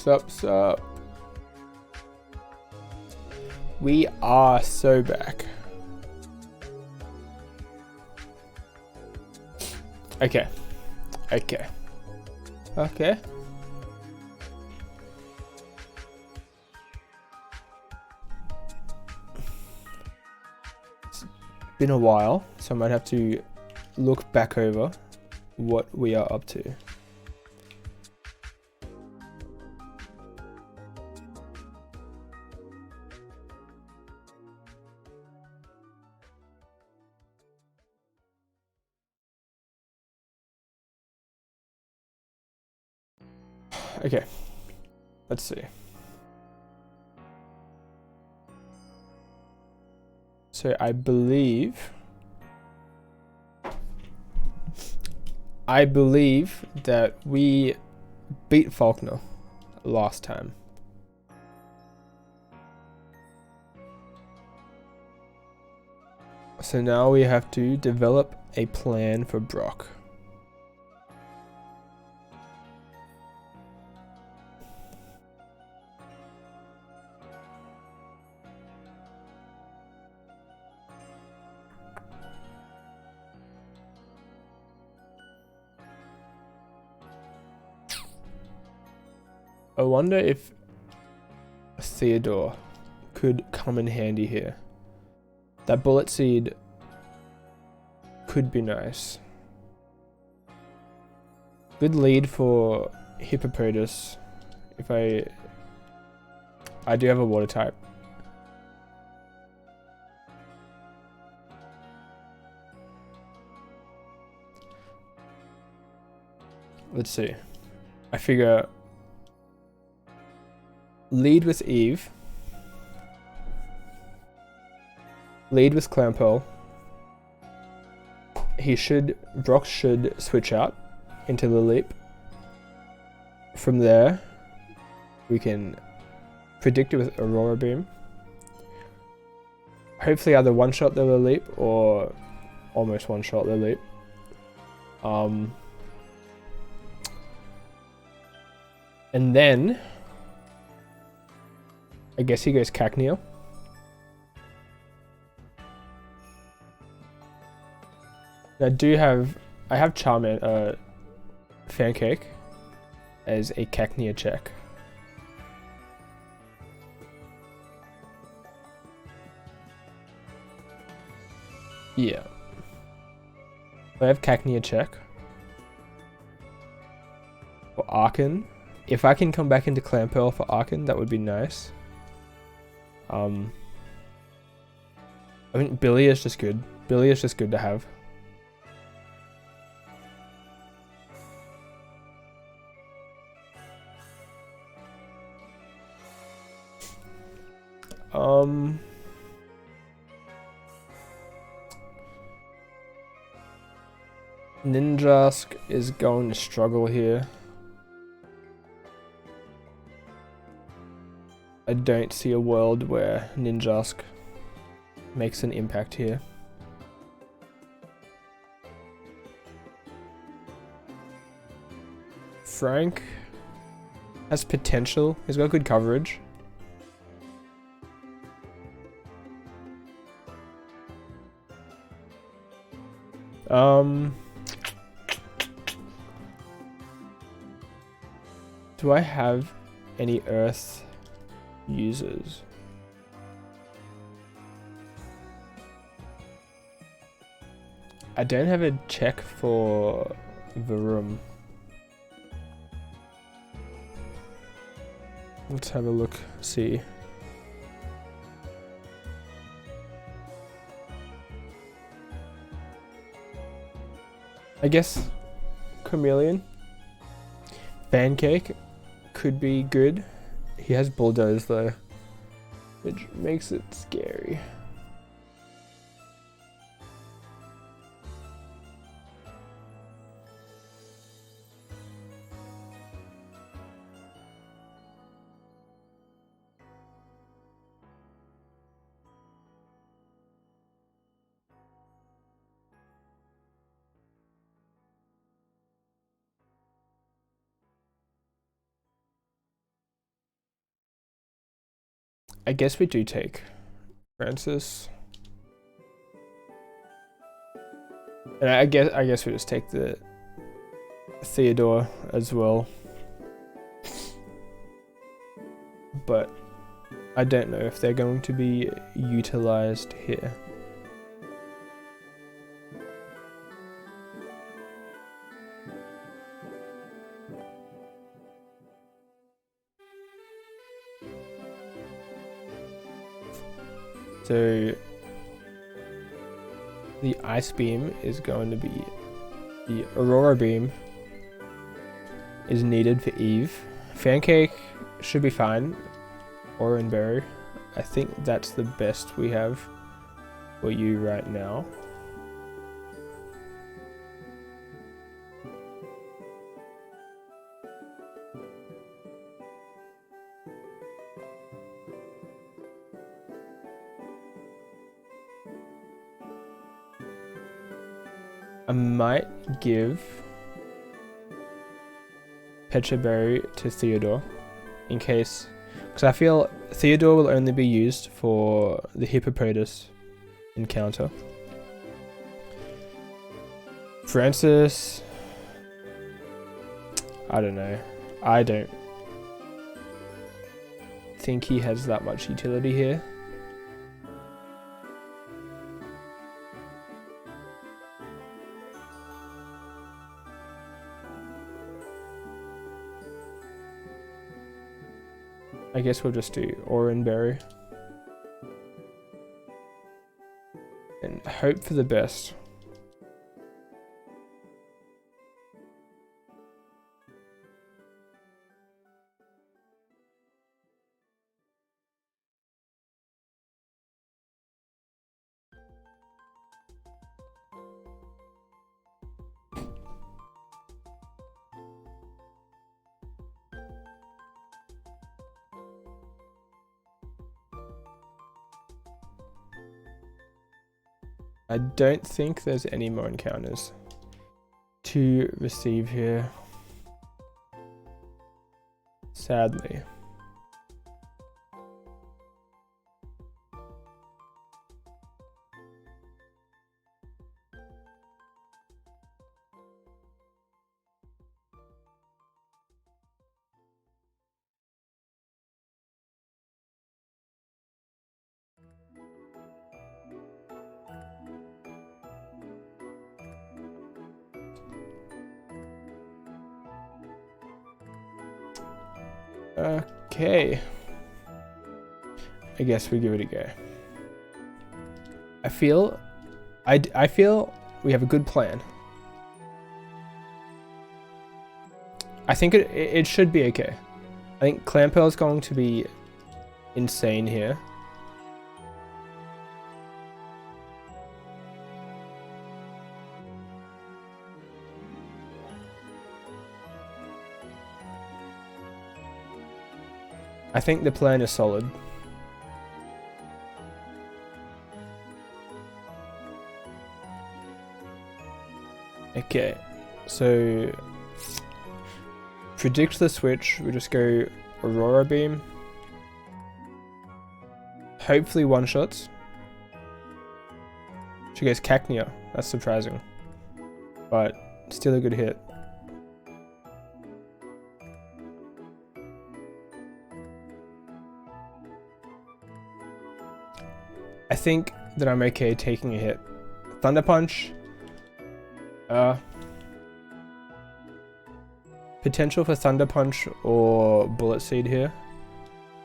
Sup. We are so back. Okay. It's been a while, so I might have to look back over what we are up to. Okay, let's see. So I believe that we beat Faulkner last time. So now we have to develop a plan for Brock. I wonder if Theodore could come in handy here. That bullet seed could be nice. Good lead for Hippopotamus. If I do have a water type. Let's see. I figure lead with Eve. Lead with Clampearl. Brock should switch out into the leap. From there, we can predict it with Aurora Beam. Hopefully either one-shot the leap or almost one-shot the leap. And then, I guess he goes Cacnea. I have Charmander, Fancake as a Cacnea check. Yeah. I have Cacnea check. For Archon. If I can come back into Clampearl for Archon, that would be nice. I think Billy is just good. Billy is just good to have. Ninjask is going to struggle here. I don't see a world where Ninjask makes an impact here. Frank has potential. He's got good coverage. Do I have any Earth users? I don't have a check for Varum. Let's have a look, see. I guess Chameleon. Pancake could be good. He has Bulldoze though, which makes it scary. I guess we do take Francis. And I guess we just take the Theodore as well. But I don't know if they're going to be utilized here. So the Ice Beam is going to be, the Aurora Beam is needed for Eve. Fancake should be fine. Orange Berry, I think that's the best we have for you right now. I might give Pecha Berry to Theodore in case, because I feel Theodore will only be used for the Hippopotamus encounter. Francis, I don't know. I don't think he has that much utility here. I guess we'll just do Orange Berry and hope for the best. I don't think there's any more encounters to receive here, sadly. Okay, I guess we give it a go. I feel we have a good plan. I think it should be okay. I think Clamperl is going to be insane here. I think the plan is solid. Okay, so predict the switch. We just go Aurora Beam. Hopefully one shots. She goes Cacnea. That's surprising, but still a good hit. I think that I'm okay taking a hit. Thunder Punch. Potential for Thunder Punch or Bullet Seed here,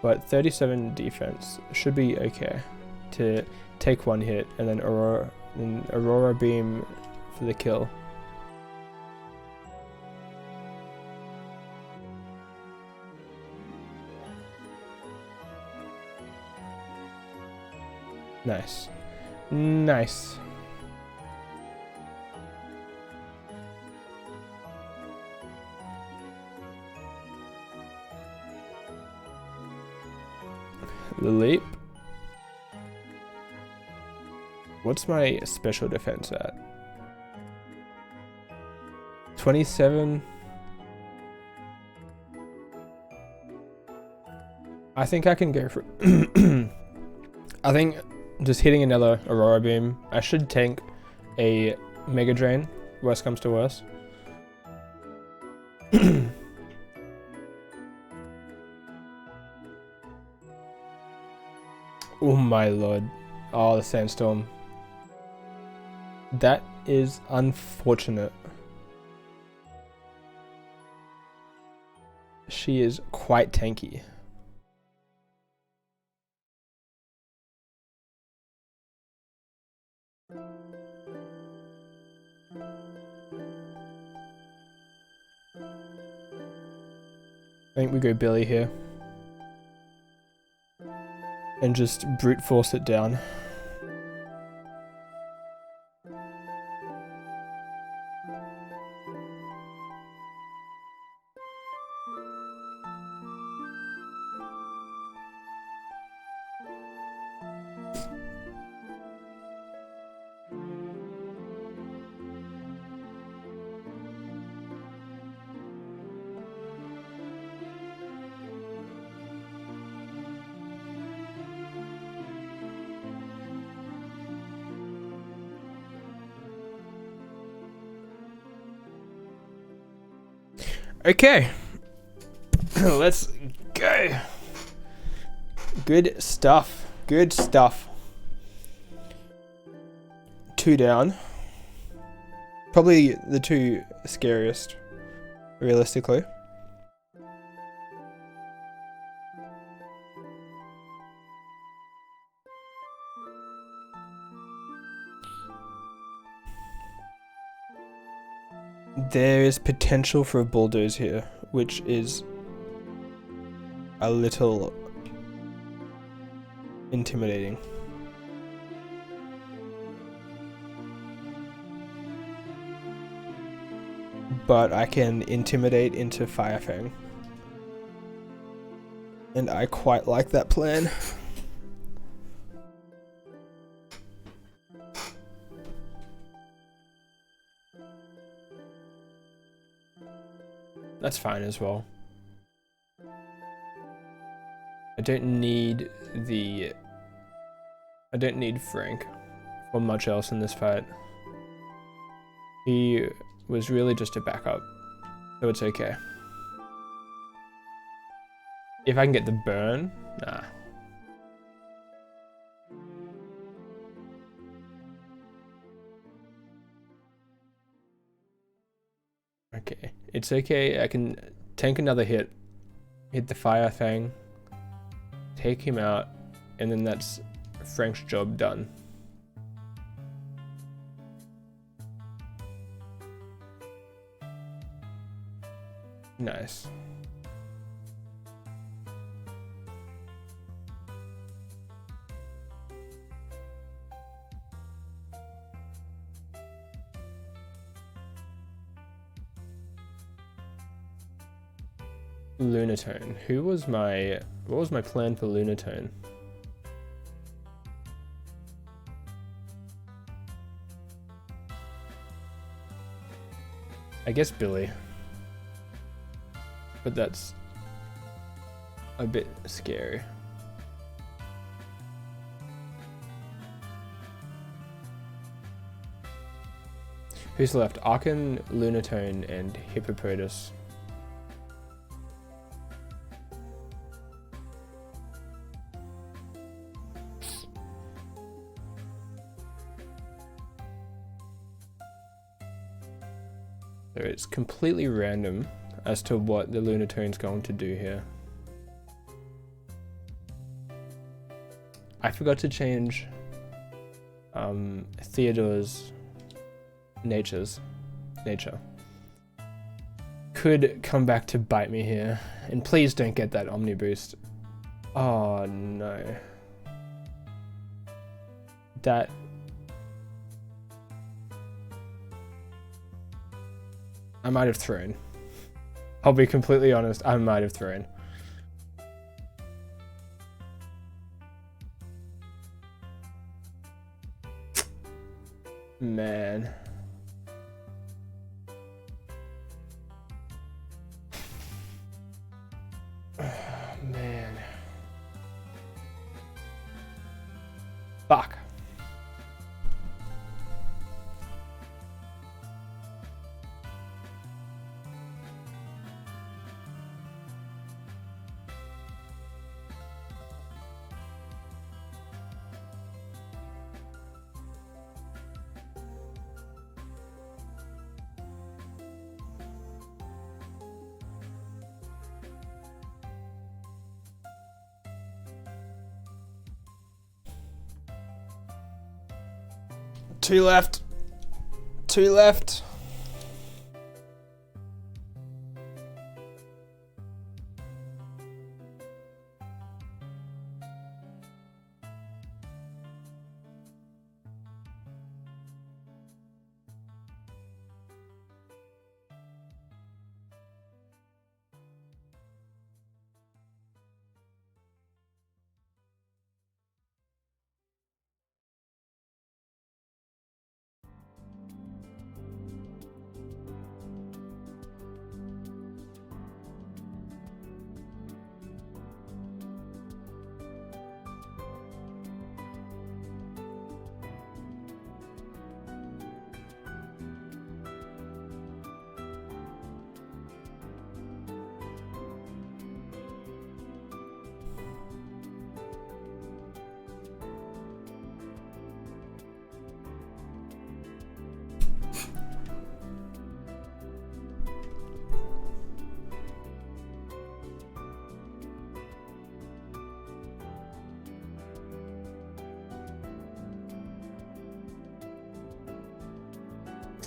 but 37 defense should be okay to take one hit, and then Aurora Beam for the kill. Nice. Nice. The leap. What's my special defense at? 27. I think I can go for I think just hitting another Aurora Beam, I should tank a Mega Drain, worst comes to worst. Oh my lord. Oh, the Sandstorm. That is unfortunate. She is quite tanky. I think we go Billy here. And just brute force it down. Okay, let's go. Good stuff. Good stuff. 2 down. Probably the 2 scariest, realistically. There is potential for a bulldoze here, which is a little intimidating. But I can intimidate into Fire Fang. And I quite like that plan. That's fine as well. I don't need Frank or much else in this fight. He was really just a backup, so it's okay. If I can get the burn, nah. Okay, it's okay. I can tank another hit the Fire Fang, take him out, and then that's Frank's job done. Nice. Lunatone. What was my plan for Lunatone? I guess Billy. But that's a bit scary. Who's left? Archon, Lunatone, and Hippopotas. So it's completely random as to what the Lunatone's going to do here. I forgot to change Theodore's nature. Could come back to bite me here. And please don't get that Omni boost. Oh no. That... I might have thrown. I'll be completely honest, I might have thrown. Man. Man. Fuck. Two left. Two left.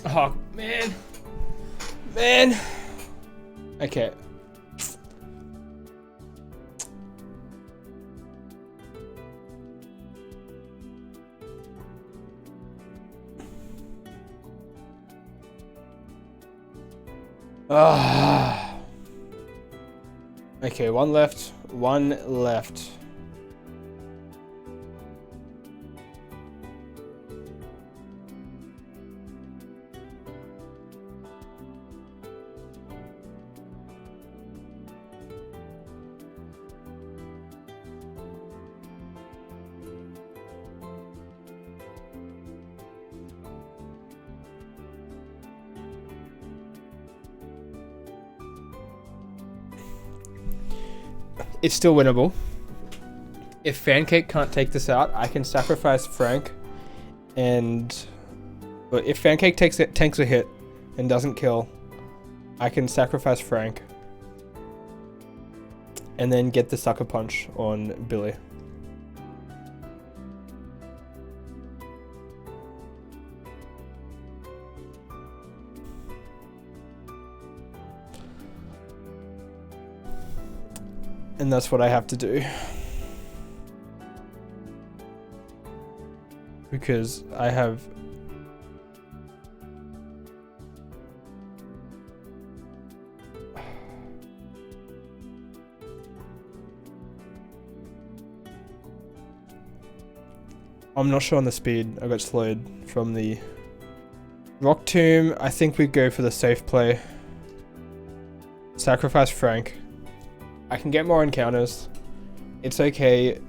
Oh, man. Man. Okay. Ah. Okay, one left. One left. It's still winnable. If Fancake can't take this out, I can sacrifice Frank, but if Fancake tanks a hit and doesn't kill, I can sacrifice Frank and then get the Sucker Punch on Billy. And that's what I have to do. Because I have... I'm not sure on the speed. I got slowed from the Rock Tomb. I think we go for the safe play. Sacrifice Frank. I can get more encounters. It's okay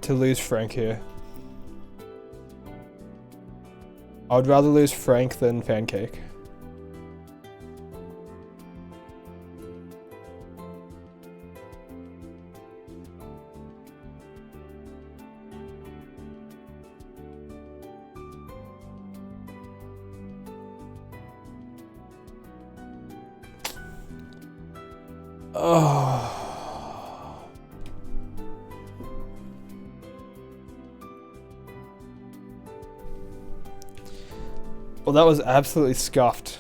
to lose Frank here. I would rather lose Frank than Fancake. Oh. Well, that was absolutely scuffed.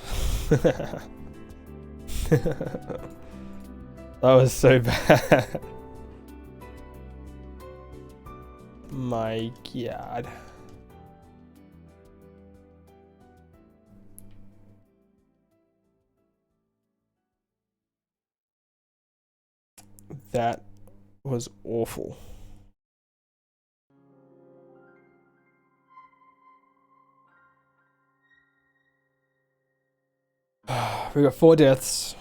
That was so bad. My God. That was awful. We got 4 deaths.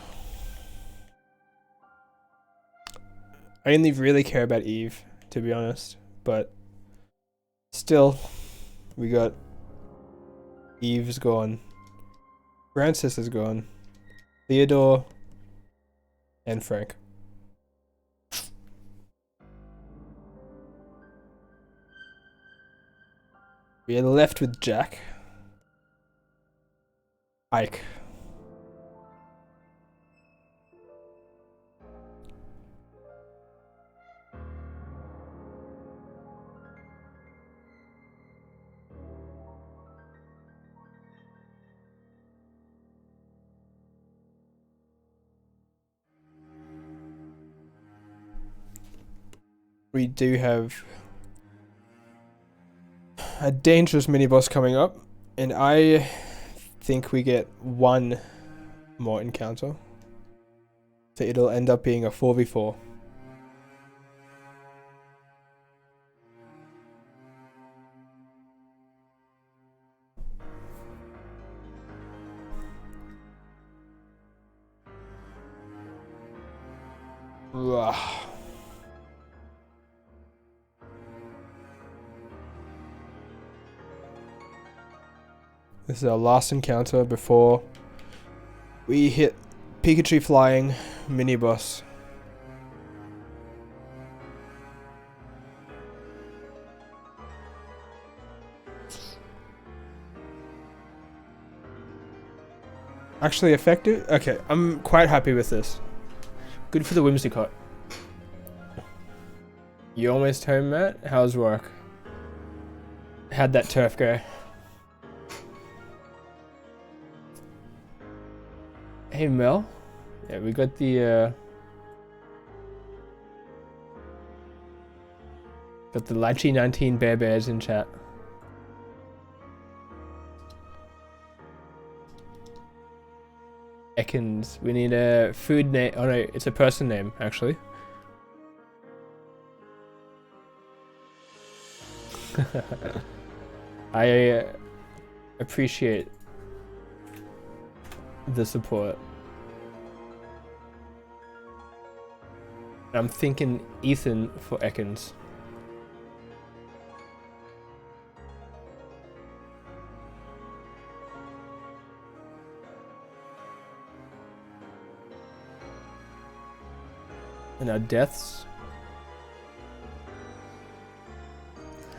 I only really care about Eve, to be honest, but it's still, we got Eve's gone, Francis is gone, Theodore, and Frank. We are left with Jack, Ike, we do have a dangerous mini boss coming up, and I think we get one more encounter, so it'll end up being a 4v4. Ugh. This is our last encounter before we hit Pikachu flying mini boss. Actually effective? Okay, I'm quite happy with this. Good for the Whimsicott. You almost home, Matt? How's work? How'd that turf go? Hey Mel. Yeah, we got the Lychee 19 Bears in chat. Ekans. We need a food name. Oh no, it's a person name actually. I appreciate the support. I'm thinking Ethan for Ekans. And our deaths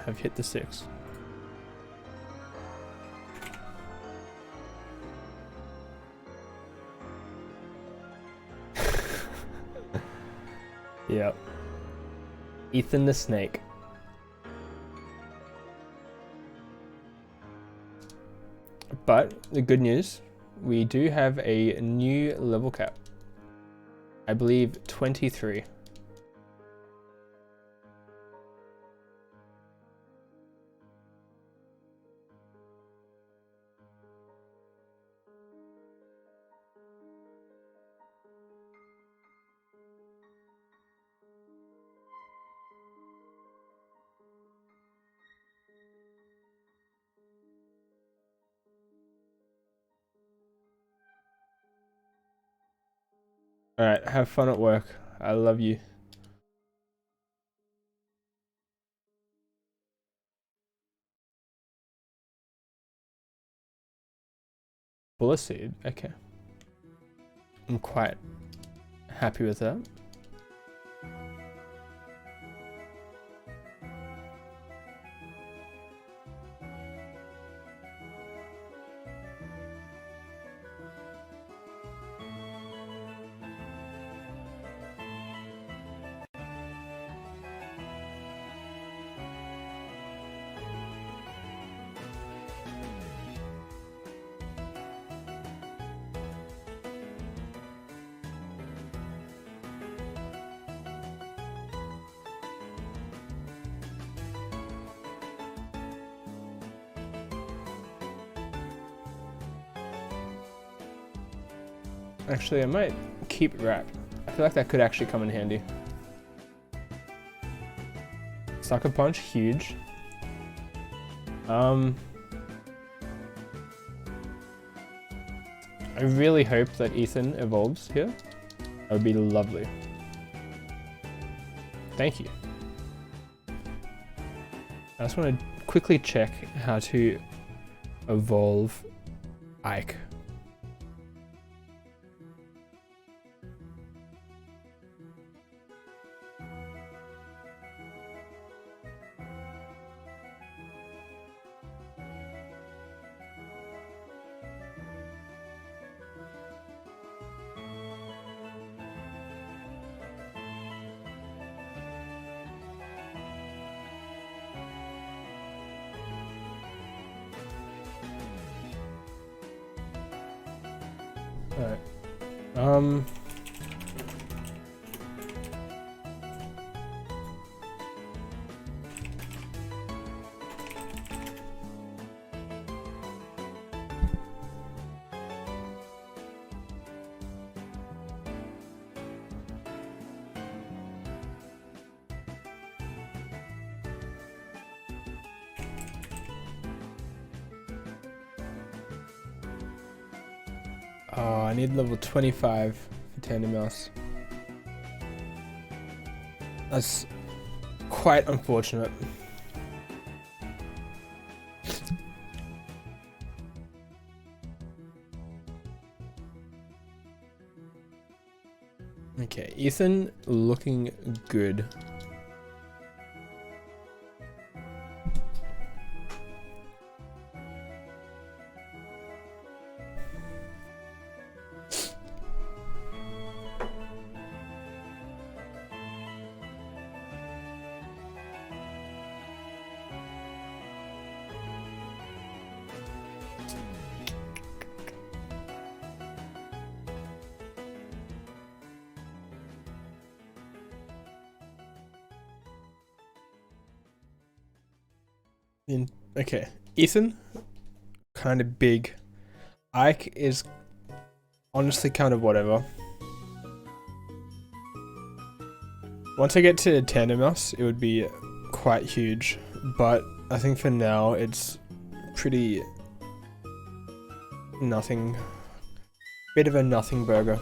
have hit the 6. Yep. Ethan the Snake. But the good news, we do have a new level cap. I believe 23. Alright, have fun at work. I love you. Bullet seed, okay. I'm quite happy with that. Actually, I might keep wrap. I feel like that could actually come in handy. Sucker Punch, huge. I really hope that Ethan evolves here. That would be lovely. Thank you. I just want to quickly check how to evolve Ike. Alright. Oh, I need level 25 for Tandem Mouse. That's quite unfortunate. Okay, Ethan looking good. Okay, Ethan, kind of big. Ike is honestly kind of whatever. Once I get to Tandem Mouse, it would be quite huge, but I think for now it's pretty nothing. Bit of a nothing burger.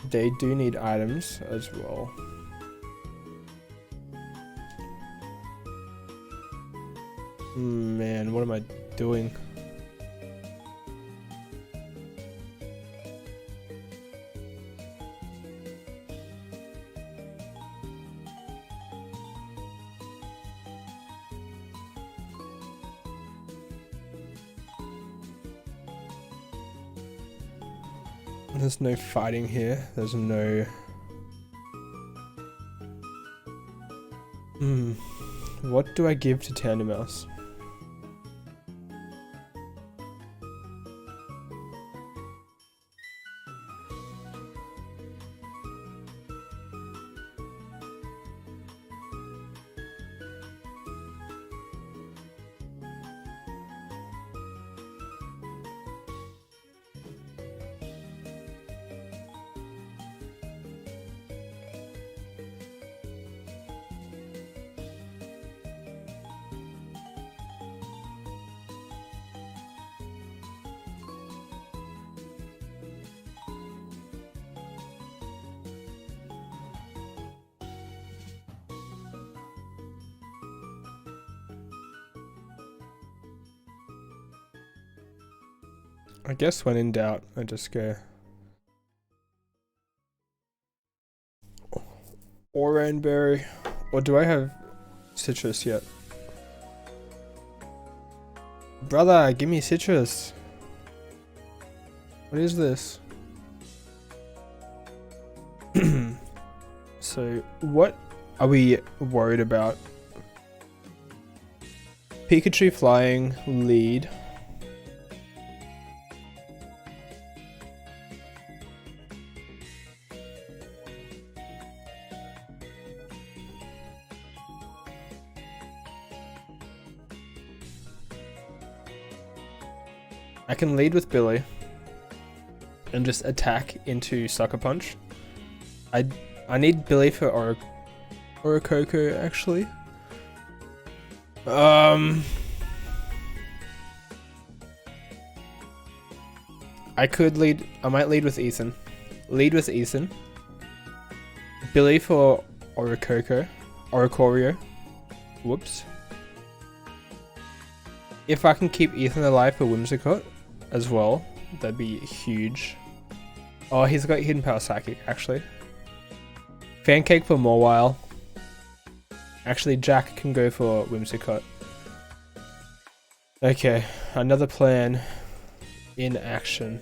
They do need items as well. Man, what am I doing? There's no fighting here. There's no... What do I give to Tandem Mouse? I guess when in doubt, I just go Oranberry. Or do I have citrus yet? Brother, give me citrus. What is this? So, what are we worried about? Pikachu flying, lead. I can lead with Billy and just attack into Sucker Punch. I need Billy for Oricoko actually. I could lead. I might lead with Ethan. Lead with Ethan. Billy for Oricorio. Whoops. If I can keep Ethan alive for Whimsicott as well, that'd be huge. Oh, he's got Hidden Power Psychic, actually. Fancake for Mawile. Actually, Jack can go for Whimsicott. Okay, another plan in action.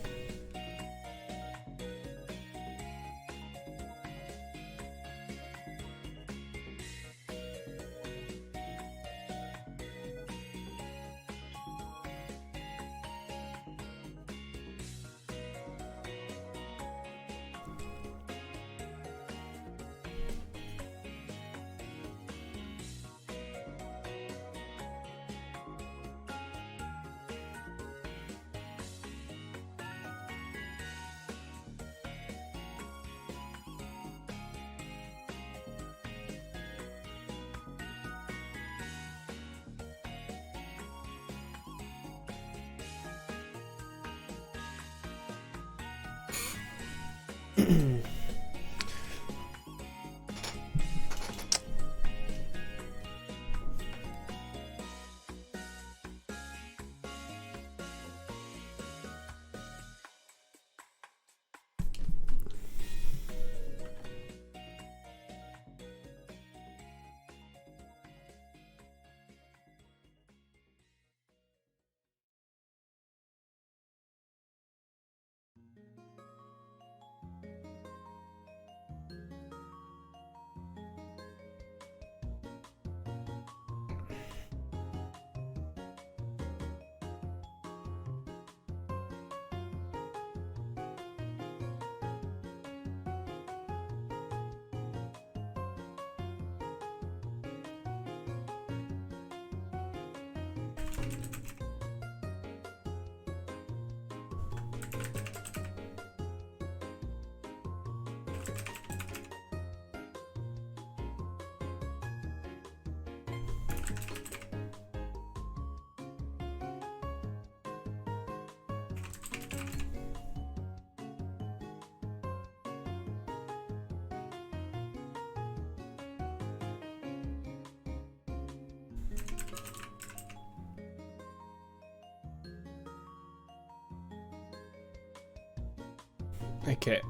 Okay.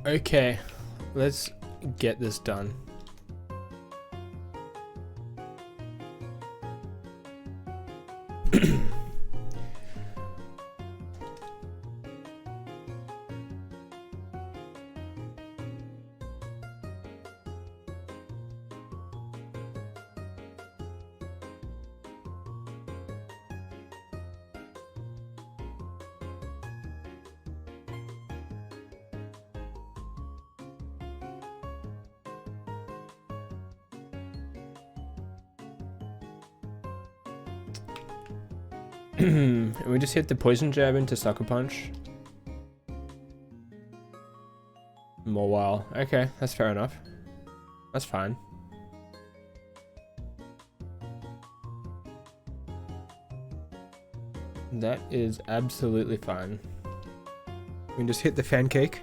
Okay, let's get this done. We just hit the poison jab into Sucker Punch. Mawile. Okay, that's fair enough. That's fine. That is absolutely fine. We can just hit the fan cake.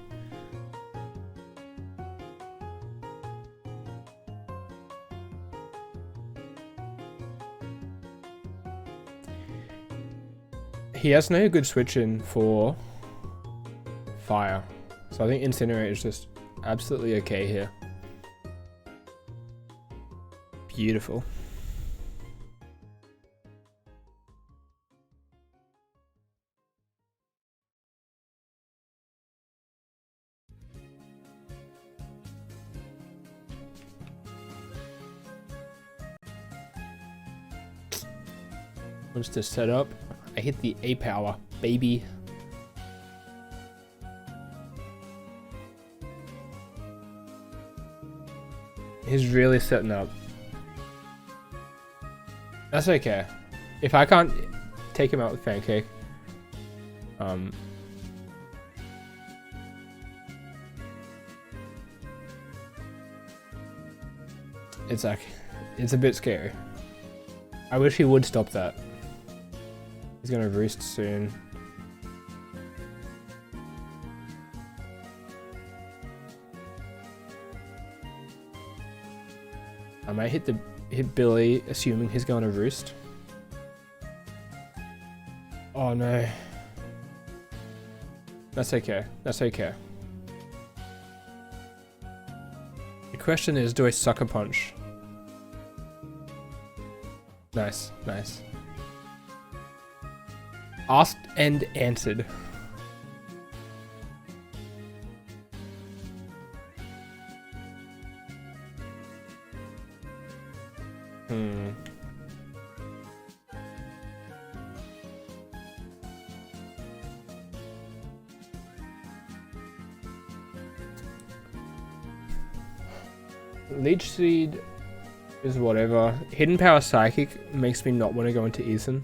He has no good switch in for fire. So I think Incinerate is just absolutely okay here. Beautiful. Once to set up, I hit the A power, baby. He's really setting up. That's okay. If I can't take him out with Pancake, it's like, it's a bit scary. I wish he would stop that. He's gonna roost soon. I might hit Billy, assuming he's going to roost. Oh no. That's okay. That's okay. The question is, do I sucker punch? Nice, nice. Asked and answered. Leech Seed is whatever. Hidden Power Psychic makes me not want to go into Ethan.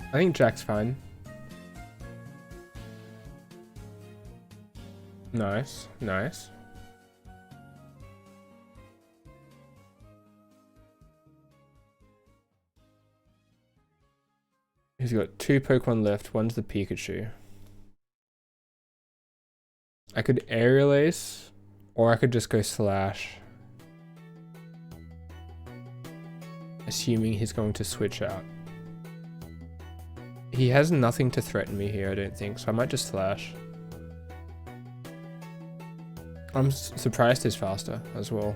I think Jack's fine. Nice, nice. He's got 2 Pokemon left. One's the Pikachu. I could Aerial Ace, or I could just go Slash. Assuming he's going to switch out. He has nothing to threaten me here, I don't think, so I might just Slash. I'm surprised he's faster as well.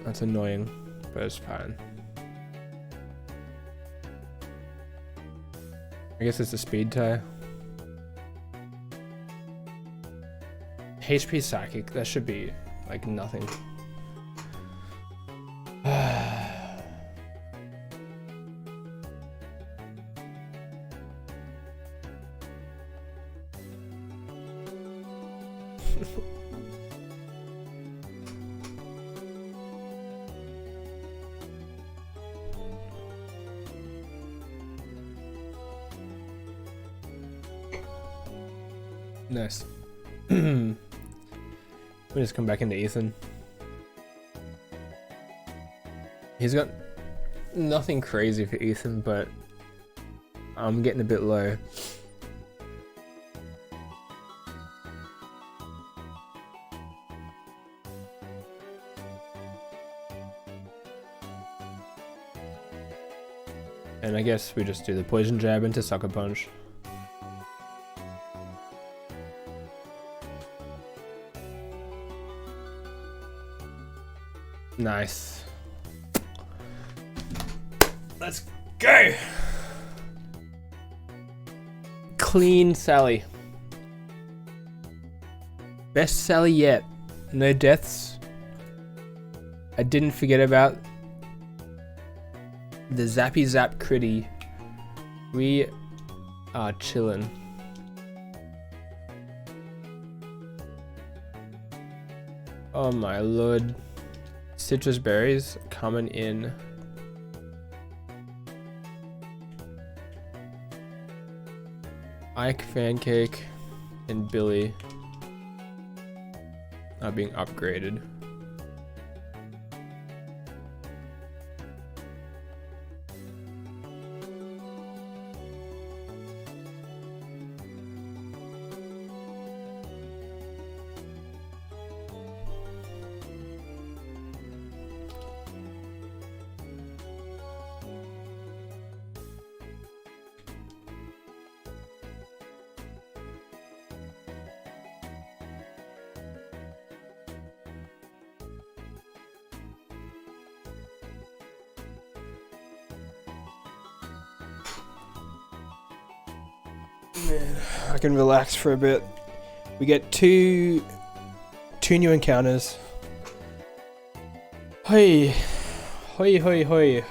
That's annoying, but it's fine. I guess it's a speed tie. HP Psychic, that should be like nothing. Nice. We just come back into Ethan. He's got nothing crazy for Ethan, but I'm getting a bit low. And I guess we just do the Poison Jab into Sucker Punch. Nice. Let's go! Clean Sally. Best Sally yet. No deaths. I didn't forget about the Zappy Zap Critty. We are chillin'. Oh my lord. Citrus berries coming in. Ike, Fancake, and Billy are being upgraded. Man, I can relax for a bit. We get two new encounters. Hoi, hoi, hoi, hoi.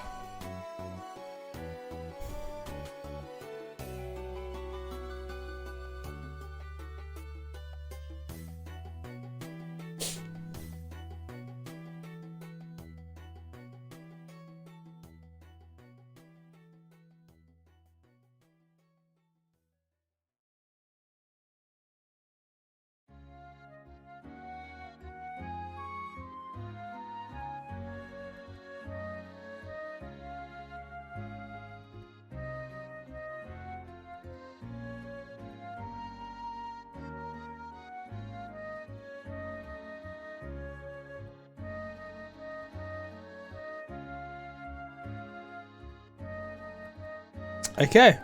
Okay.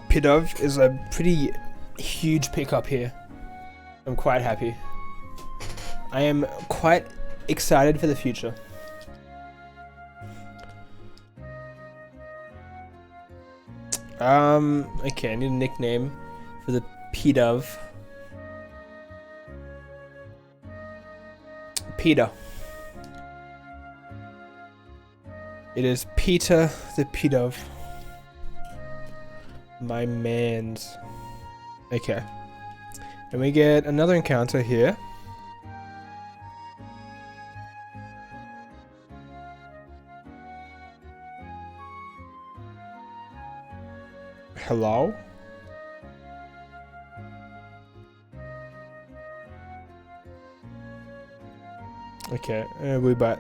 Pidove is a pretty huge pickup here. I'm quite happy. I am quite excited for the future. Okay, I need a nickname for the Pidove. Peter. It is Peter the Pidove. My mans. Okay. And we get another encounter here. Hello? Okay, we bet.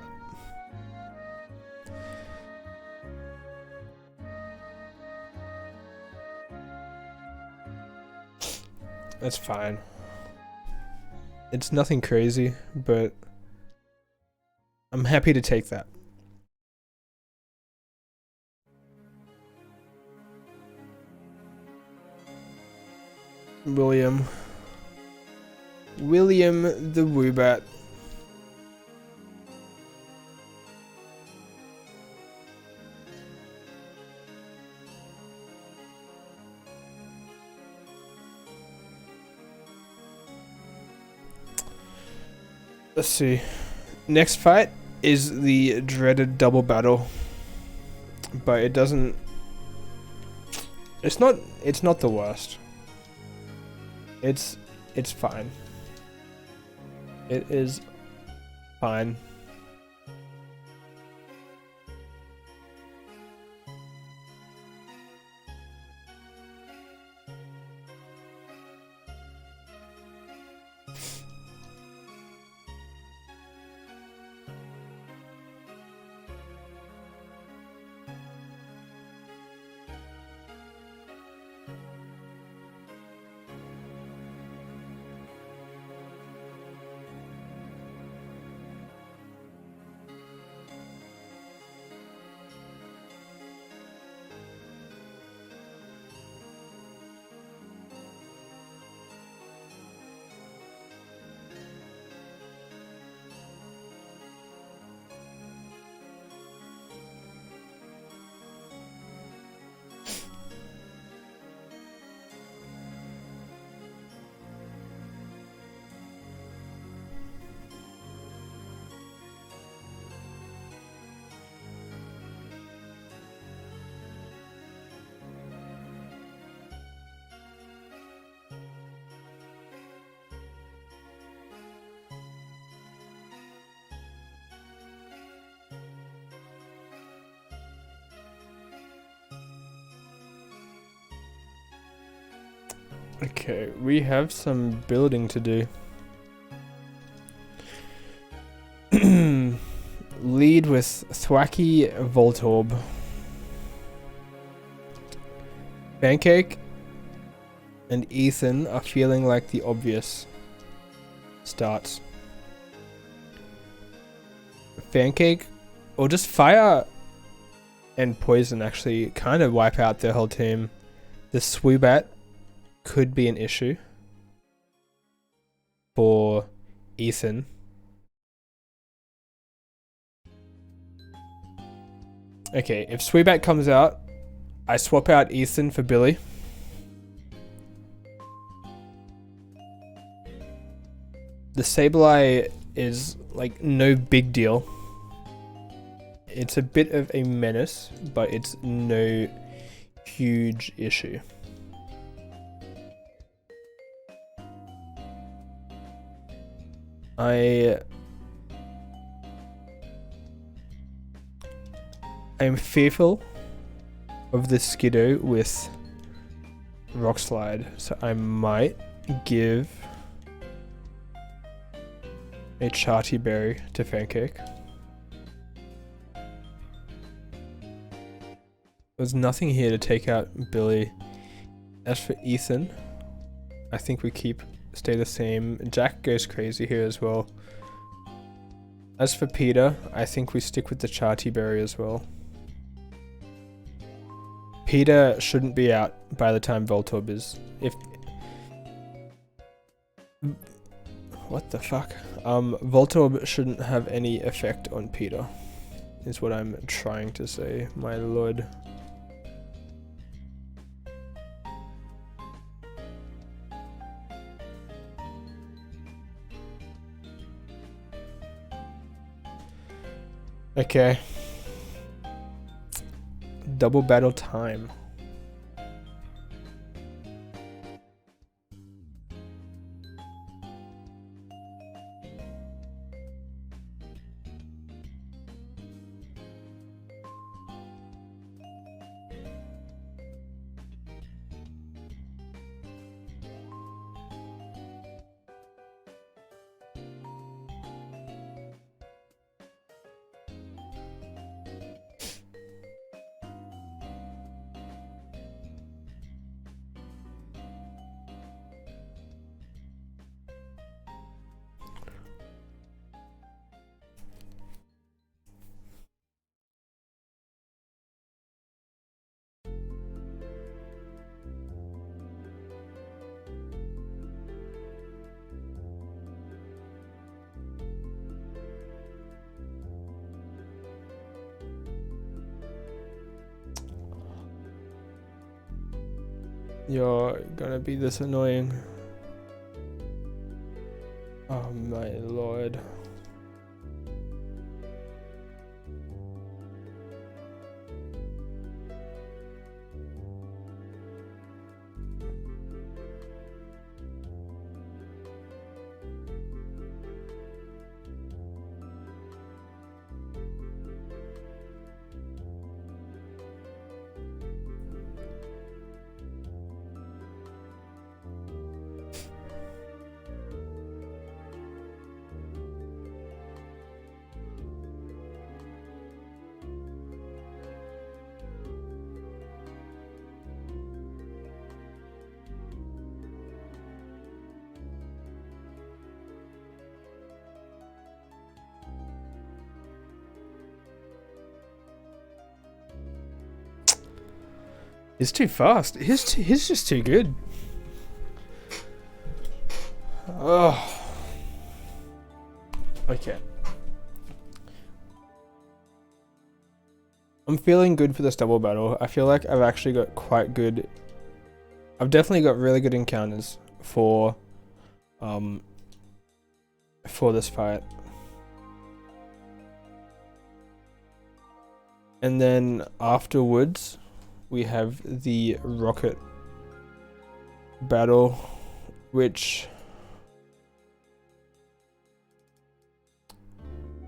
That's fine. It's nothing crazy, but I'm happy to take that. William the Woobat. Let's see. Next fight is the dreaded double battle. But it doesn't... It's not the worst. It's fine. It is fine. Okay, we have some building to do. Lead with Thwacky Voltorb. Pancake and Ethan are feeling like the obvious starts. Pancake, or just Fire and Poison actually kind of wipe out their whole team. The Swoobat could be an issue for Ethan. Okay, if Swoobat comes out, I swap out Ethan for Billy. The Sableye is like no big deal. It's a bit of a menace, but it's no huge issue. I am fearful of the Skiddo with Rock Slide, so I might give a Charty Berry to Pancake. There's nothing here to take out Billy. As for Ethan, I think we keep stay the same. Jack goes crazy here as well. As for Peter, I think we stick with the Charty Berry as well. Peter shouldn't be out by the time Voltorb is. What the fuck? Voltorb shouldn't have any effect on Peter, is what I'm trying to say, my lord. Okay. Double battle time. You're gonna be this annoying. Oh my lord. He's too fast. He's just too good. Oh. Okay. I'm feeling good for this double battle. I feel like I've actually got quite good. I've definitely got really good encounters for this fight. And then afterwards, we have the rocket battle, which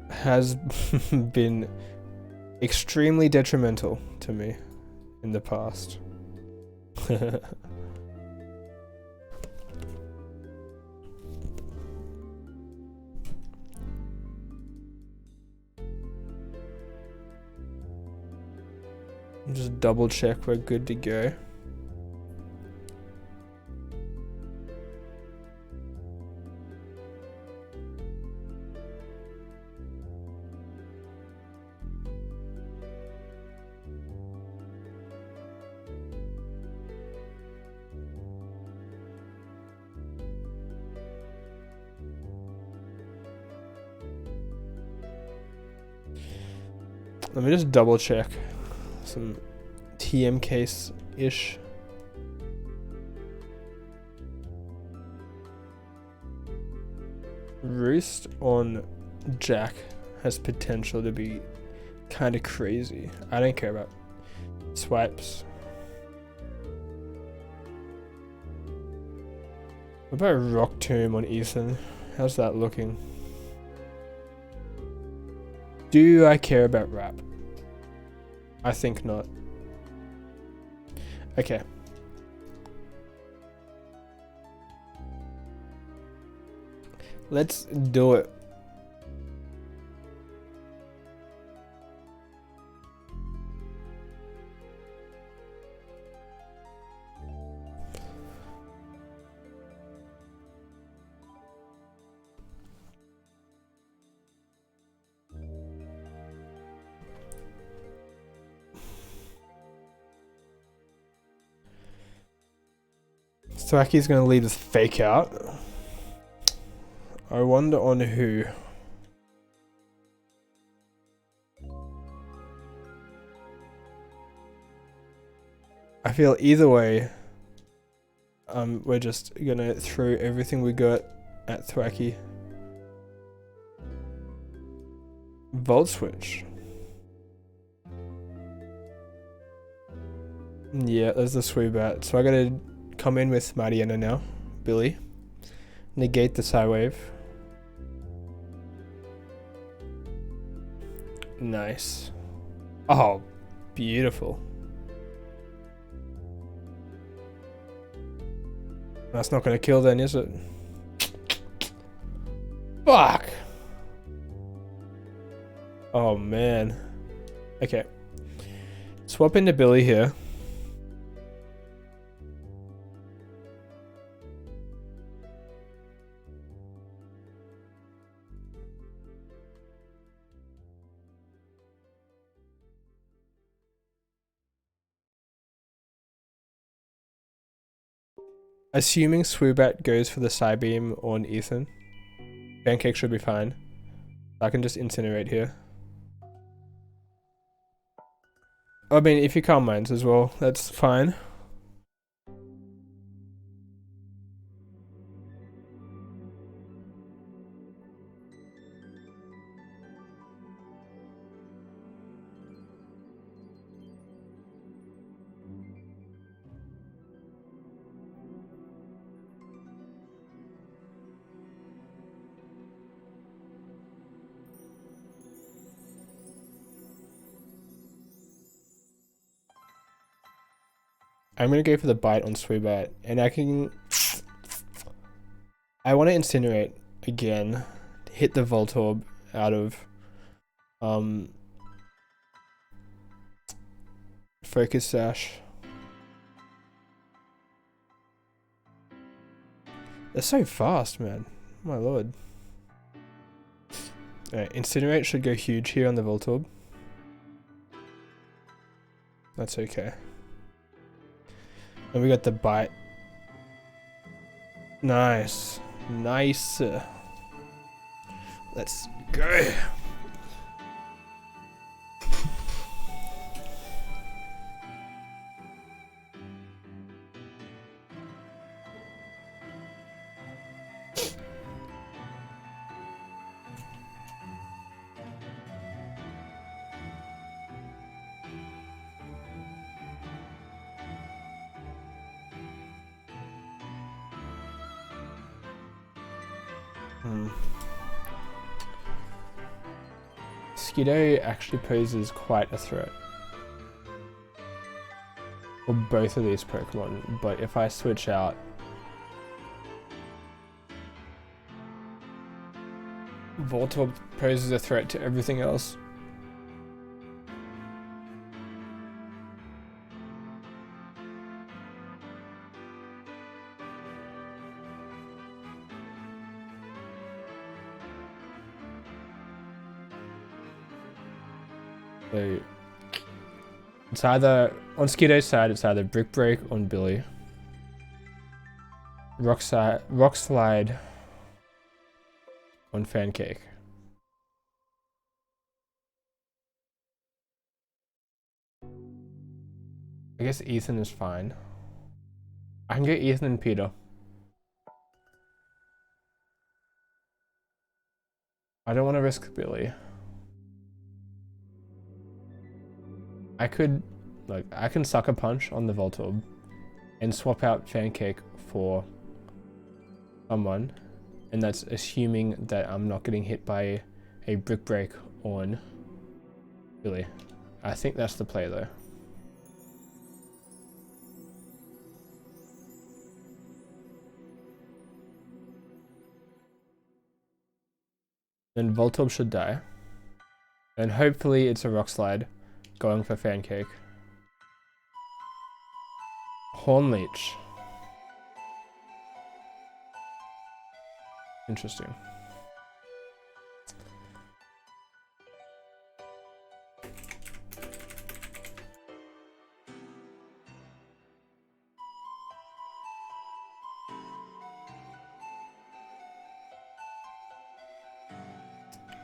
has been extremely detrimental to me in the past. Just double check we're good to go. Let me just double check some TM case-ish. Roost on Jack has potential to be kind of crazy. I don't care about swipes. What about Rock Tomb on Ethan? How's that looking? Do I care about rap? I think not. Okay. Let's do it. Thwacky's gonna lead this fake out. I wonder on who. I feel either way, we're just gonna throw everything we got at Thwacky. Volt switch. Yeah, there's the Swoobat. So I gotta come in with Mariana now. Billy. Negate the Psywave. Nice. Oh, beautiful. That's not gonna kill then, is it? Fuck! Oh man. Okay. Swap into Billy here. Assuming Swoobat goes for the Psybeam on Ethan, Pancake should be fine. I can just incinerate here. I mean, if you Calm Minds as well, that's fine. I'm gonna go for the bite on Swoobat, and I want to incinerate again, hit the Voltorb out of Focus Sash. They're so fast, man. My lord. Alright, Incinerate should go huge here on the Voltorb. That's okay. And we got the bite. Nice. Nice. Let's go. Skiddo actually poses quite a threat for both of these Pokemon, but if I switch out Voltorb poses a threat to everything else. So it's either on Skiddo's side, it's either Brick Break on Billy, Rock Slide on Fancake. I guess Ethan is fine. I can get Ethan and Peter. I don't want to risk Billy. I could, like, I can Sucker Punch on the Voltorb and swap out Fancake for someone, and that's assuming that I'm not getting hit by a Brick Break on Billy. I think that's the play though. Then Voltorb should die. And hopefully it's a Rock Slide going for Fancake. Horn Leech. Interesting.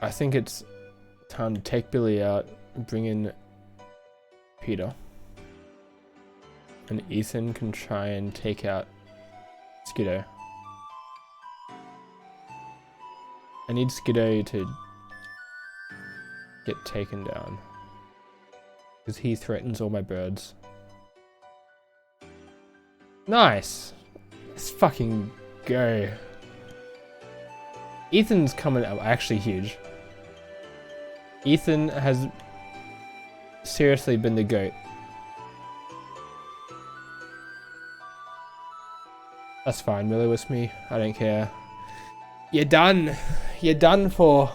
I think it's time to take Billy out and bring in Peter. And Ethan can try and take out Skiddo. I need Skiddo to get taken down. Because he threatens all my birds. Nice! Let's fucking go. Ethan's coming up actually huge. Ethan has seriously been the GOAT. That's fine, Will-O-Wisp me. I don't care. You're done. You're done for.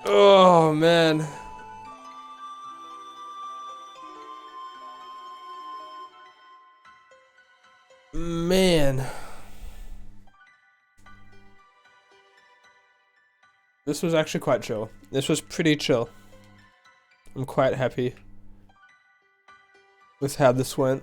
Oh, man. Man. This was actually quite chill. This was pretty chill. I'm quite happy with how this went.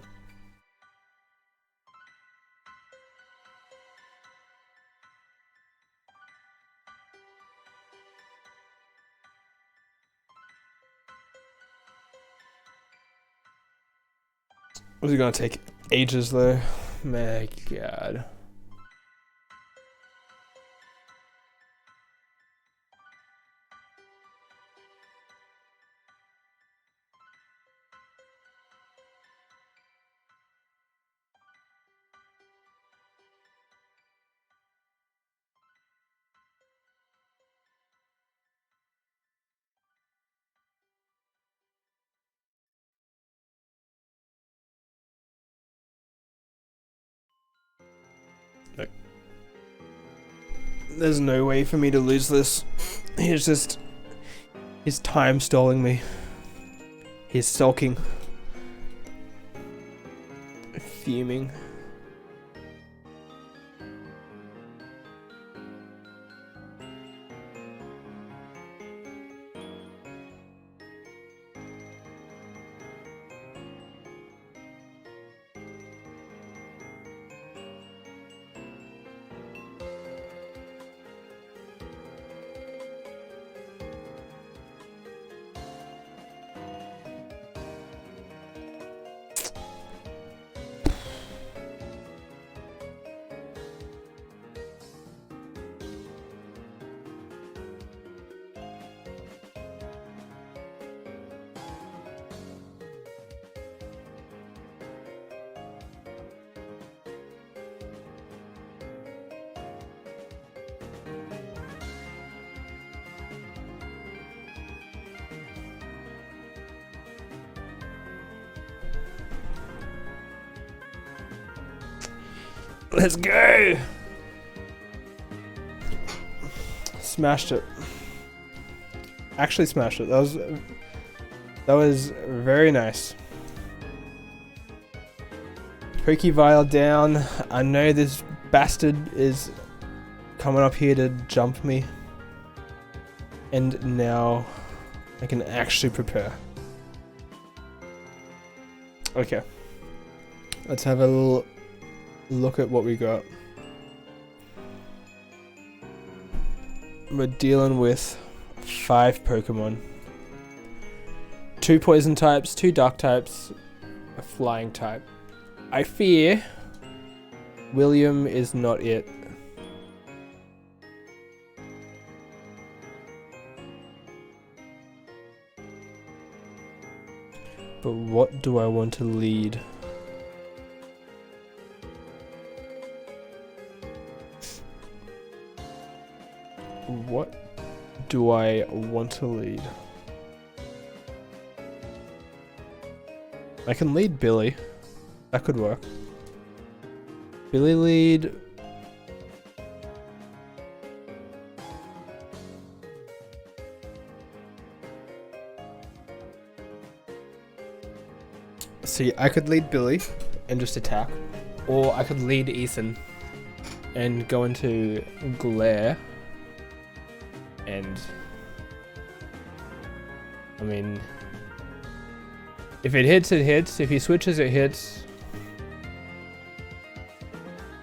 Was it gonna take ages though? My God. Look. There's no way for me to lose this. He's time stalling me. He's sulking. Fuming. Let's go! Smashed it. Actually smashed it. That was very nice. Pokevile down. I know this bastard is coming up here to jump me. And now I can actually prepare. Okay. Let's have a little look at what we got. We're dealing with 5 Pokemon. 2 poison types, 2 dark types, a flying type. I fear William is not it. But what do I want to lead? What do I want to lead? I can lead Billy. That could work. Billy lead. See, I could lead Billy and just attack. Or I could lead Ethan and go into Glare. And I mean, if it hits, it hits. If he switches, it hits.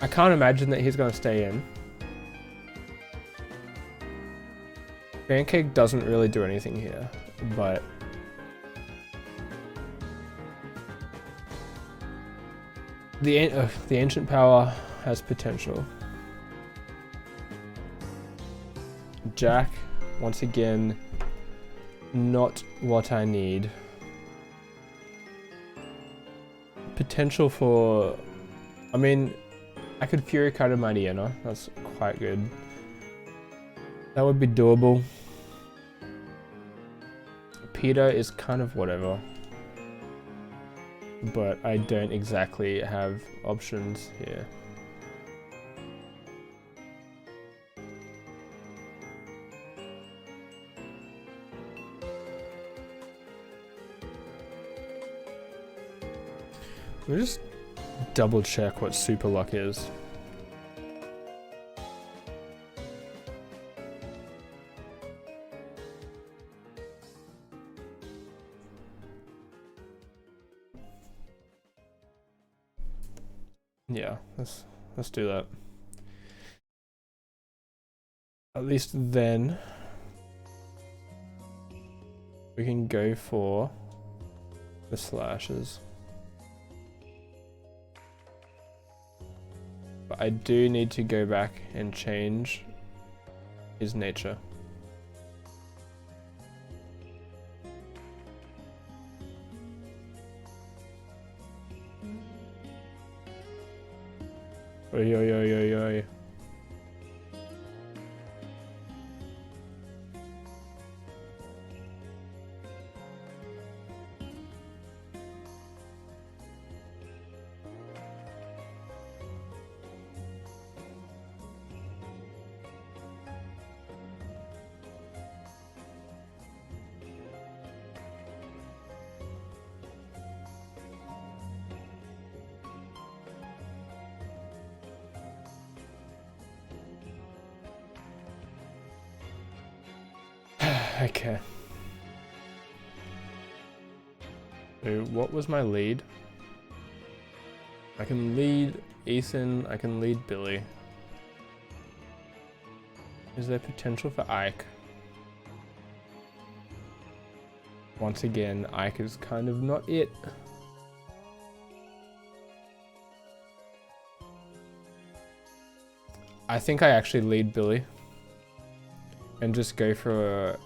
I can't imagine that he's going to stay in. Pancake doesn't really do anything here, but the ancient power has potential. Jack, once again, not what I need. Potential for, I mean, I could Fury Cut a Mighty Inner. That's quite good. That would be doable. Peter is kind of whatever, but I don't exactly have options here. Let me just double check what Super Luck is. Yeah, let's do that. At least then we can go for the slashes. But I do need to go back and change his nature. Oi, oi, oi, oi, oi. Okay. So what was my lead? I can lead Ethan, I can lead Billy. Is there potential for Ike? Once again, Ike is kind of not it. I think I actually lead Billy and just go for a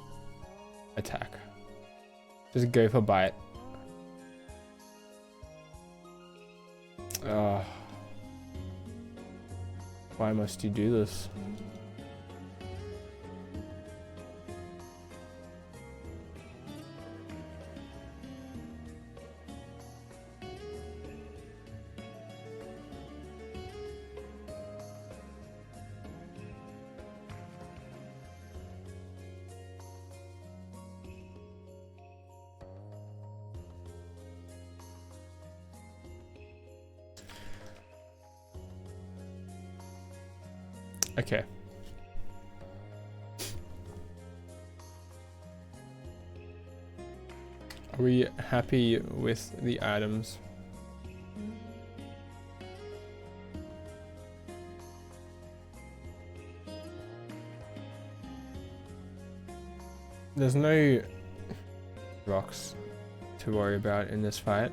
attack. Just go for bite. Why must you do this? Okay. Are we happy with the items? There's no rocks to worry about in this fight.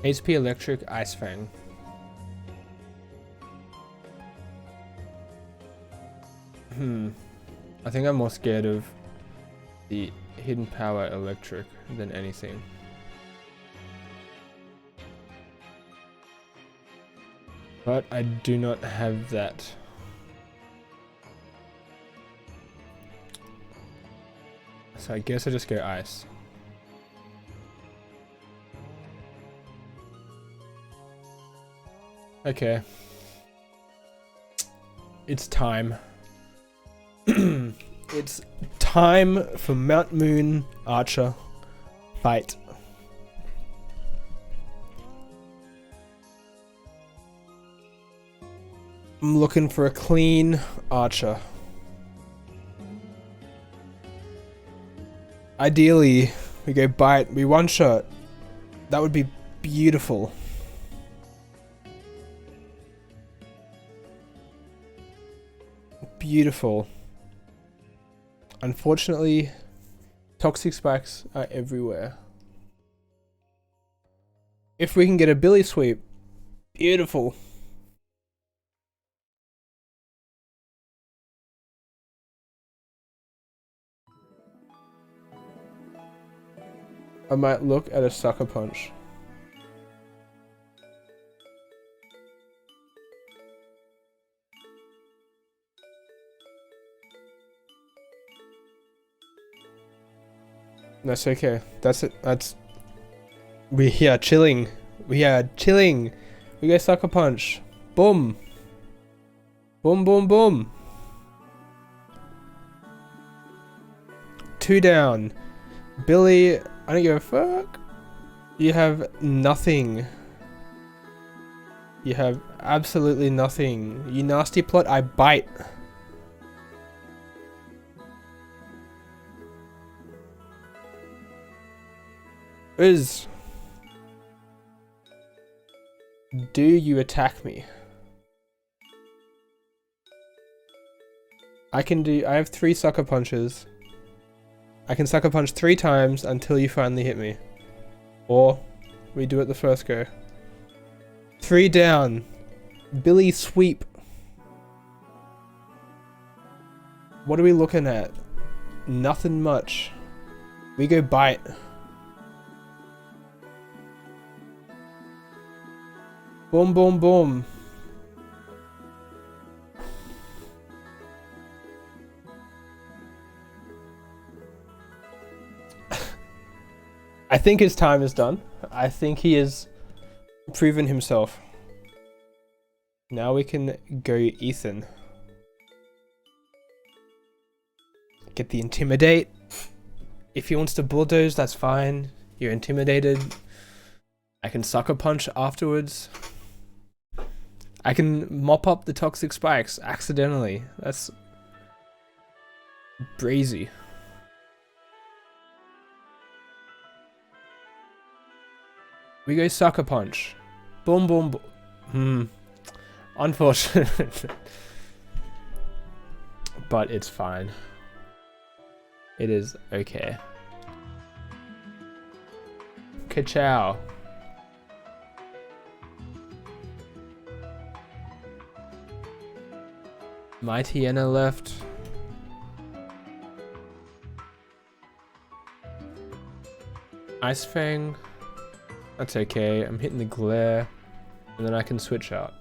HP Electric Ice Fang. I think I'm more scared of the Hidden Power Electric than anything. But I do not have that. So I guess I just go Ice. Okay. It's time. It's time for Mount Moon Archer fight. I'm looking for a clean Archer. Ideally, we go bite, we one-shot. That would be beautiful. Beautiful. Unfortunately, toxic spikes are everywhere. If we can get a Billy sweep, beautiful. I might look at a sucker punch. That's okay. That's it. We are chilling. We are chilling. We go sucker punch. Boom. Boom, boom, boom. 2 down. Billy, I don't give a fuck. You have nothing. You have absolutely nothing. You nasty plot, I bite. Do you attack me? I have 3 sucker punches. I can sucker punch 3 times until you finally hit me. Or we do it the first go. 3 down. Billy sweep. What are we looking at? Nothing much. We go bite. Boom, boom, boom. I think his time is done. I think he has proven himself. Now we can go Ethan. Get the intimidate. If he wants to bulldoze, that's fine. You're intimidated. I can sucker punch afterwards. I can mop up the toxic spikes accidentally. That's brazy. We go sucker punch. Boom, boom, boom. Unfortunate. But it's fine. It is okay. Ka-chow. Mighty Yenna left. Ice Fang. That's okay. I'm hitting the glare. And then I can switch out.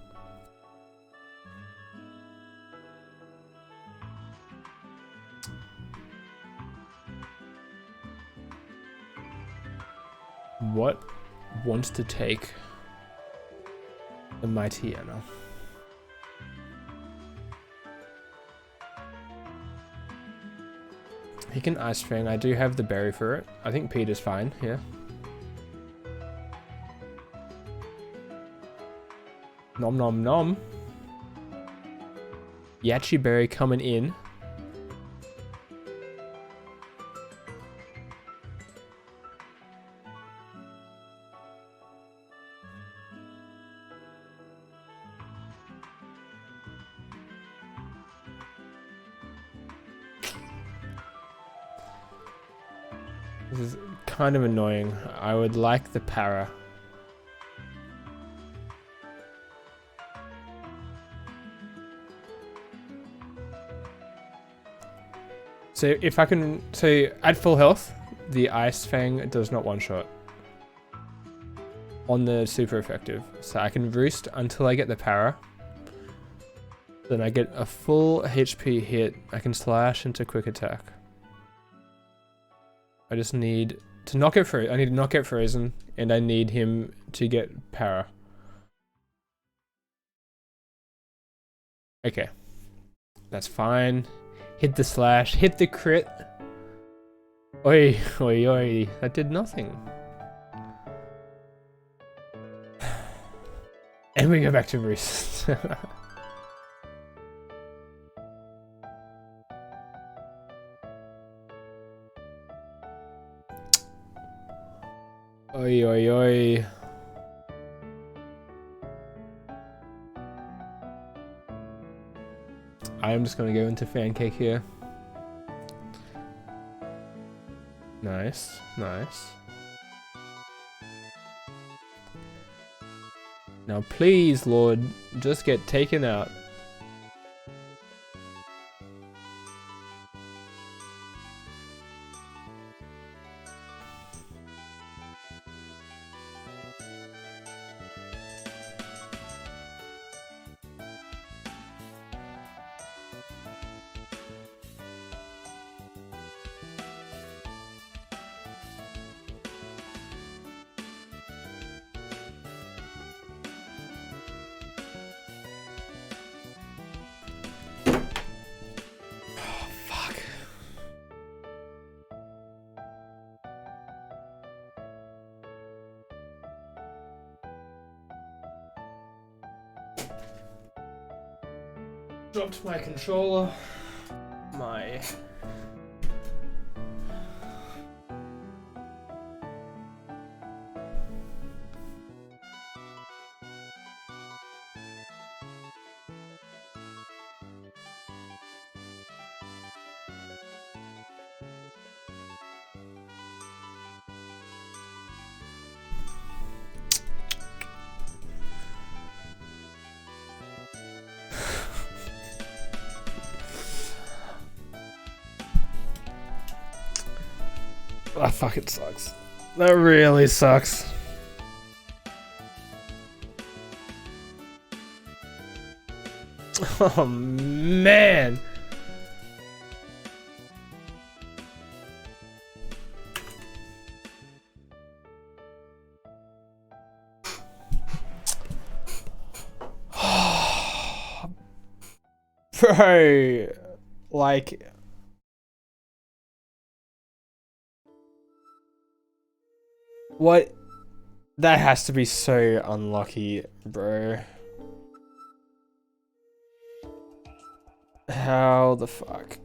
What wants to take the Mighty Yenna? He can Ice Fang. I do have the berry for it. I think Peter's fine, yeah. Nom nom nom. Yachi berry coming in. This is kind of annoying. I would like the para. So if I can, so at full health, the Ice Fang does not one-shot on the super effective. So I can roost until I get the para. Then I get a full HP hit. I can slash into quick attack. I just need to not get frozen. I need to not get frozen, and I need him to get para. Okay, that's fine. Hit the slash, hit the crit. Oi, oi, oi, that did nothing. And we go back to roost. Oi, oi, oi. I am just gonna go into Fancake here. Nice, nice. Now please, Lord, just get taken out. Dropped my controller. My... That fucking sucks. That really sucks. Oh man. Bro, like... What? That has to be so unlucky, bro. How the fuck?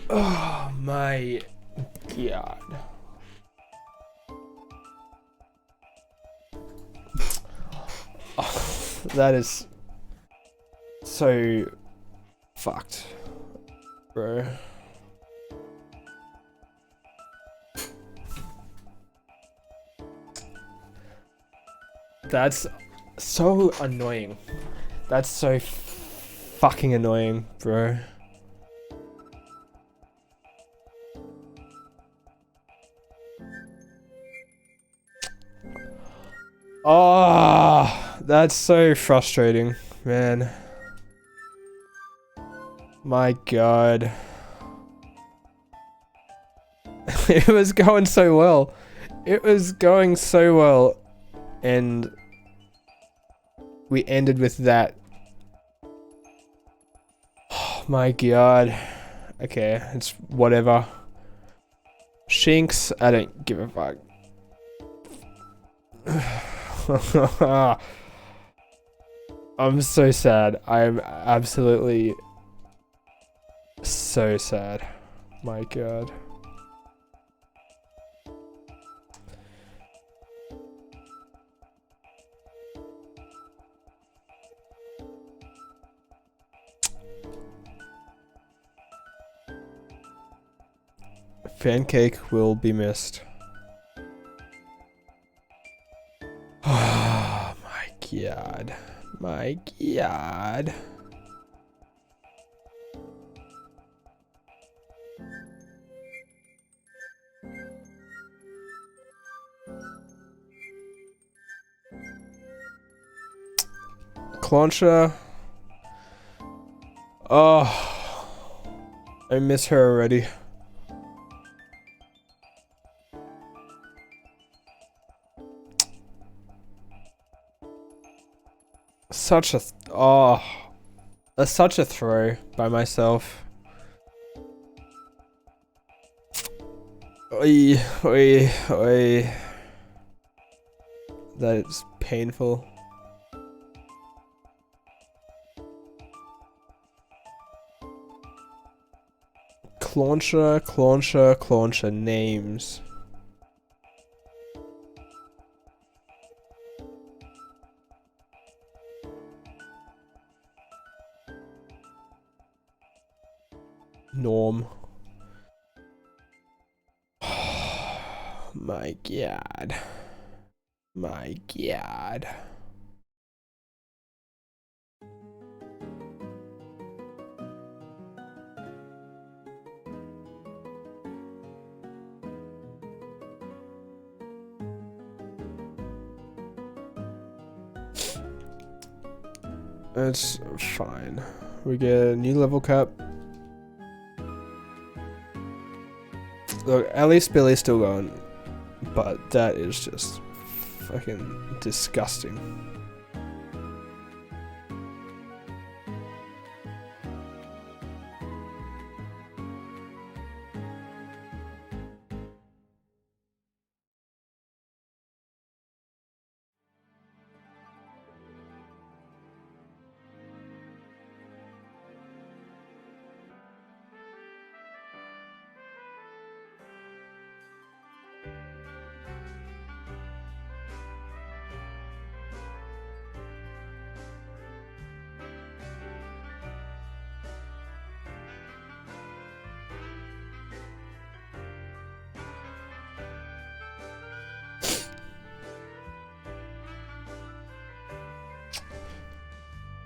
Oh my god. Oh, that is so fucked, bro. That's so annoying. That's so fucking annoying, bro. Oh, that's so frustrating, man. My god. It was going so well. It was going so well. And we ended with that. Oh my god. Okay, it's whatever. Shinx, I don't give a fuck. I'm so sad. I'm absolutely so sad. My god. Pancake will be missed. Oh my god. My god. Clauncher. Oh, I miss her already. Such a that's such a throw by myself. Oi, oi, oi. That is painful. Clauncher names. Norm. My god. My god. It's fine. We get a new level cap. Look, at least Billy's still going, but that is just fucking disgusting.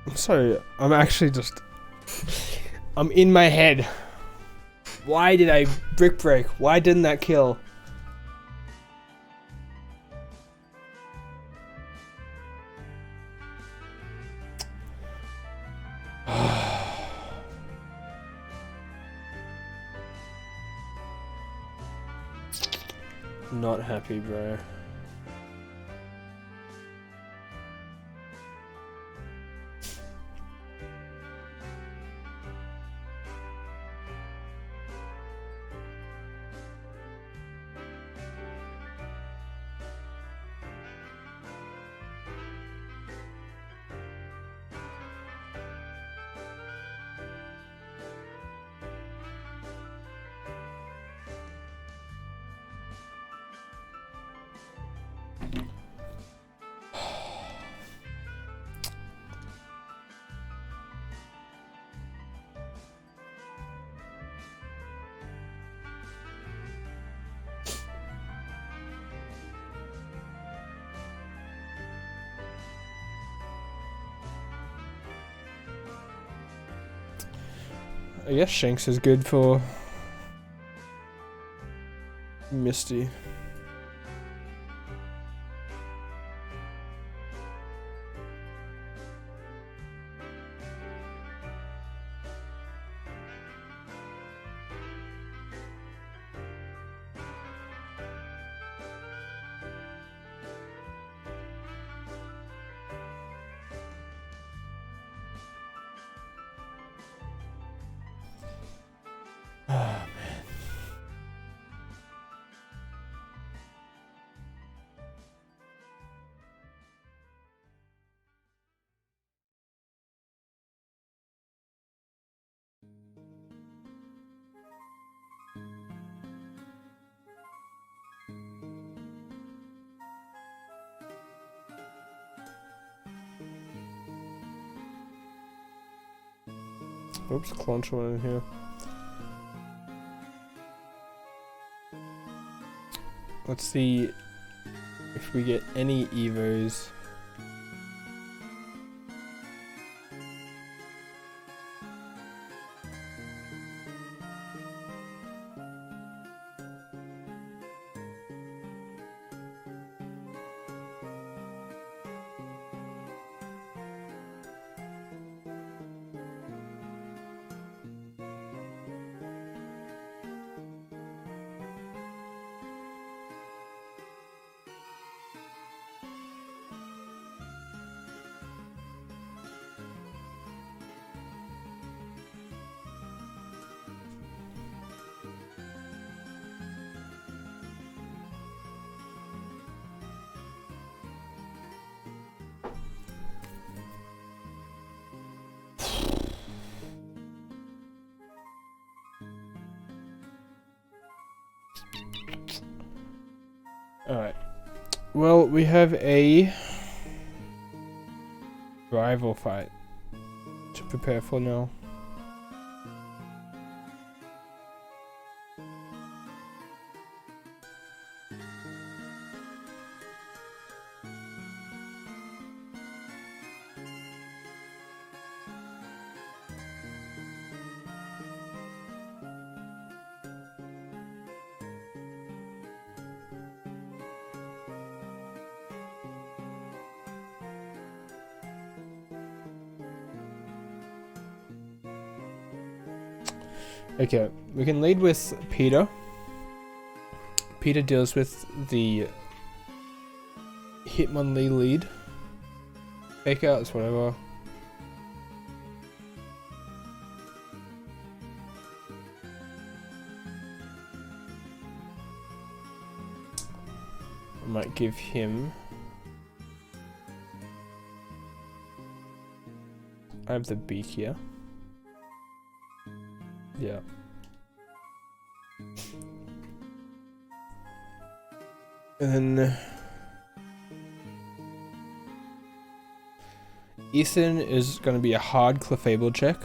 I'm sorry, I'm actually just... I'm in my head. Why did I brick break? Why didn't that kill? Not happy, bro. I guess Shanks is good for Misty. Oops, Clonch went in here. Let's see if we get any Evos. Well, we have a rival fight to prepare for now. Okay, we can lead with Peter. Peter deals with the Hitmonlee lead. Fake outs, whatever. I might give him... I have the beak here. Yeah. And then Ethan is going to be a hard Clefable check.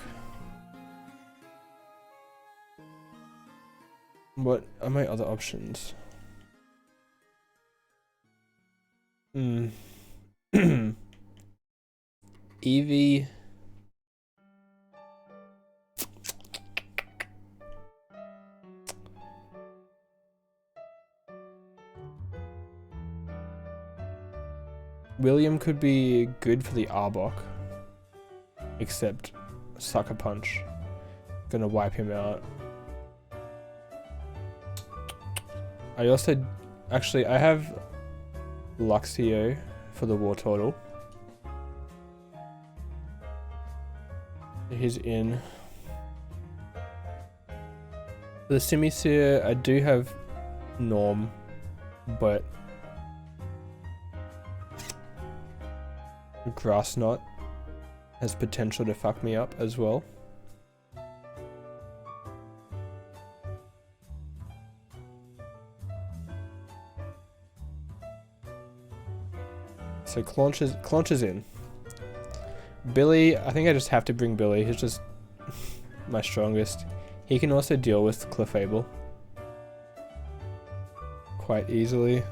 What are my other options? Eevee. William could be good for the Arbok, except Sucker Punch. Gonna wipe him out. I also, actually, I have Luxio for the Wartortle. He's in. For the Simisear, I do have Norm, but Grass Knot has potential to fuck me up as well. So Claunch is in. Billy, I think I just have to bring Billy. He's just my strongest. He can also deal with Clefable quite easily.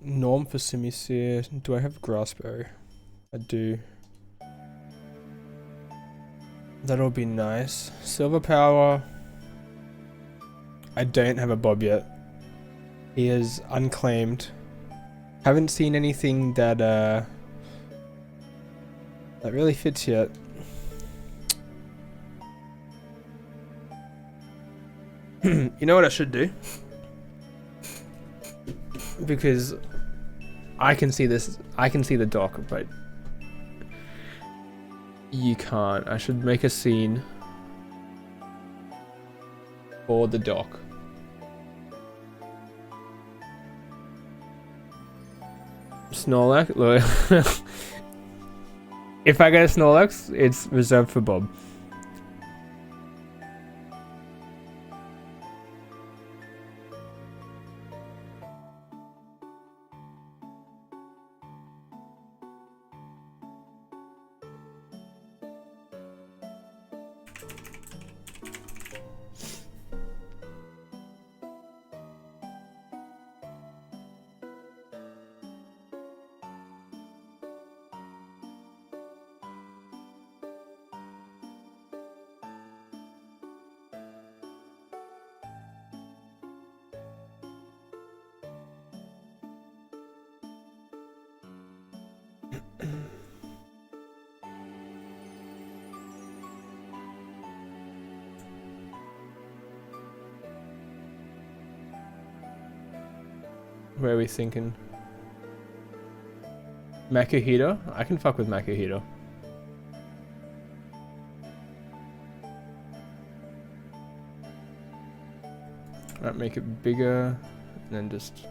Norm for Simisear. Do I have Grassberry? I do. That'll be nice. Silver Power. I don't have a Bob yet. He is unclaimed. Haven't seen anything that that really fits yet. You know what I should do? Because I can see this, I can see the dock, but you can't. I should make a scene for the dock. Snorlax? Look. If I get a Snorlax, it's reserved for Bob. Where are we thinking? Makuhita? I can fuck with Makuhita. Alright, make it bigger, and then just...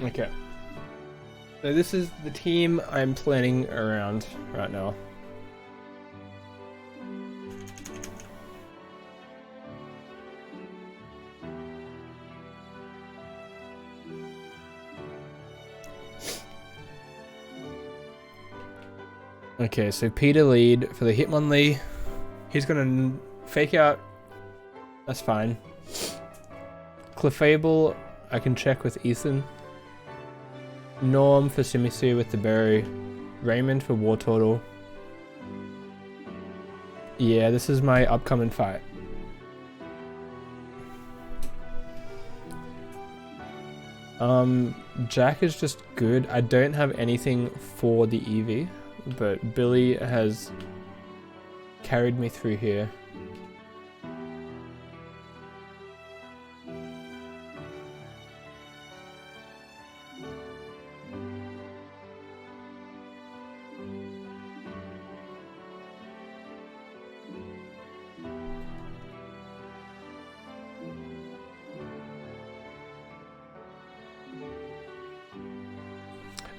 Okay. So this is the team I'm planning around right now. Okay, so Peter lead for the Hitmonlee. He's gonna fake out. That's fine. Clefable, I can check with Ethan. Norm for Simisu with the berry. Raymond for Wartortle. Yeah, this is my upcoming fight. Jack is just good. I don't have anything for the Eevee, but Billy has carried me through here.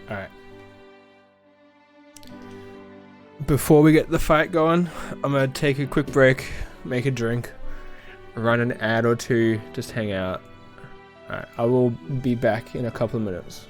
Alright. Before we get the fight going, I'm gonna take a quick break, make a drink, run an ad or two, just hang out. Alright, I will be back in a couple of minutes.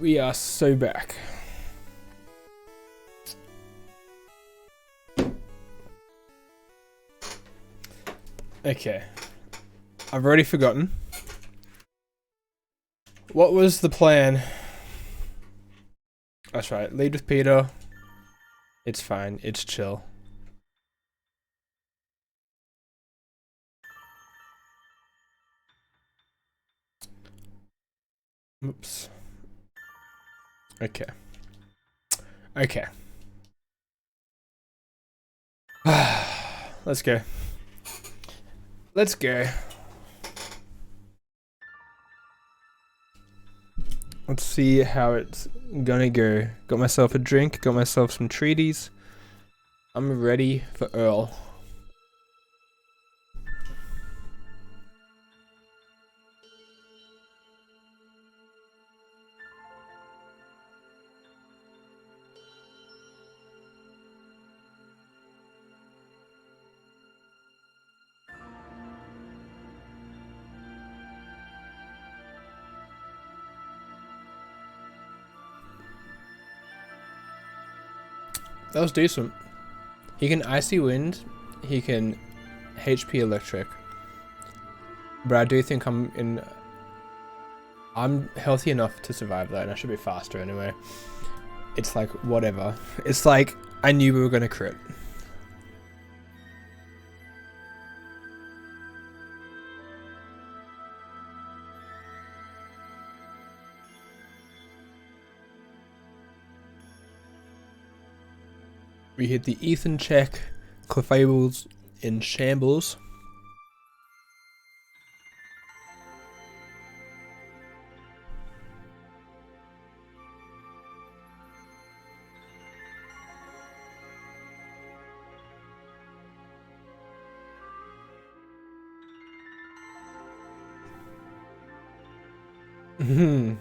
We are so back. Okay. I've already forgotten. What was the plan? That's right. Lead with Peter. It's fine. It's chill. Oops. Okay. Okay. Let's go. Let's go. Let's see how it's gonna go. Got myself a drink, got myself some treaties. I'm ready for Earl. That was decent. He can Icy Wind, he can HP Electric. But I do think I'm healthy enough to survive that, and I should be faster anyway. It's like, whatever. It's like, I knew we were gonna crit. We hit the Ethan check. Clefable's in shambles.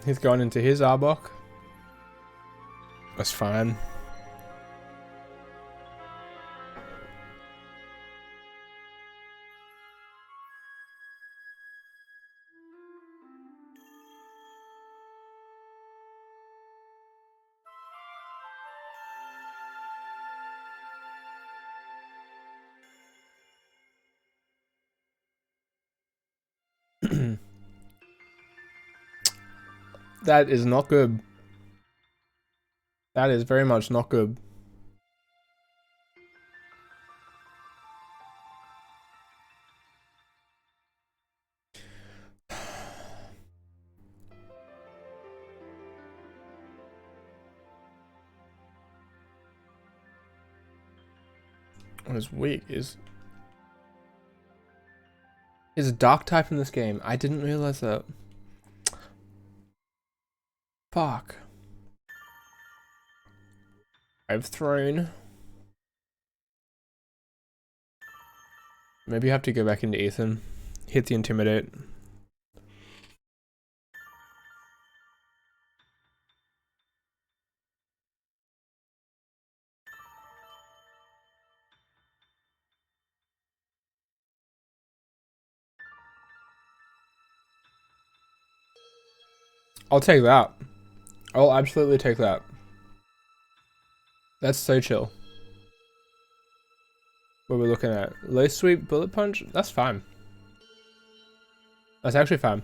He's gone into his Arbok. That's fine. That is not good. That is very much not good. What is weak is a dark type in this game. I didn't realize that. Fuck. I've thrown. Maybe I have to go back into Ethan. Hit the Intimidate. I'll take that. I'll absolutely take that. That's so chill. What we're looking at. Low sweep, bullet punch? That's fine. That's actually fine.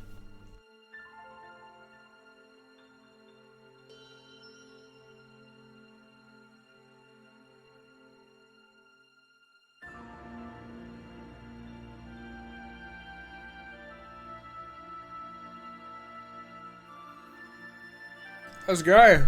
Let's go.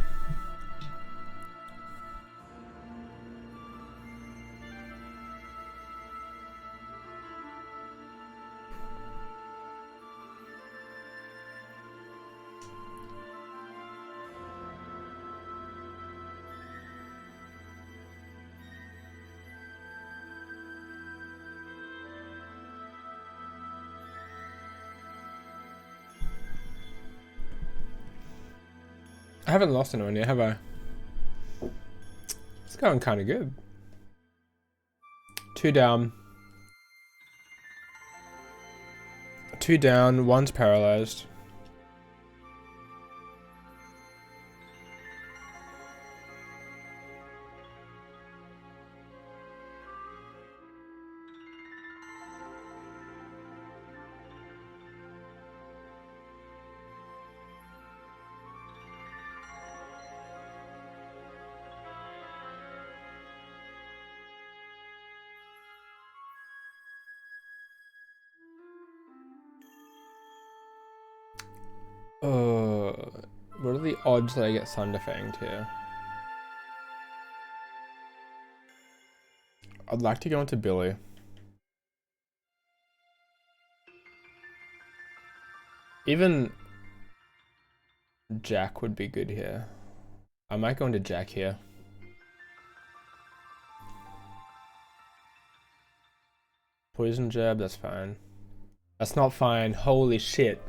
I haven't lost anyone yet, have I? It's going kind of good. 2 down. 2 down, 1's paralyzed. What are the odds that I get Thunderfanged here? I'd like to go into Billy. Even Jack would be good here. I might go into Jack here. Poison jab, that's fine. That's not fine. Holy shit.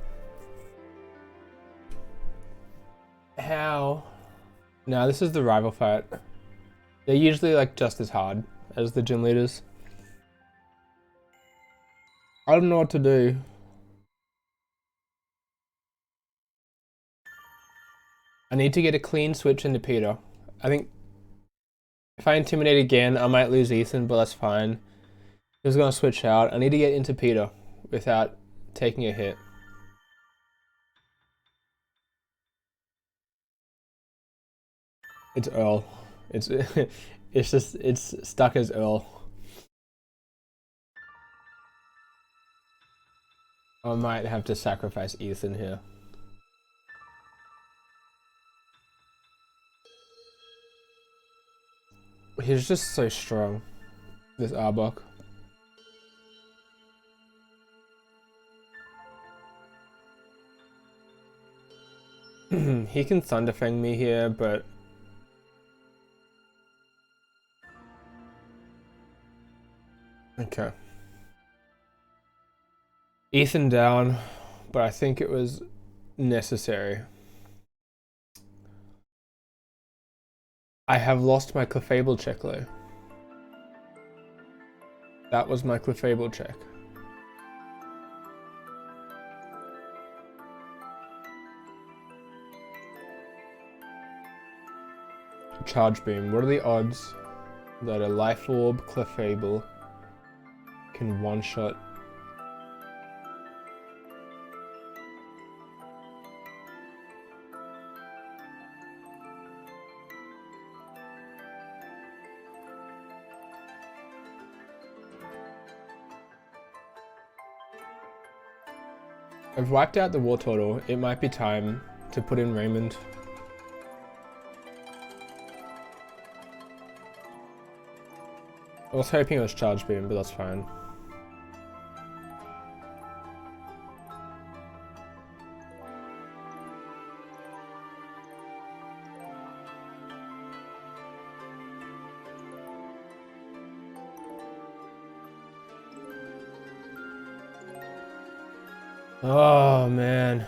How? No, this is the rival fight. They're usually like just as hard as the gym leaders. I don't know what to do. I need to get a clean switch into Peter. I think if I intimidate again, I might lose Ethan, but that's fine. He's gonna switch out. I need to get into Peter without taking a hit. It's Earl. It's it's stuck as Earl. I might have to sacrifice Ethan here. He's just so strong, this Arbok. He can Thunderfang me here, but okay. Ethan down, but I think it was necessary. I have lost my Clefable check though. That was my Clefable check. Charge Beam. What are the odds that a Life Orb Clefable can one-shot? I've wiped out the War Turtle. It might be time to put in Raymond. I was hoping it was Charge Beam, but that's fine. Oh man.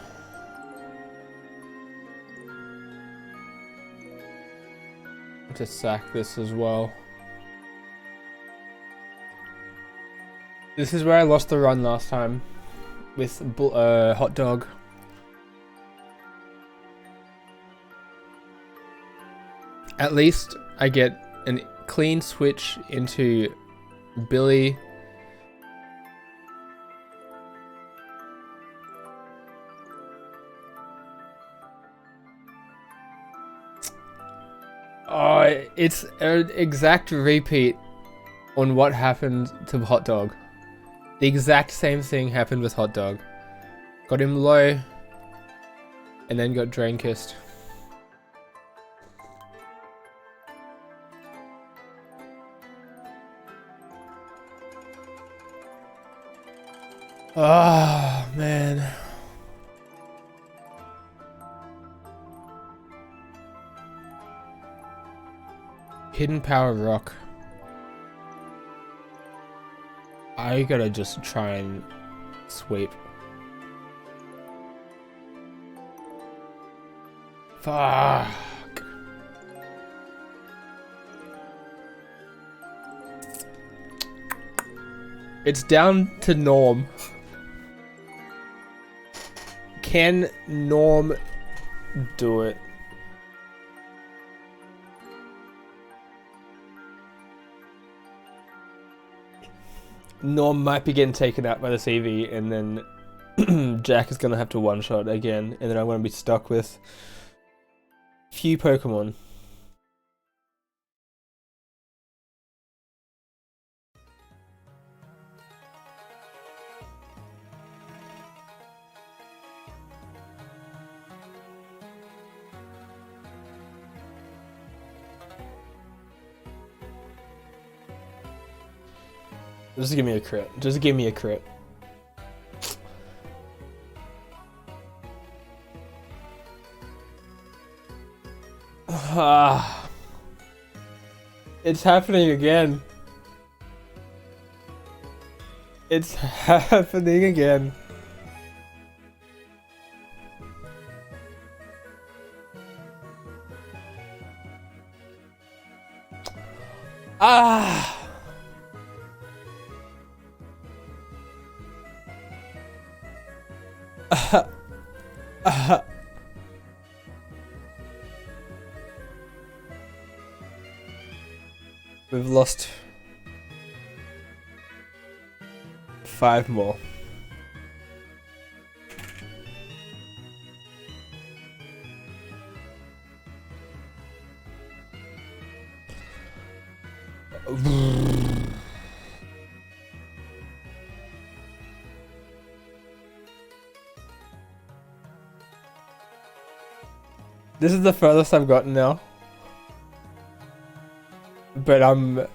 I have to sack this as well. This is where I lost the run last time with Hot Dog. At least I get a clean switch into Billy. Oh, it's an exact repeat on what happened to Hot Dog. The exact same thing happened with Hot Dog. Got him low, and then got Drain Kissed. Oh, man. Hidden Power Rock. I gotta just try and sweep. Fuck. It's down to Norm. Can Norm do it? Norm might be getting taken out by the CV, and then Jack is gonna have to one-shot again, and then I'm gonna be stuck with few Pokemon. Just give me a crit. Just give me a crit. It's happening again. It's happening again. Ah! We've lost 5 more. This is the furthest I've gotten now. But I'm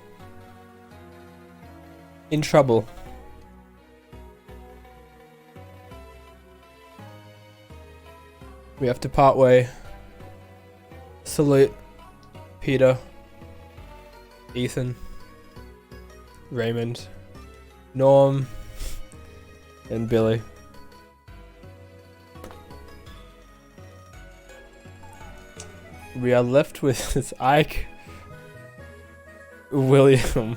in trouble. We have to part way. Salute Peter, Ethan, Raymond, Norm, and Billy. We are left with this Ike, William,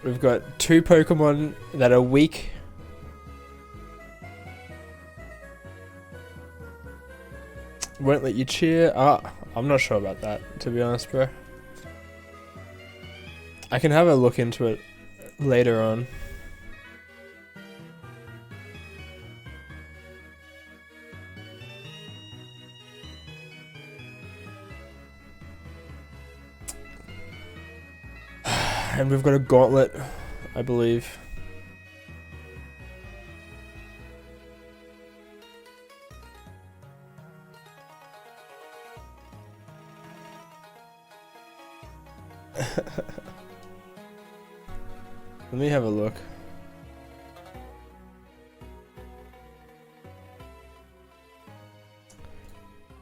we've got 2 Pokemon that are weak. Won't let you cheer. I'm not sure about that, to be honest, bro. I can have a look into it later on. And we've got a gauntlet, I believe. Let me have a look.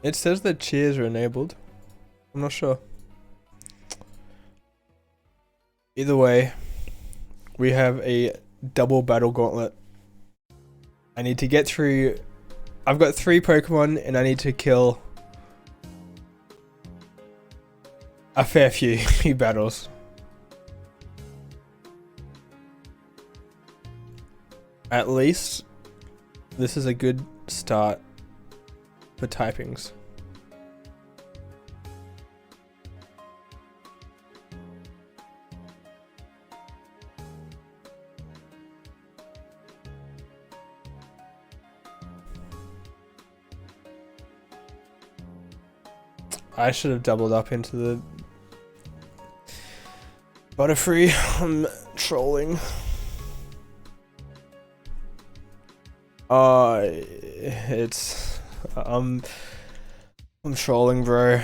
It says that cheers are enabled. I'm not sure. Either way, we have a double battle gauntlet. I need to get through... I've got 3 Pokemon and I need to kill a fair few battles. At least this is a good start for typings. I should have doubled up into the Butterfree. I'm trolling. It's I'm trolling, bro.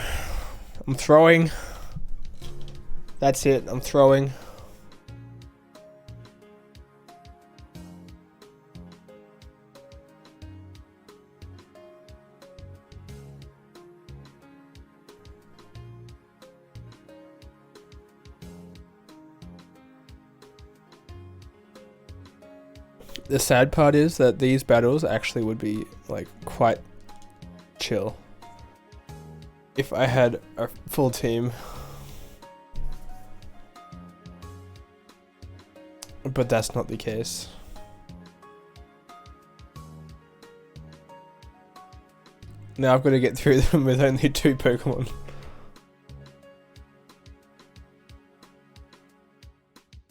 I'm throwing. That's it. I'm throwing. The sad part is that these battles actually would be like quite chill if I had a full team. But that's not the case. Now I've got to get through them with only 2 Pokemon.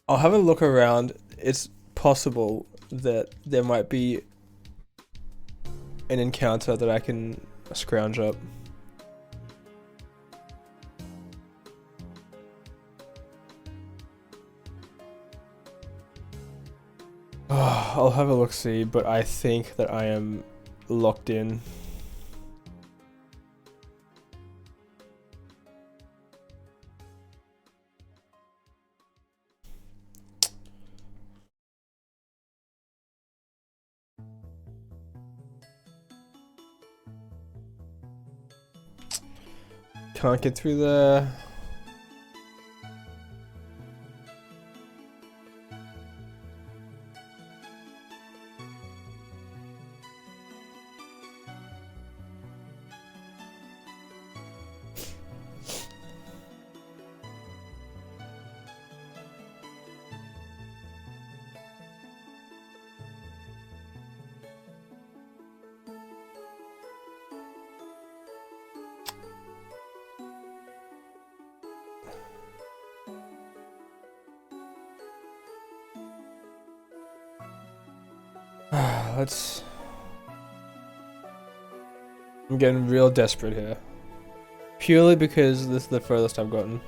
I'll have a look around. It's possible that there might be an encounter that I can scrounge up. I'll have a look-see, but I think that I am locked in. Can't get through the... Let's... I'm getting real desperate here. Purely because this is the furthest I've gotten.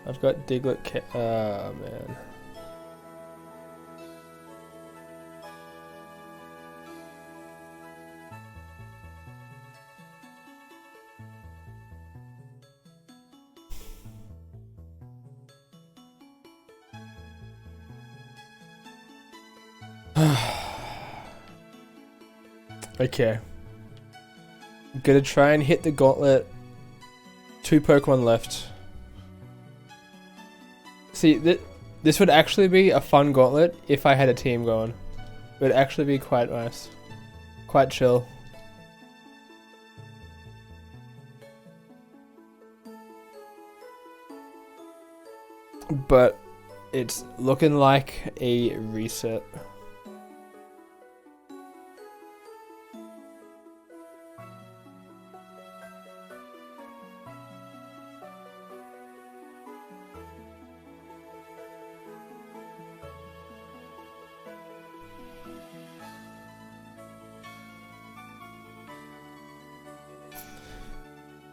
I've got Diglett man. Okay. I'm gonna try and hit the gauntlet. 2 Pokemon left. See, this would actually be a fun gauntlet if I had a team going. It would actually be quite nice. Quite chill. But it's looking like a reset.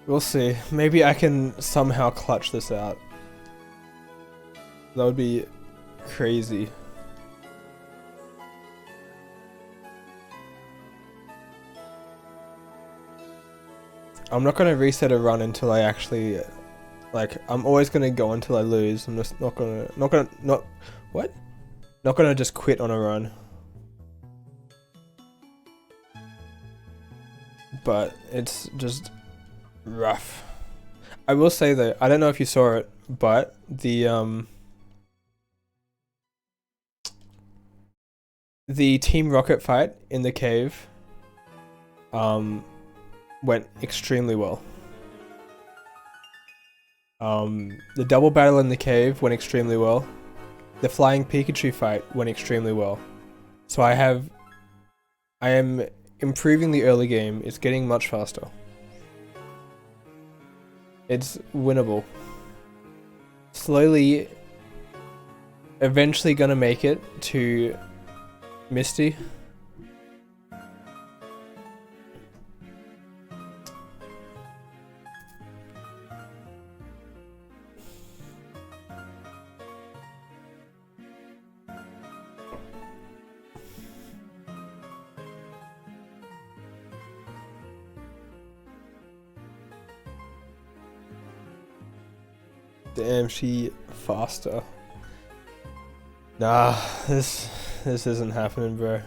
We'll see. Maybe I can somehow clutch this out. That would be crazy. I'm not gonna reset a run until I actually, like, I'm always gonna go until I lose. I'm just not gonna just quit on a run. But it's just rough. I will say though, I don't know if you saw it, but the Team Rocket fight in the cave went extremely well. The double battle in the cave went extremely well. The flying Pikachu fight went extremely well. So I am improving the early game. It's getting much faster. It's winnable. Slowly, eventually gonna make it to Misty. Damn, she faster. Nah, this isn't happening, bro.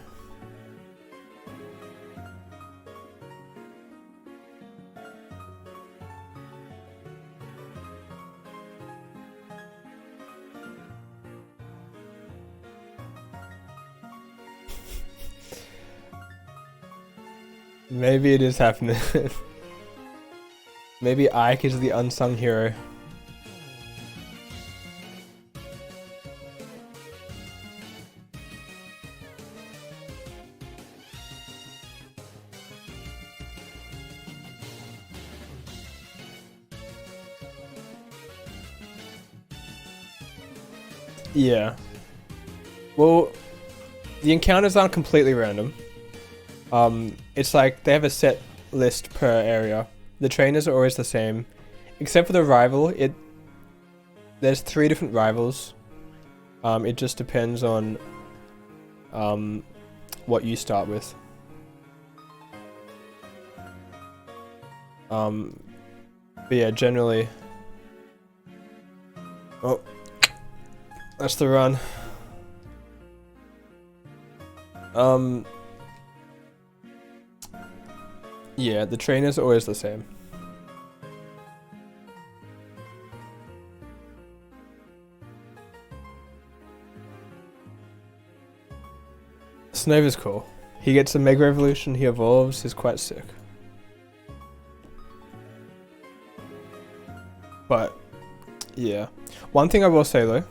Maybe it is happening. Maybe Ike is the unsung hero. Yeah. Well, the encounters aren't completely random. It's like they have a set list per area. The trainers are always the same, except for the rival. There's 3 different rivals. It just depends on what you start with. But yeah, generally. Oh, that's the run. Yeah, the trainer's always the same. Snova's cool. He gets a Mega Evolution, he evolves, he's quite sick. But, yeah. One thing I will say though,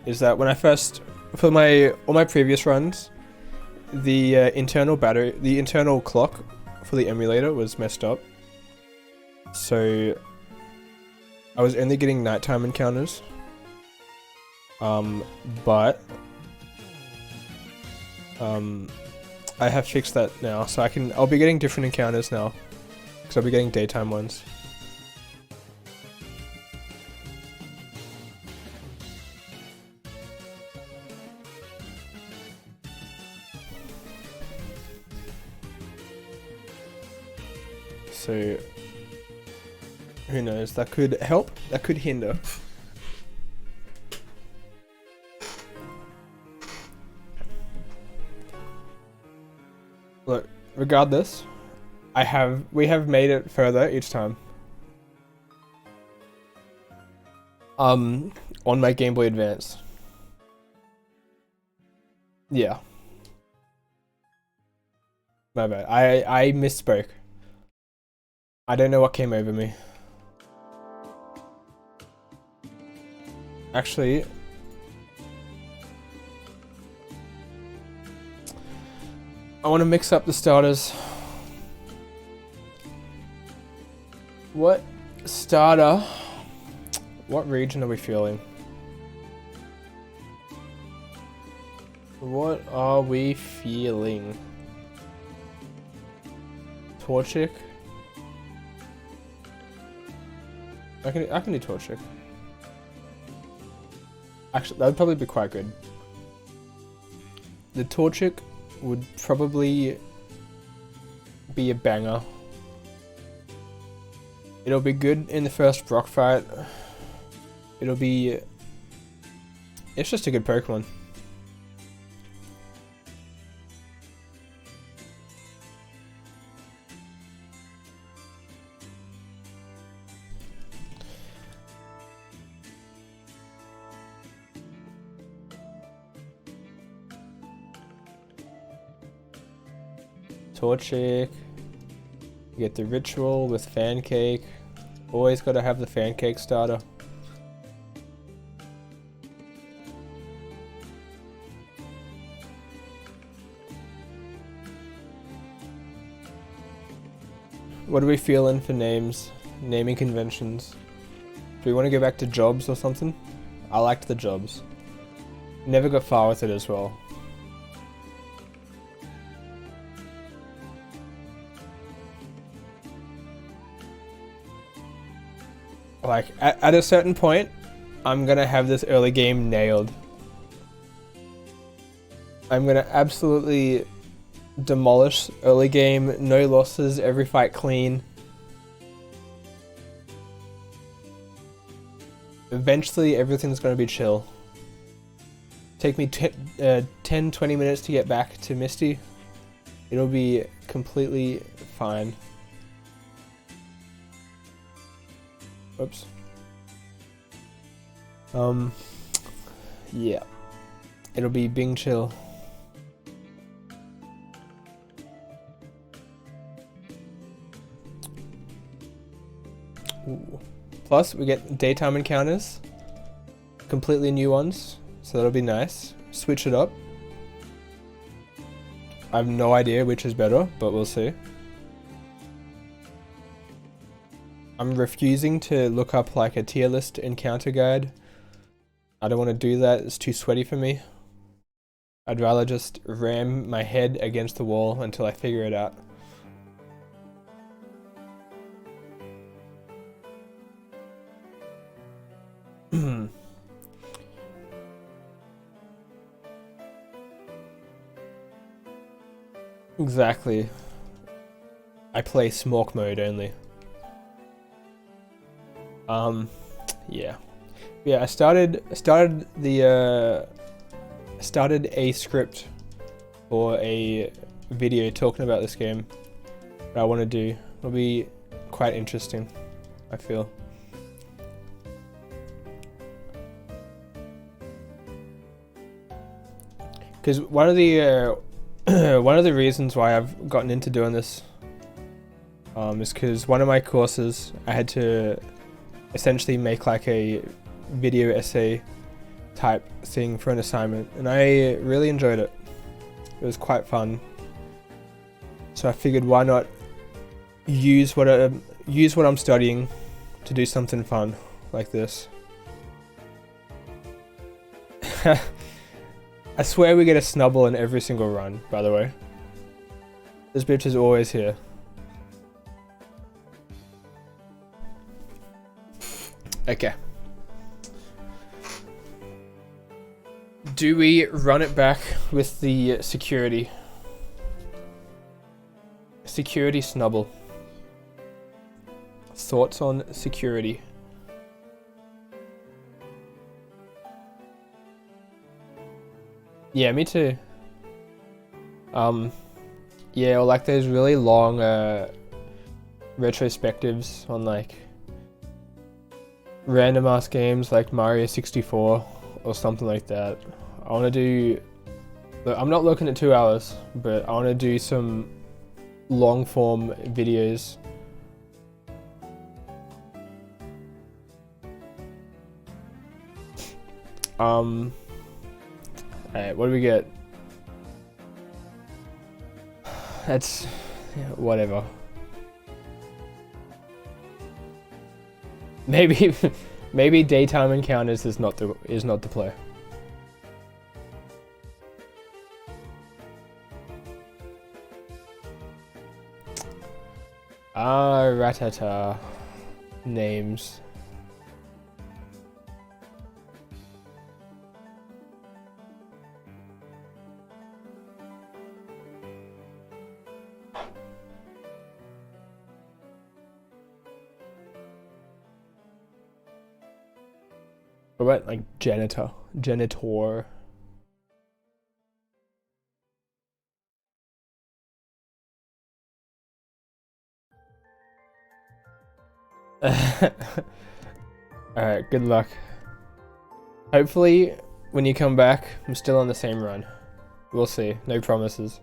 is that when I first, for all my previous runs, the internal clock for the emulator was messed up. So, I was only getting nighttime encounters. But I have fixed that now, so I'll be getting different encounters now, because I'll be getting daytime ones. So, who knows, that could help, that could hinder. Look, regardless, we have made it further each time. On my Game Boy Advance. Yeah. My bad. I misspoke. I don't know what came over me. Actually, I want to mix up the starters. What starter? What region are we feeling? What are we feeling? Torchic? I can do Torchic. Actually, that would probably be quite good. The Torchic would probably be a banger. It'll be good in the first Brock fight. It's just a good Pokemon. Torchic. You get the Ritual with Fancake. Always gotta have the Fancake starter. What are we feeling for names? Naming conventions? Do we want to go back to Jobs or something? I liked the Jobs. Never got far with it as well. Like, at a certain point, I'm gonna have this early game nailed. I'm gonna absolutely demolish early game, no losses, every fight clean. Eventually, everything's gonna be chill. Take me 10-20 minutes to get back to Misty. It'll be completely fine. Oops. Yeah. It'll be Bing chill. Ooh. Plus, we get daytime encounters. Completely new ones. So that'll be nice. Switch it up. I have no idea which is better, but we'll see. I'm refusing to look up like a tier list encounter guide. I don't want to do that, it's too sweaty for me. I'd rather just ram my head against the wall until I figure it out. Exactly. I play smoke mode only. Yeah. Yeah, I started a script for a video talking about this game that I want to do. It'll be quite interesting, I feel. Because one of the reasons why I've gotten into doing this is because one of my courses I had to essentially make like a video essay type thing for an assignment, and I really enjoyed it. It was quite fun. So I figured, why not use what I'm studying to do something fun like this. I swear we get a snubble in every single run, by the way. This bitch is always here. Okay. Do we run it back with the security? Security snubble. Thoughts on security? Yeah, me too. Yeah, or like those really long retrospectives on like random ass games like Mario 64 or something like that. I want to do. I'm not looking at 2 hours, but I want to do some long form videos. Alright, what do we get? That's whatever. Maybe daytime encounters is not the play. Ratata names. What about like janitor? Alright, good luck. Hopefully, when you come back, I'm still on the same run. We'll see. No promises.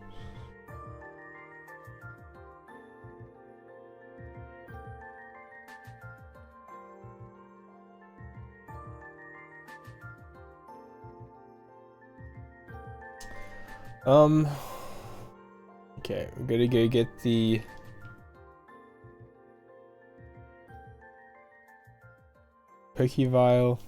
Okay, we're gonna go get the Pokevile.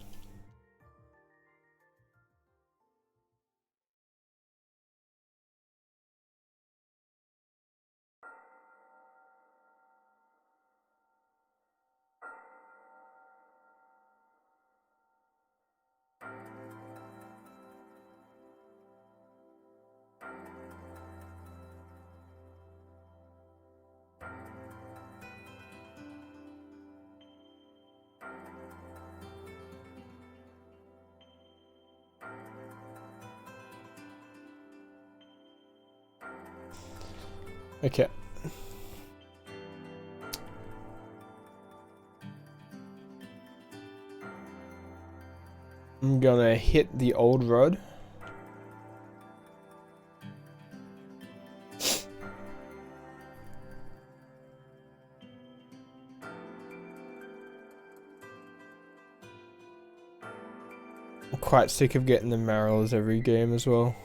Okay. I'm gonna hit the old road. I'm quite sick of getting the Marrows every game as well.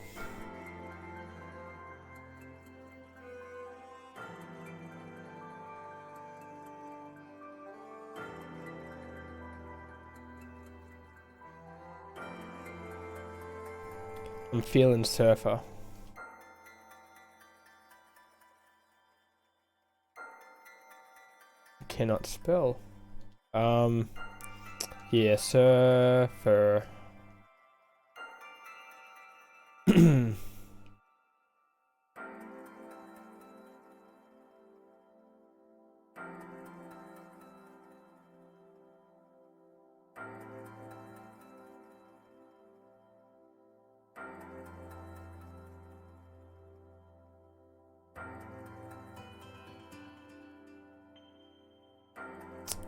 I'm feeling Surfer. Cannot spell. Yeah, Surfer.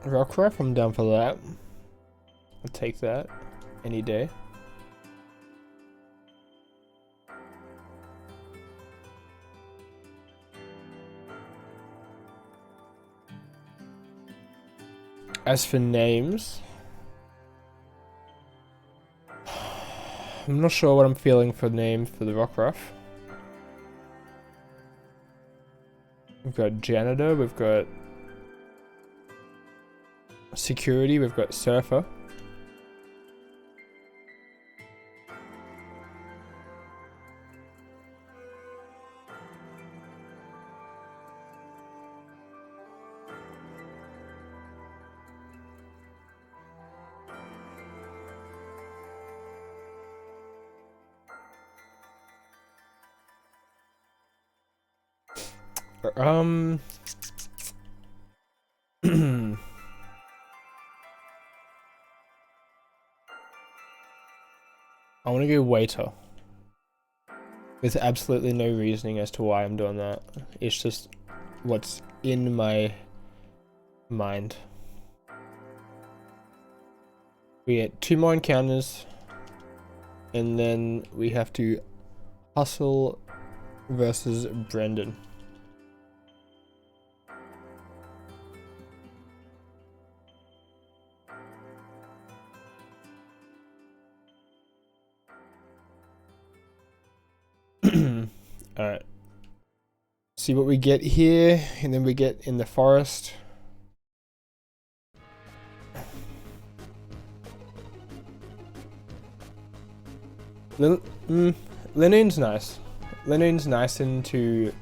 Rockruff, I'm down for that. I'll take that any day. As for names, I'm not sure what I'm feeling for name for the Rockruff. We've got Janitor, we've got Security, we've got Surfer. I want to go Waiter. There's absolutely no reasoning as to why I'm doing that. It's just what's in my mind. We get 2 more encounters, and then we have to Hustle versus Brendan. Alright. See what we get here, and then we get in the forest. Linoon's nice. Linoon's nice into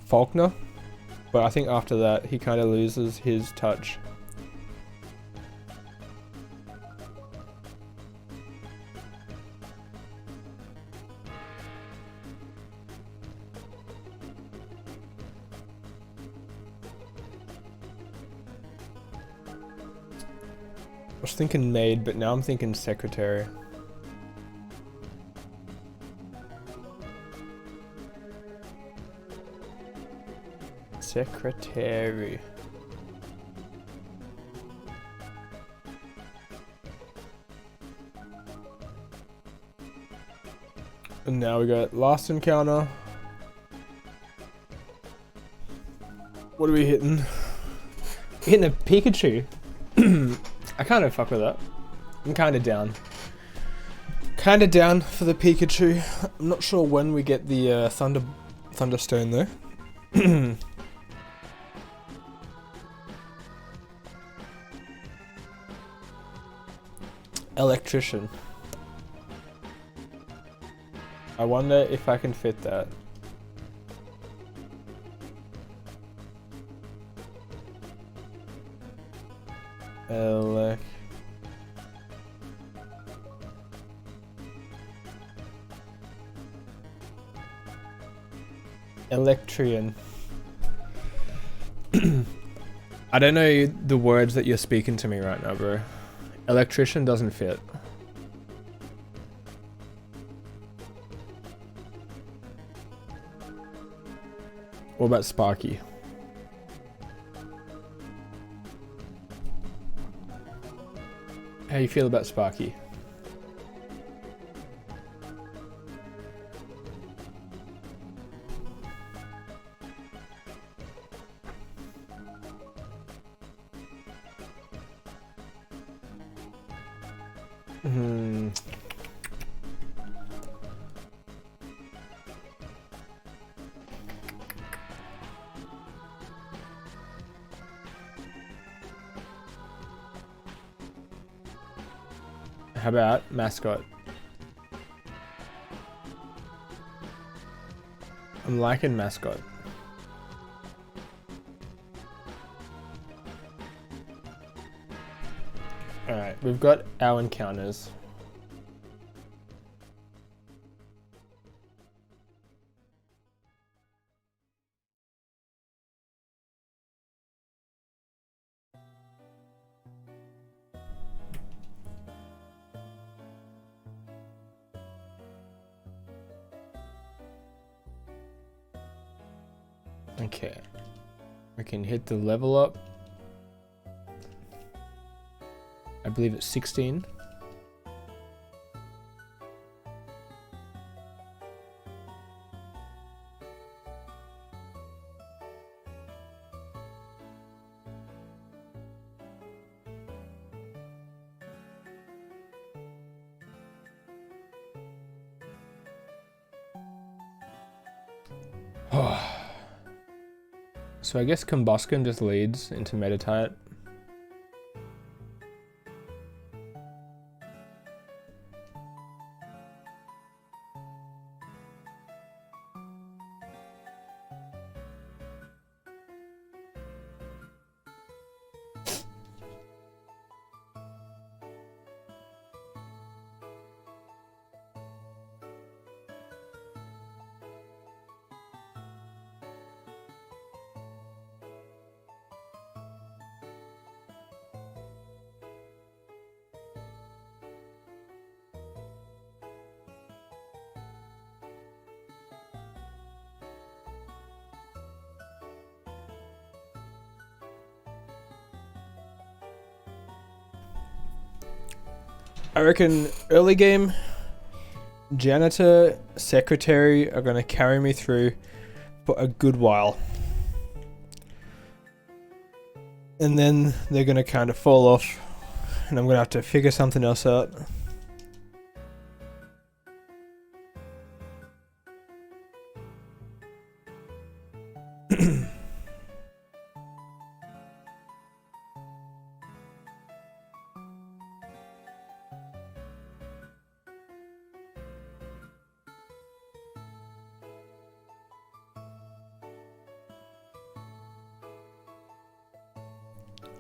Faulkner, but I think after that he kind of loses his touch. I was thinking maid, but now I'm thinking secretary. Secretary. And now we got last encounter. What are we hitting? We're hitting a Pikachu. I kind of fuck with that. I'm kind of down. Kind of down for the Pikachu. I'm not sure when we get the Thunderstone though. Electrician. I wonder if I can fit that. Electrian. I don't know the words that you're speaking to me right now, bro. Electrician doesn't fit. What about Sparky? How you feel about Sparky? How about mascot? I'm liking mascot. Alright, we've got our encounters. Okay. I can hit the level up. I believe it's 16. So I guess Combusken just leads into Meditite. I reckon early game, Janitor, Secretary are going to carry me through for a good while. And then they're going to kind of fall off and I'm going to have to figure something else out.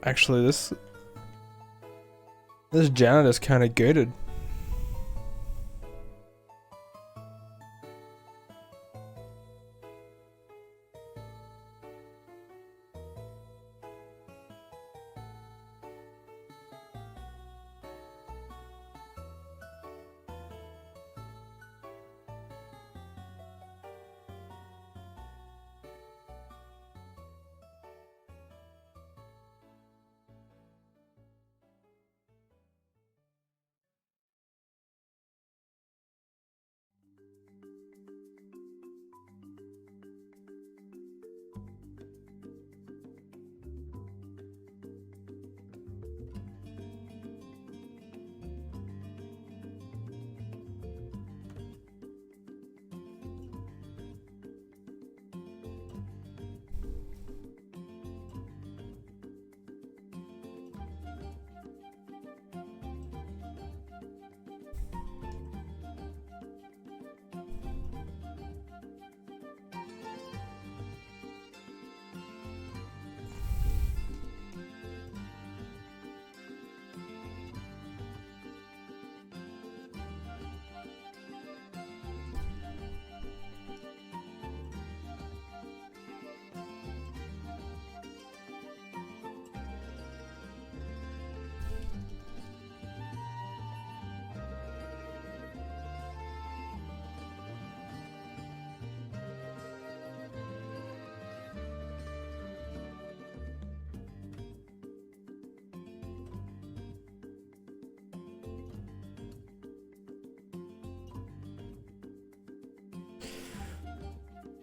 Actually, this janitor's kind of goated.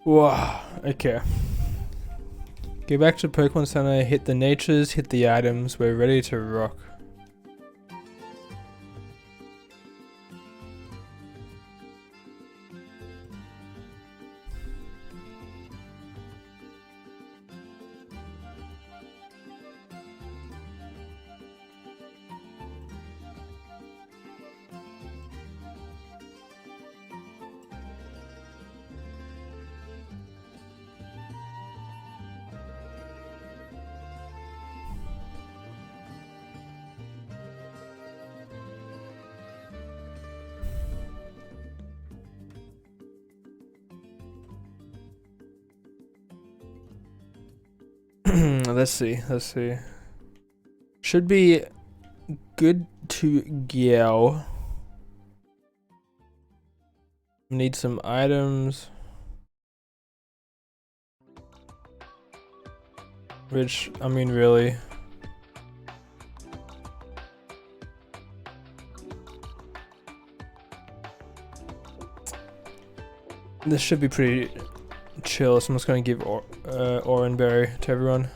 Wow, okay. Go back to Pokemon Center, hit the natures, hit the items, we're ready to rock. Let's see. Should be good to go. Need some items. Which, I mean, really. This should be pretty chill, so I'm just going to give Oranberry to everyone.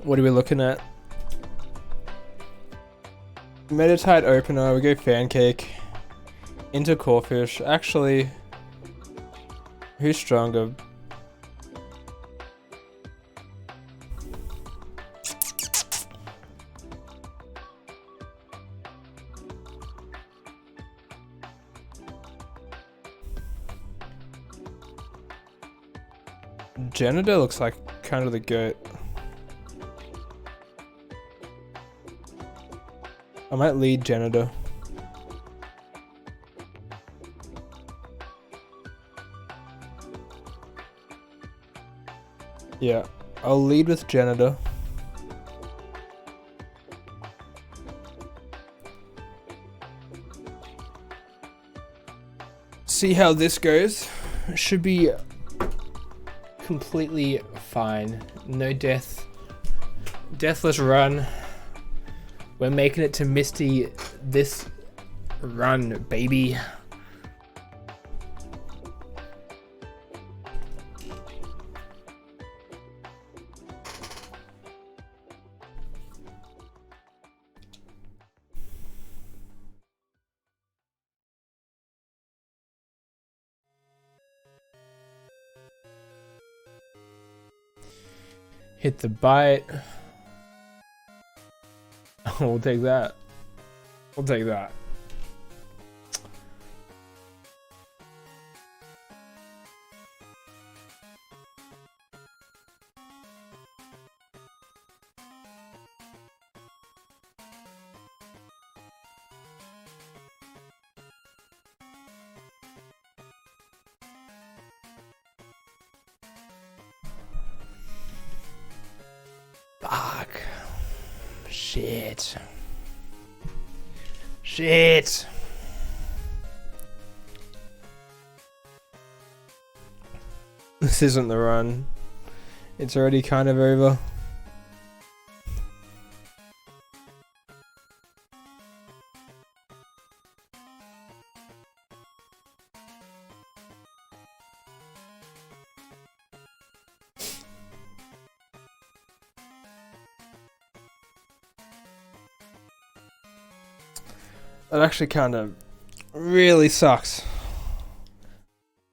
What are we looking at? Meditite opener, we go Fancake. Into Corfish. Actually, who's stronger? Janitor looks like kind of the goat. I might lead Janitor. Yeah, I'll lead with Janitor. See how this goes. Should be completely fine. No death. Deathless run. We're making it to Misty this run, baby. Hit the bite. We'll take that. We'll take that. Fuck. Shit. Shit. This isn't the run. It's already kind of over. That actually kind of really sucks.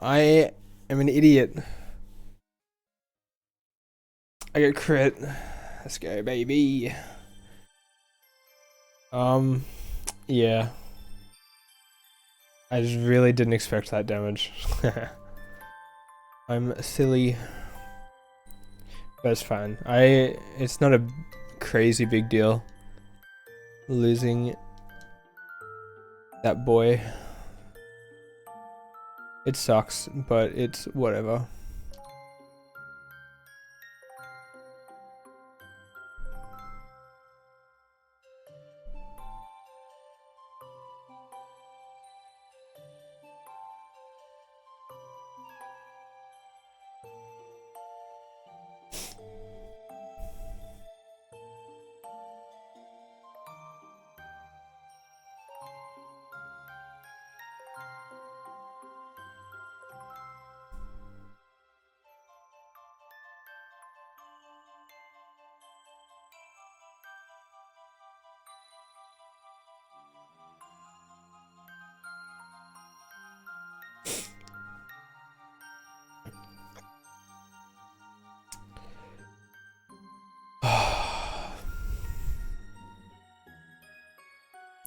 I am an idiot. I get crit. Let's go, baby. Yeah. I just really didn't expect that damage. I'm silly. But it's fine. It's not a crazy big deal. Losing that boy. It sucks, but it's whatever.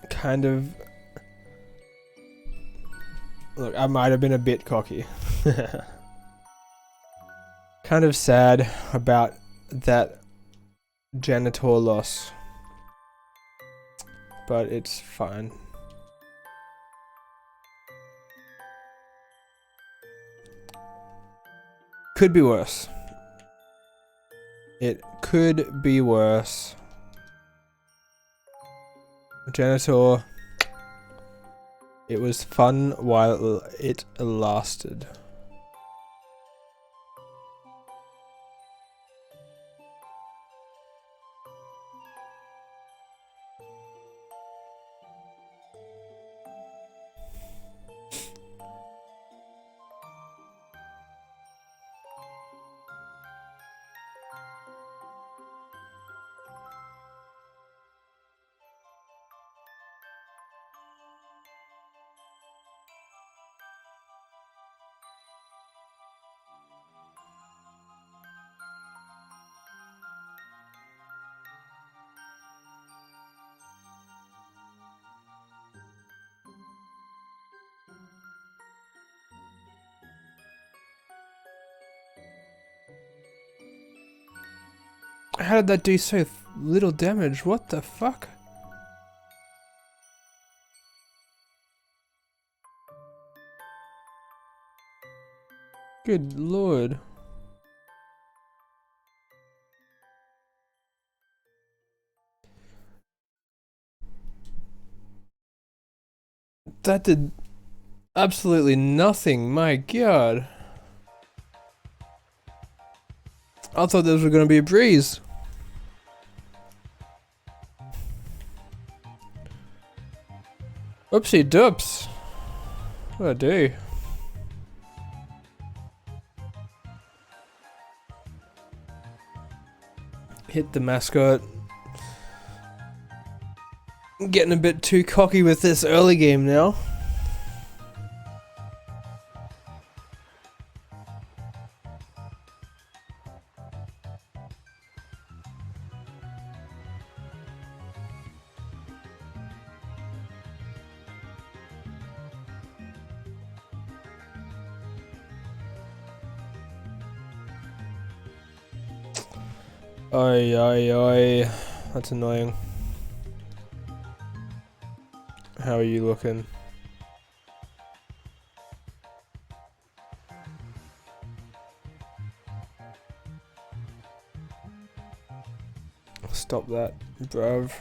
Kind of. Look, I might have been a bit cocky. Kind of sad about that janitor loss. But it's fine. Could be worse. It could be worse. Janitor. It was fun while it lasted. How did that do so little damage? What the fuck? Good lord. That did absolutely nothing, my god. I thought this was gonna be a breeze. Oopsie doops. What'd I do? Hit the mascot. Getting a bit too cocky with this early game now. Oi, oi, oi. That's annoying. How are you looking? Stop that, bruv.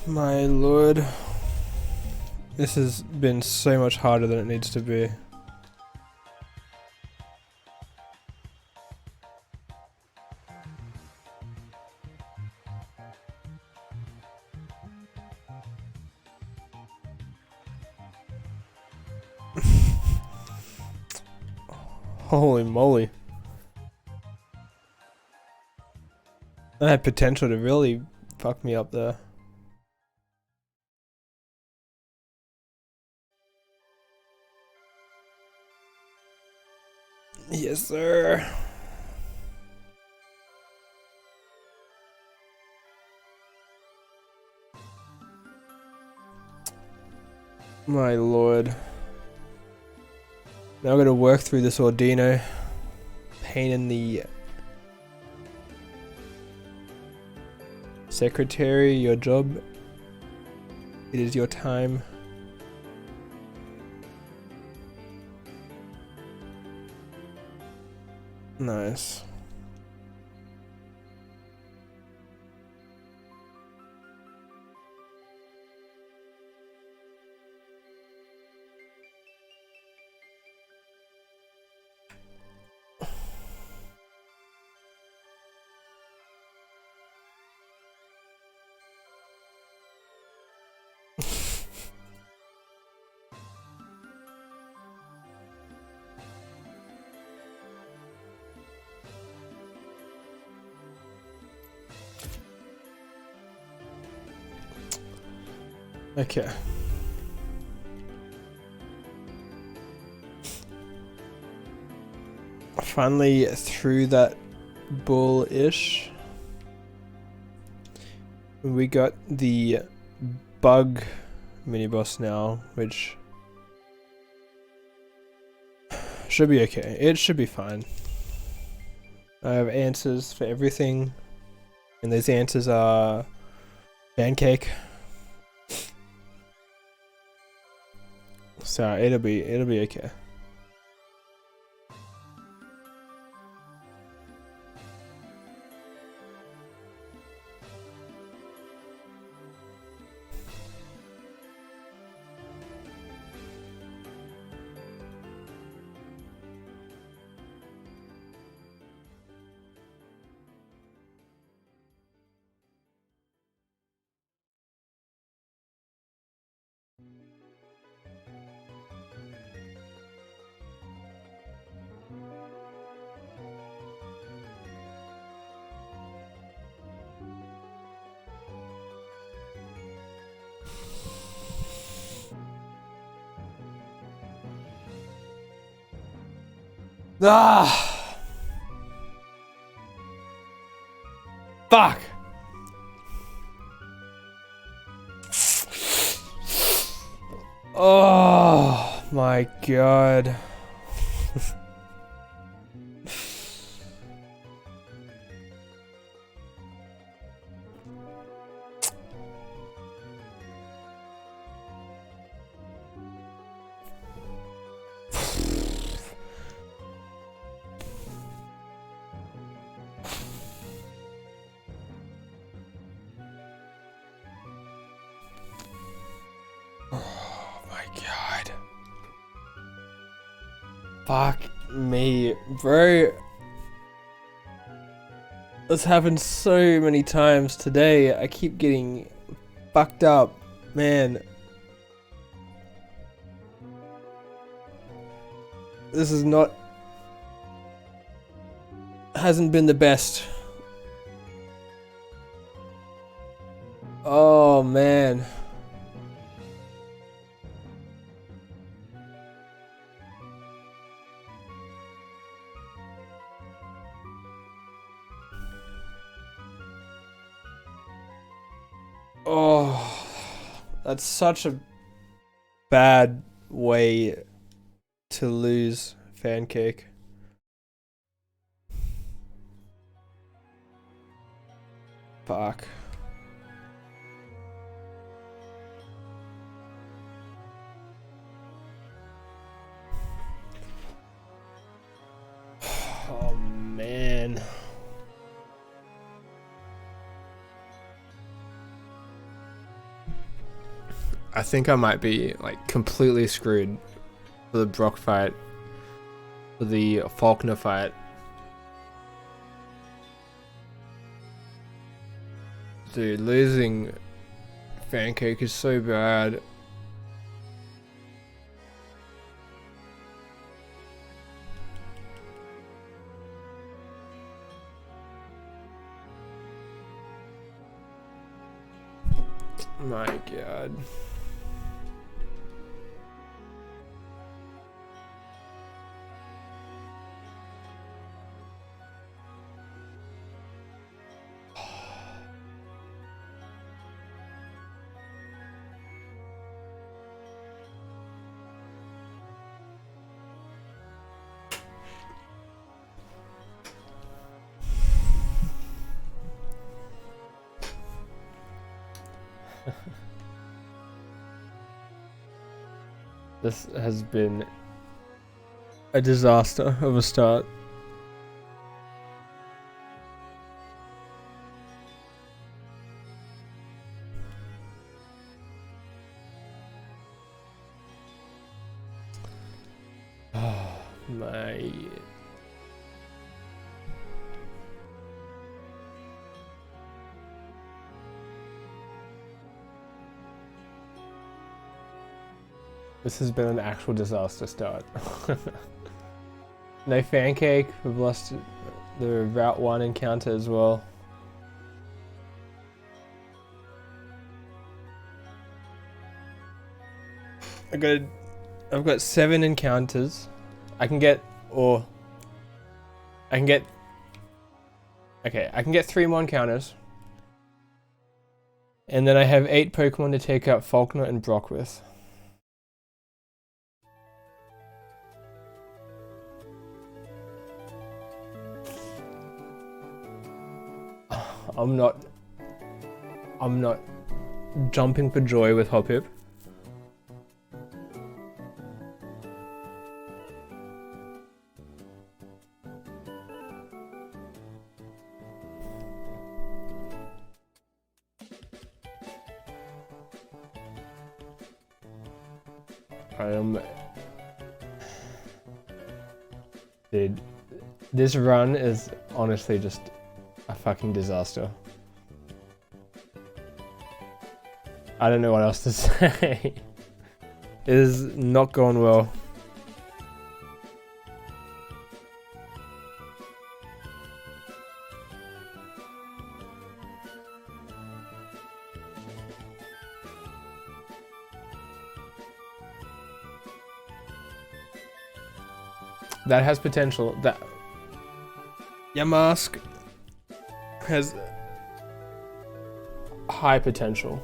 My lord. This has been so much harder than it needs to be. Holy moly. That had potential to really fuck me up there. Yes, sir. My lord. Now I'm gonna work through this Ordino. Pain in the secretary, your job. It is your time. Nice. Okay. Finally through that bullish. We got the bug mini boss now, which should be okay. It should be fine. I have answers for everything, and those answers are pancake. So it'll be okay. Ah! Fuck! Oh my god. Fuck me, bro. This happened so many times today. I keep getting fucked up, man. This is not... hasn't been the best. Oh, man. Oh, that's such a bad way to lose, Pancake. Fuck. Oh man. I think I might be like completely screwed for the Brock fight, for the Faulkner fight. Dude, losing Pancake is so bad. My god. This has been a disaster of a start. Oh my. This has been an actual disaster start. No Pancake, we've lost the Route 1 encounter as well. I've got 7 encounters. I can get Okay, I can get 3 more encounters. And then I have 8 Pokemon to take out Falkner and Brock with. I'm not jumping for joy with Hoppip. Dude, this run is honestly just a fucking disaster. I don't know what else to say. It is not going well. That has potential. That Yamask has high potential.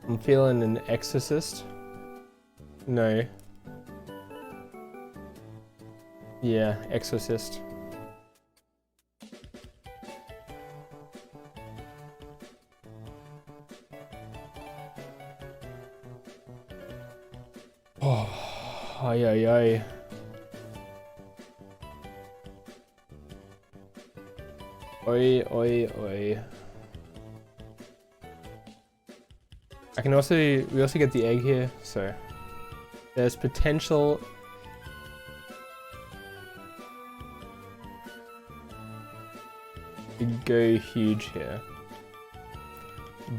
I'm feeling an Exorcist. No. Yeah, Exorcist. Oh, ay, ay, ay. Oi, oi, oi. I can also, we also get the egg here, so there's potential. To go huge here,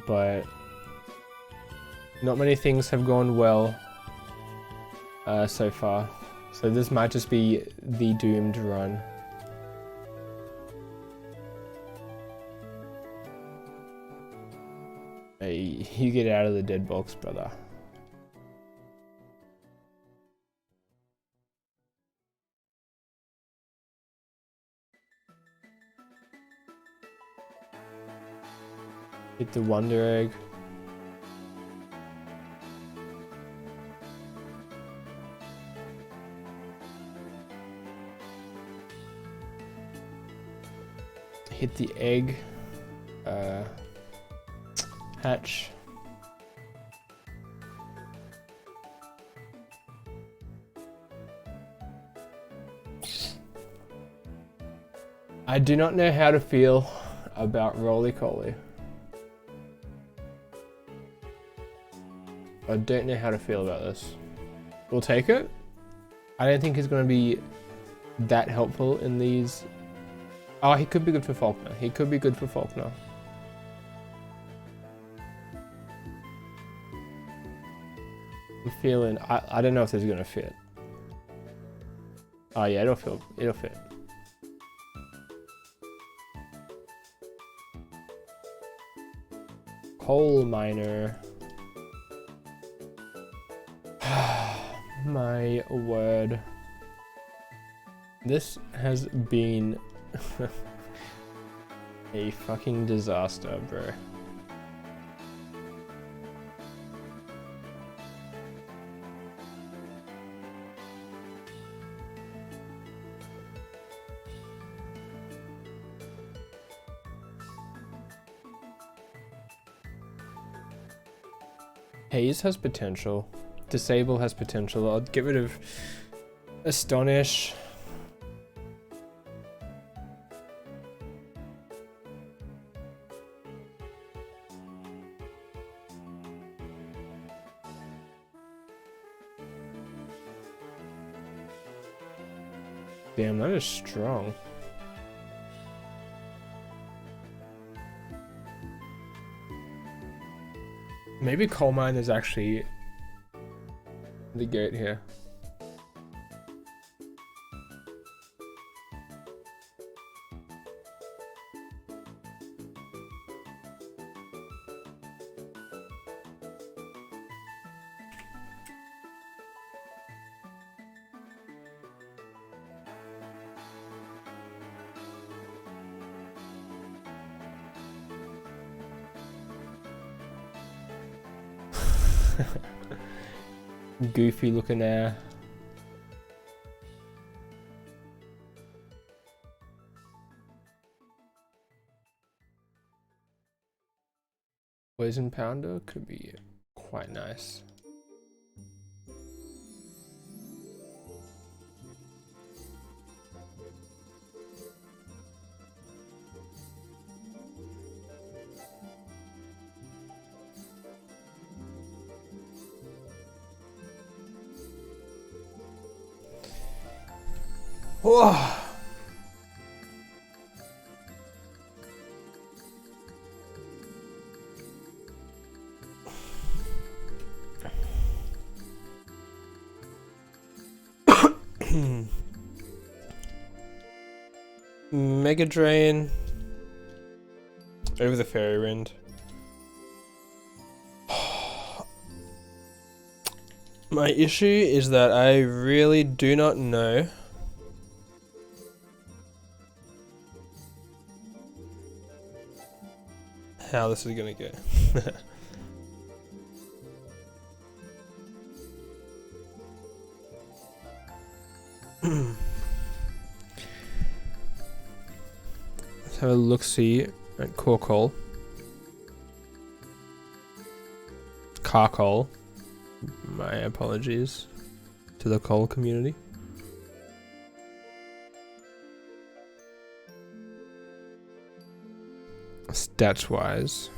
but not many things have gone well so far, so this might just be the doomed run. Hey, you get out of the dead box, brother. Hit the Wonder Egg. Hit the egg. Hatch. I do not know how to feel about Roly-Coly. I don't know how to feel about this. We'll take it. I don't think he's going to be that helpful in these. Oh, he could be good for Falkner. He could be good for Falkner. I'm feeling, I don't know if this is going to fit. Oh yeah, it'll fit. Coal miner. My word. This has been a fucking disaster, bro. Haze has potential. Disable has potential. I'll get rid of Astonish. Damn, that is strong. Maybe coal mine is actually the goat here. Goofy looking air. Poison Pounder could be quite nice. Whoa. Mega Drain over the Fairy Wind. My issue is that I really do not know how this is gonna go. Let's have a look-see at Corcol. Carcol. My apologies to the Col community. Stats-wise.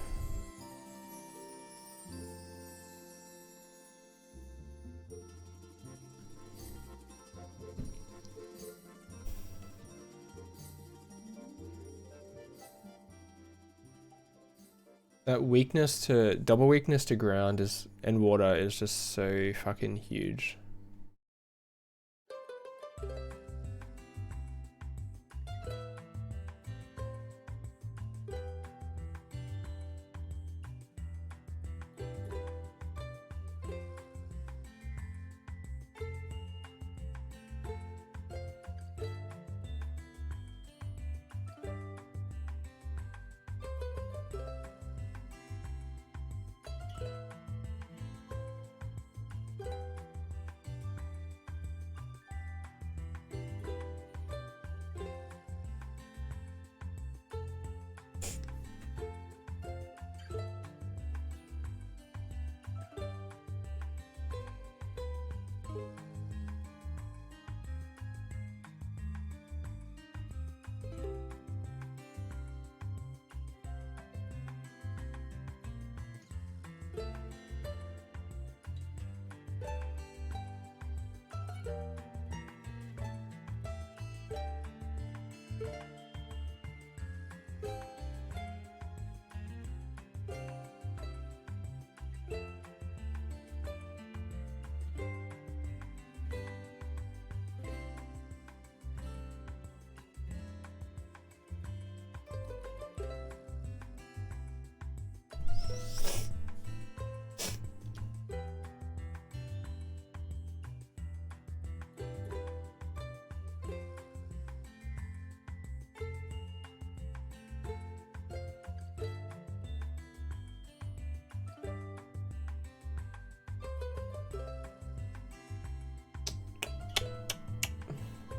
That weakness to double weakness to ground is and water is just so fucking huge.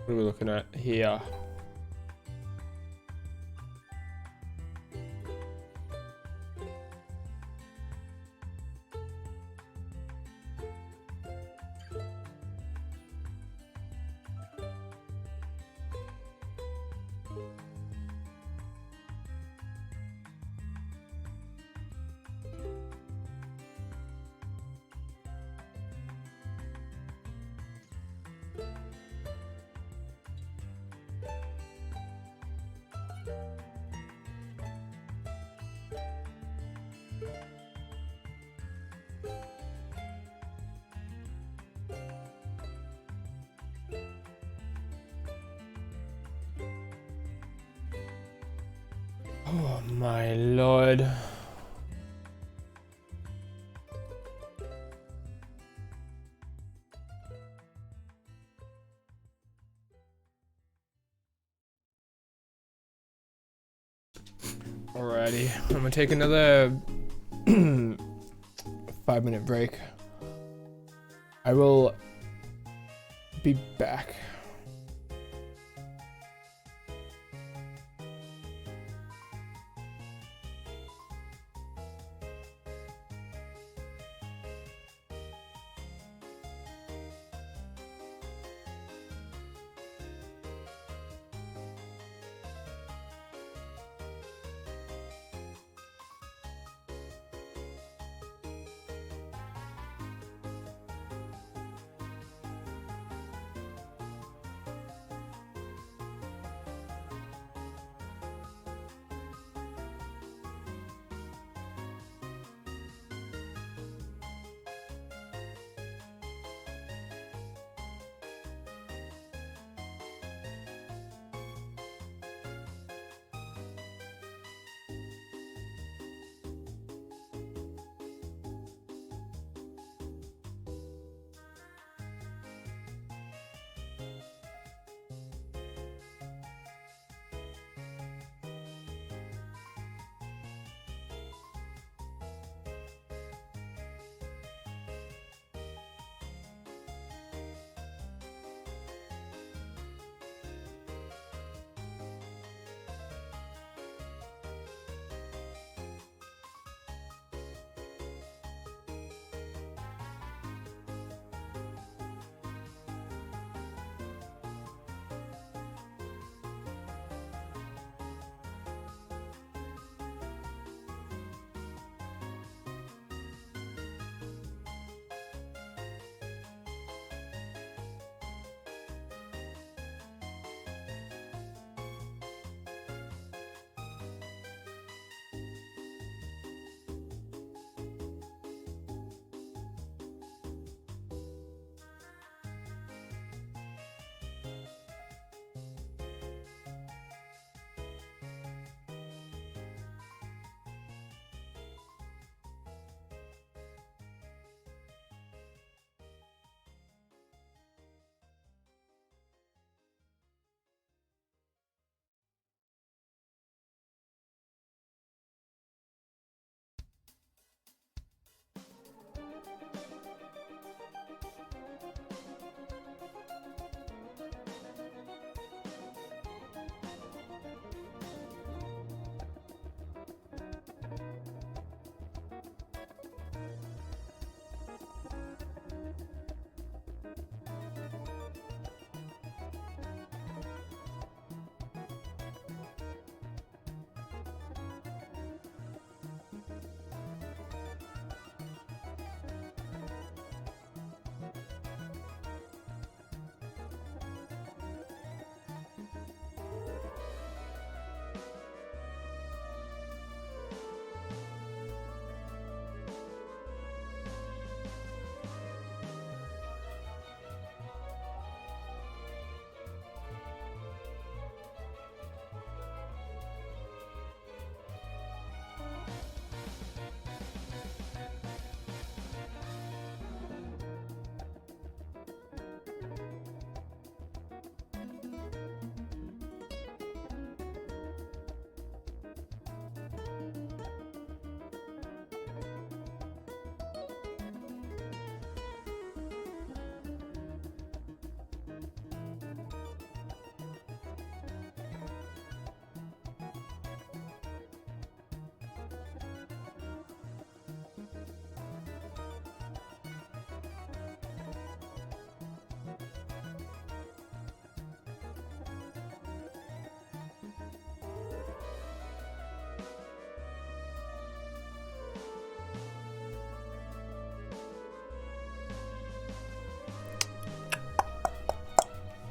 What are we looking at here? Oh my lord. Alrighty, I'm gonna take another 5-minute break. I will be back.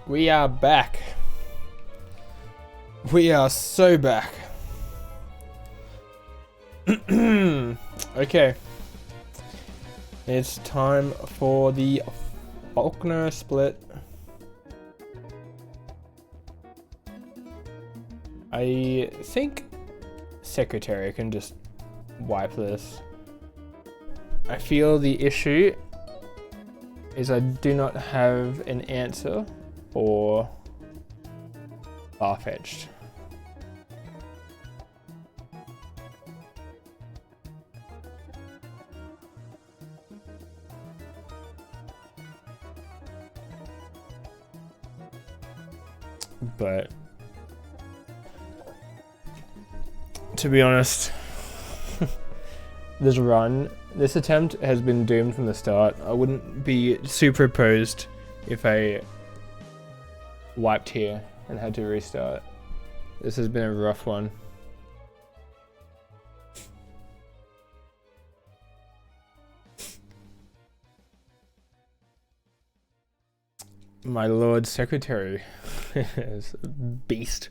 We are back. We are so back. Okay. It's time for the Faulkner split. I think Secretary can just wipe this. I feel the issue is I do not have an answer for Farfetch'd. but to be honest, this attempt has been doomed from the start. I wouldn't be super opposed if I wiped here and had to restart. This has been a rough one. My Lord Secretary is a beast.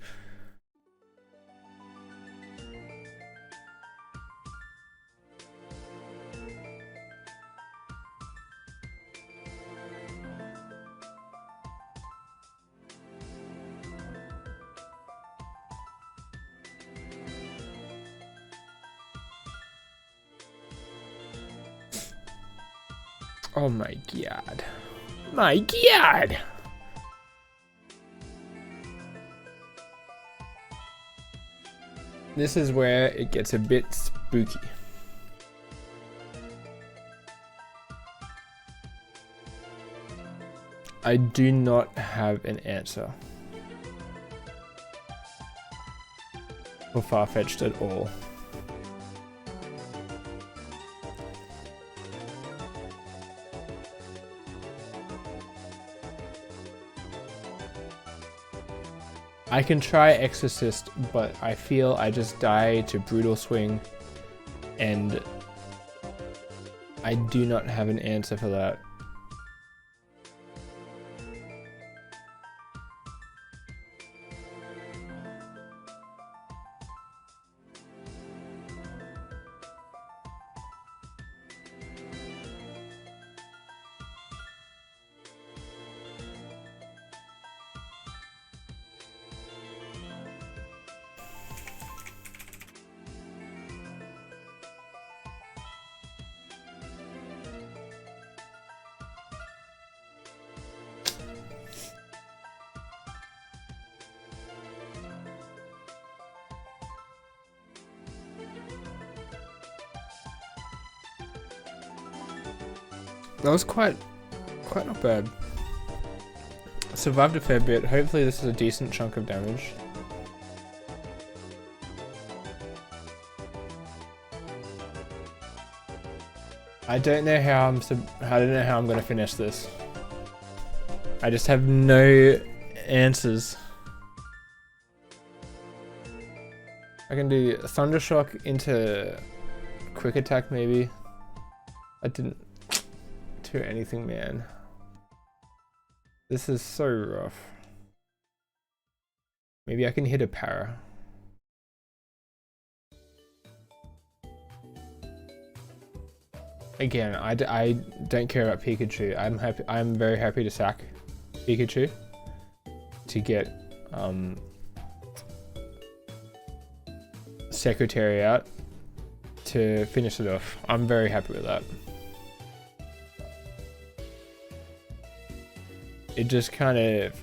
Oh my god. My god! This is where it gets a bit spooky. I do not have an answer for Farfetch'd at all. I can try Exorcist, but I feel I just die to Brutal Swing, and I do not have an answer for that. That was quite not bad. Survived a fair bit. Hopefully this is a decent chunk of damage. I don't know how I'm gonna finish this. I just have no answers. I can do Thundershock into Quick Attack maybe. I didn't do anything, man. This is so rough. Maybe I can hit a para. Again, I don't care about Pikachu. I'm very happy to sack Pikachu to get Secretary out to finish it off. I'm very happy with that. It just kind of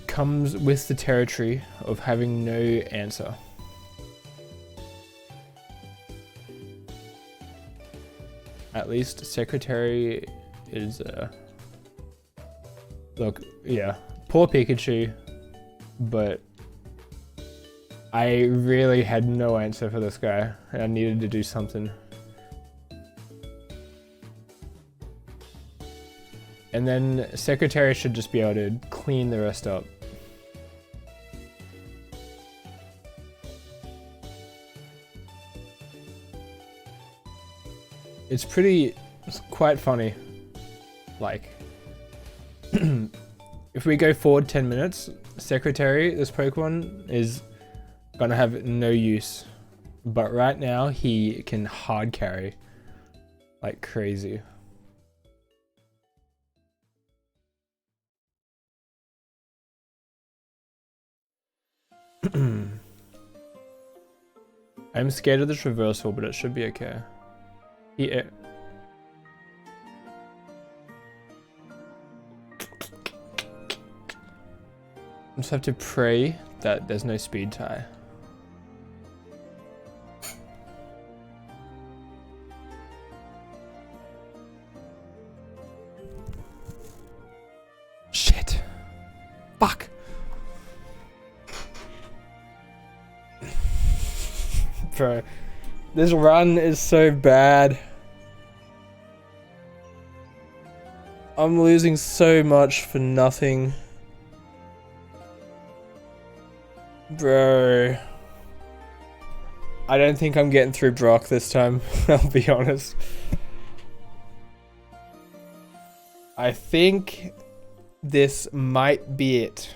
comes with the territory of having no answer. At least Secretary is look, yeah, poor Pikachu, but I really had no answer for this guy and I needed to do something. And then Secretary should just be able to clean the rest up. It's quite funny. Like, if we go forward 10 minutes, Secretary, this Pokemon, is gonna have no use. But right now, he can hard carry like crazy. I'm scared of this reversal, but it should be okay. Yeah. I just have to pray that there's no speed tie. Shit. Fuck. Bro, this run is so bad. I'm losing so much for nothing. Bro. I don't think I'm getting through Brock this time, I'll be honest. I think this might be it.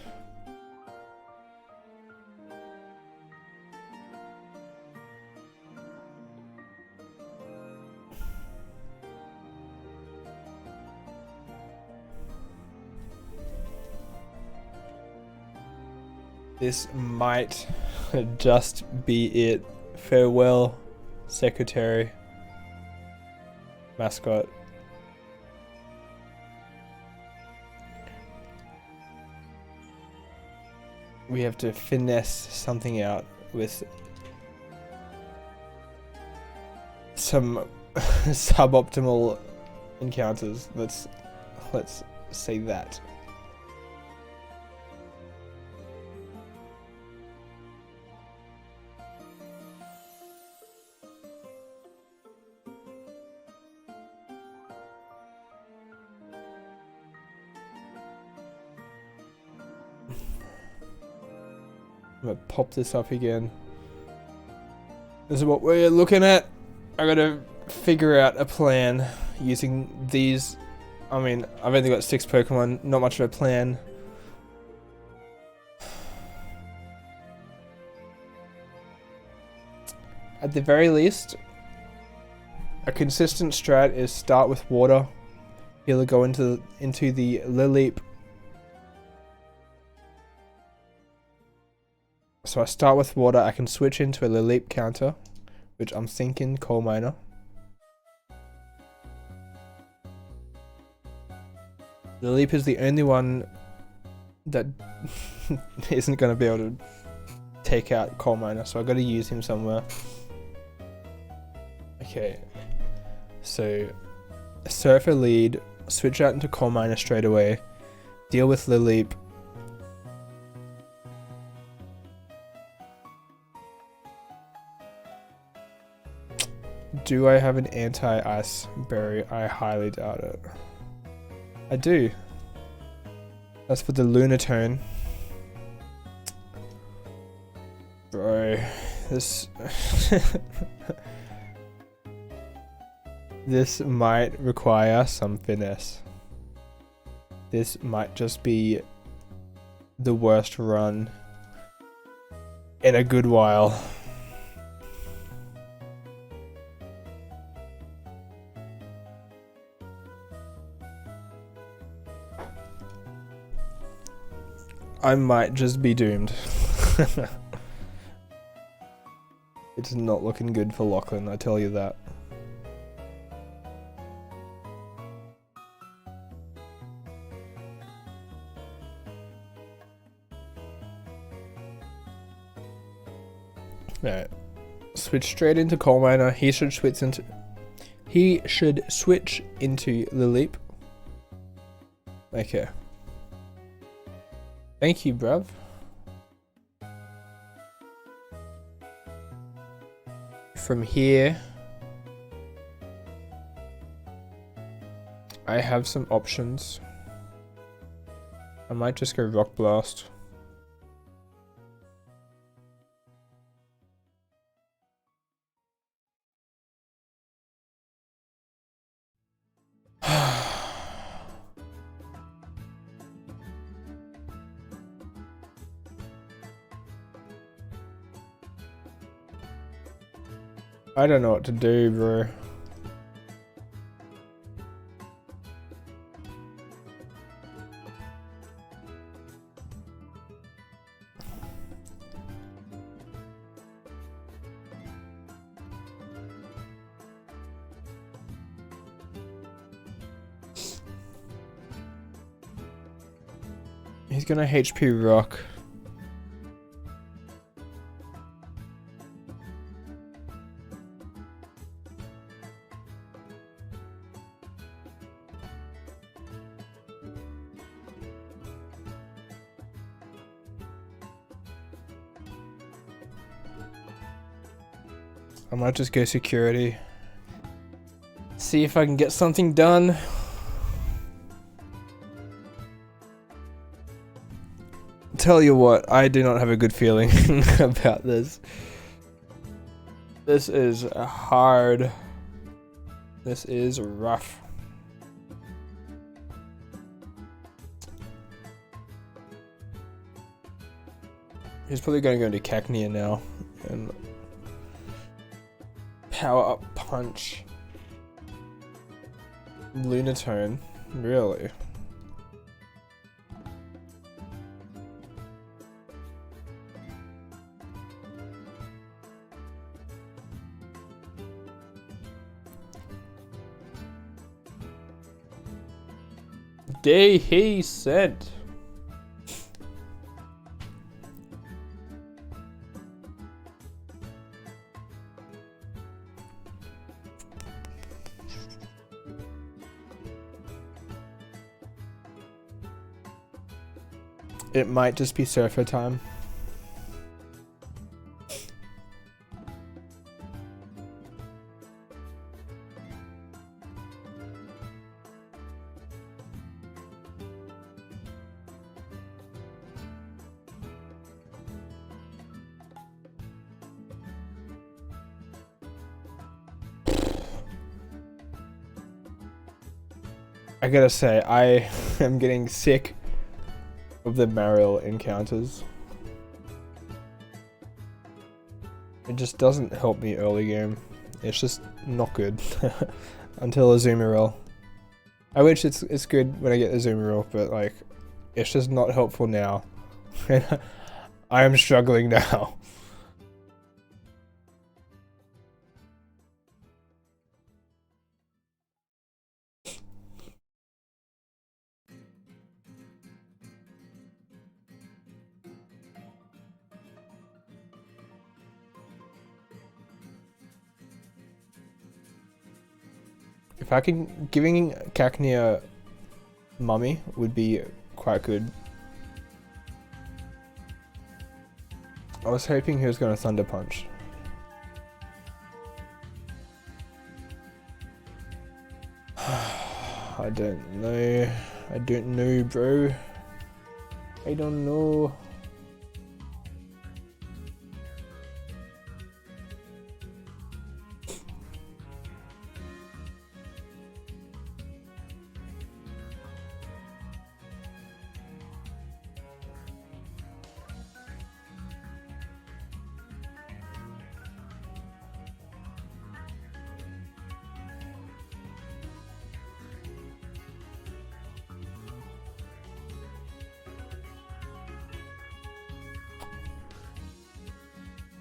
This might just be it. Farewell, secretary, mascot. We have to finesse something out with some suboptimal encounters. Let's say that. I'm gonna pop this up again. This is what we're looking at. I gotta figure out a plan using these. I mean, I've only got 6 Pokemon, not much of a plan. At the very least, a consistent strat is start with water. He'll go into the Lileep. So I start with water, I can switch into a Lileep counter, which I'm thinking Coal Miner. Lileep is the only one that isn't going to be able to take out Coal Miner, so I got to use him somewhere. Okay, so Surfer lead, switch out into Coal Miner straight away, deal with Lileep. Do I have an anti-ice berry? I highly doubt it. I do. That's for the Lunatone. Bro, this... this might require some finesse. This might just be the worst run in a good while. I might just be doomed. It's not looking good for Lachlan, I tell you that. Alright. Switch straight into Coal Miner. He should switch into Lileep. Okay. Thank you, bruv. From here, I have some options. I might just go Rock Blast. I don't know what to do, bro. He's gonna HP Rock. I might just go security. See if I can get something done. Tell you what, I do not have a good feeling about this. This is hard. This is rough. He's probably going to go into Cacnea now and power up punch. Lunatone, really? Day he said. It might just be surfer time. I gotta say, I am getting sick of the Marill encounters. It just doesn't help me early game. It's just not good until Azumarill. I wish it's good when I get Azumarill, but like, it's just not helpful now. I am struggling now. If I can, giving Cacnea Mummy would be quite good. I was hoping he was going to Thunder Punch. I don't know. I don't know, bro. I don't know.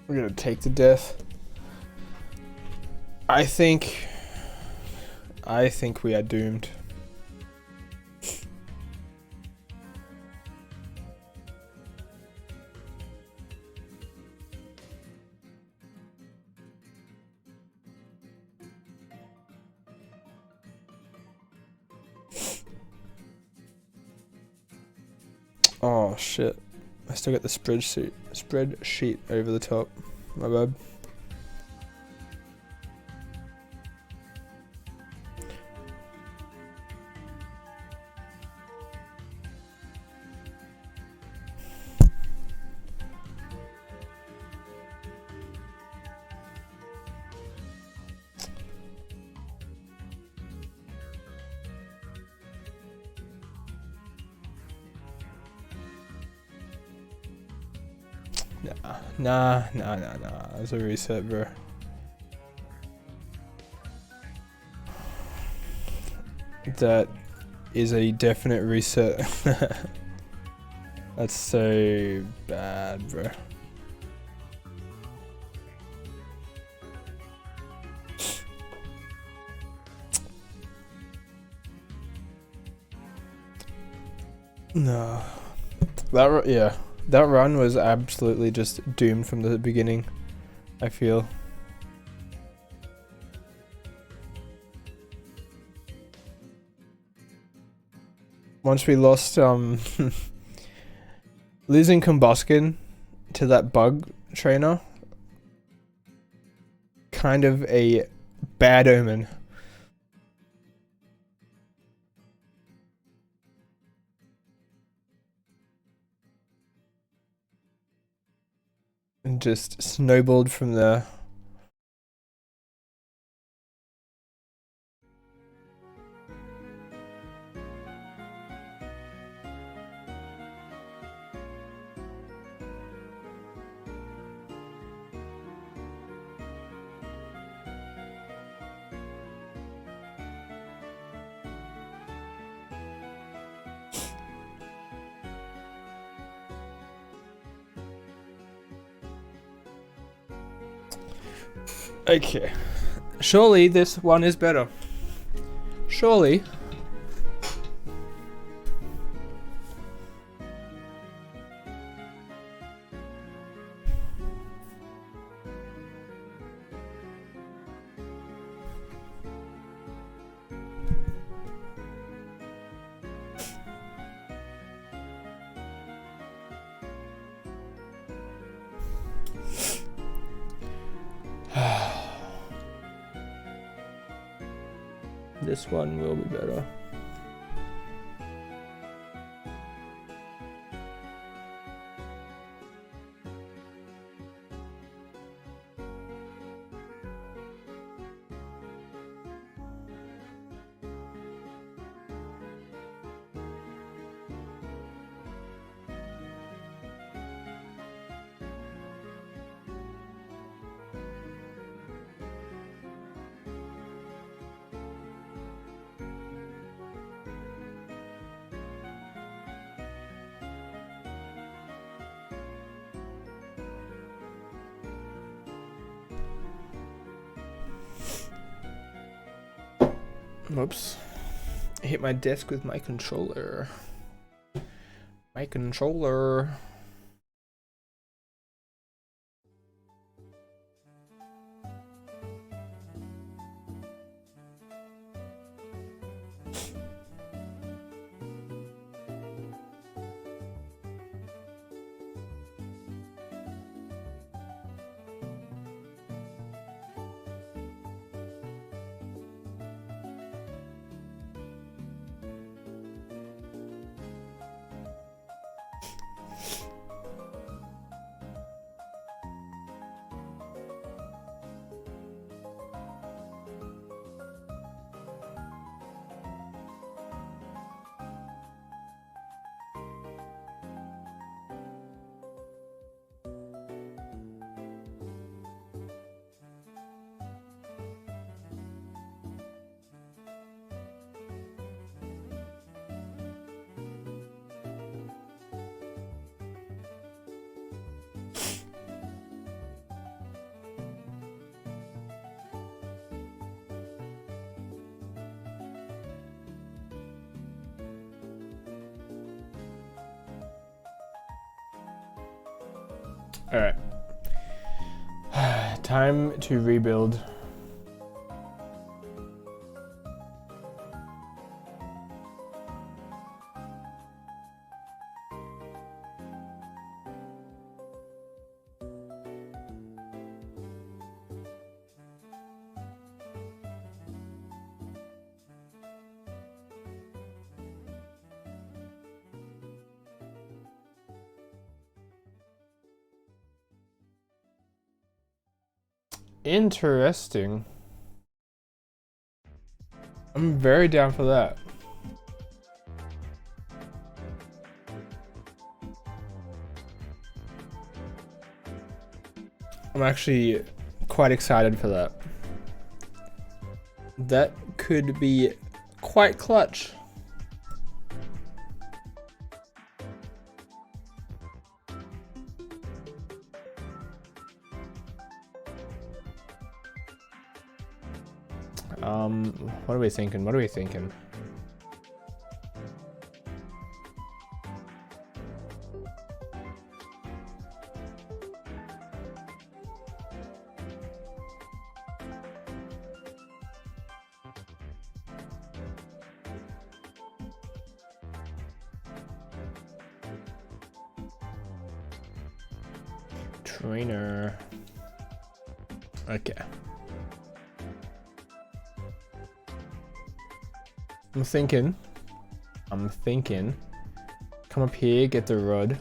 We're gonna take to death. I think we are doomed. Oh shit. I still got the spreadsheet over the top. My bad. Nah. That's a reset, bro. That is a definite reset. That's so bad, bro. No. Yeah. That run was absolutely just doomed from the beginning, I feel. Once we lost, losing Combuskin to that bug trainer kind of a bad omen. And just snowballed from there. Okay. Surely this one is better. Surely. This one will be better. Whoops. I hit my desk with my controller. My controller. Alright. Time to rebuild. Interesting. I'm very down for that. I'm actually quite excited for that. That could be quite clutch. What are we thinking? What are we thinking? Trainer. Okay. I'm thinking, come up here, get the rod.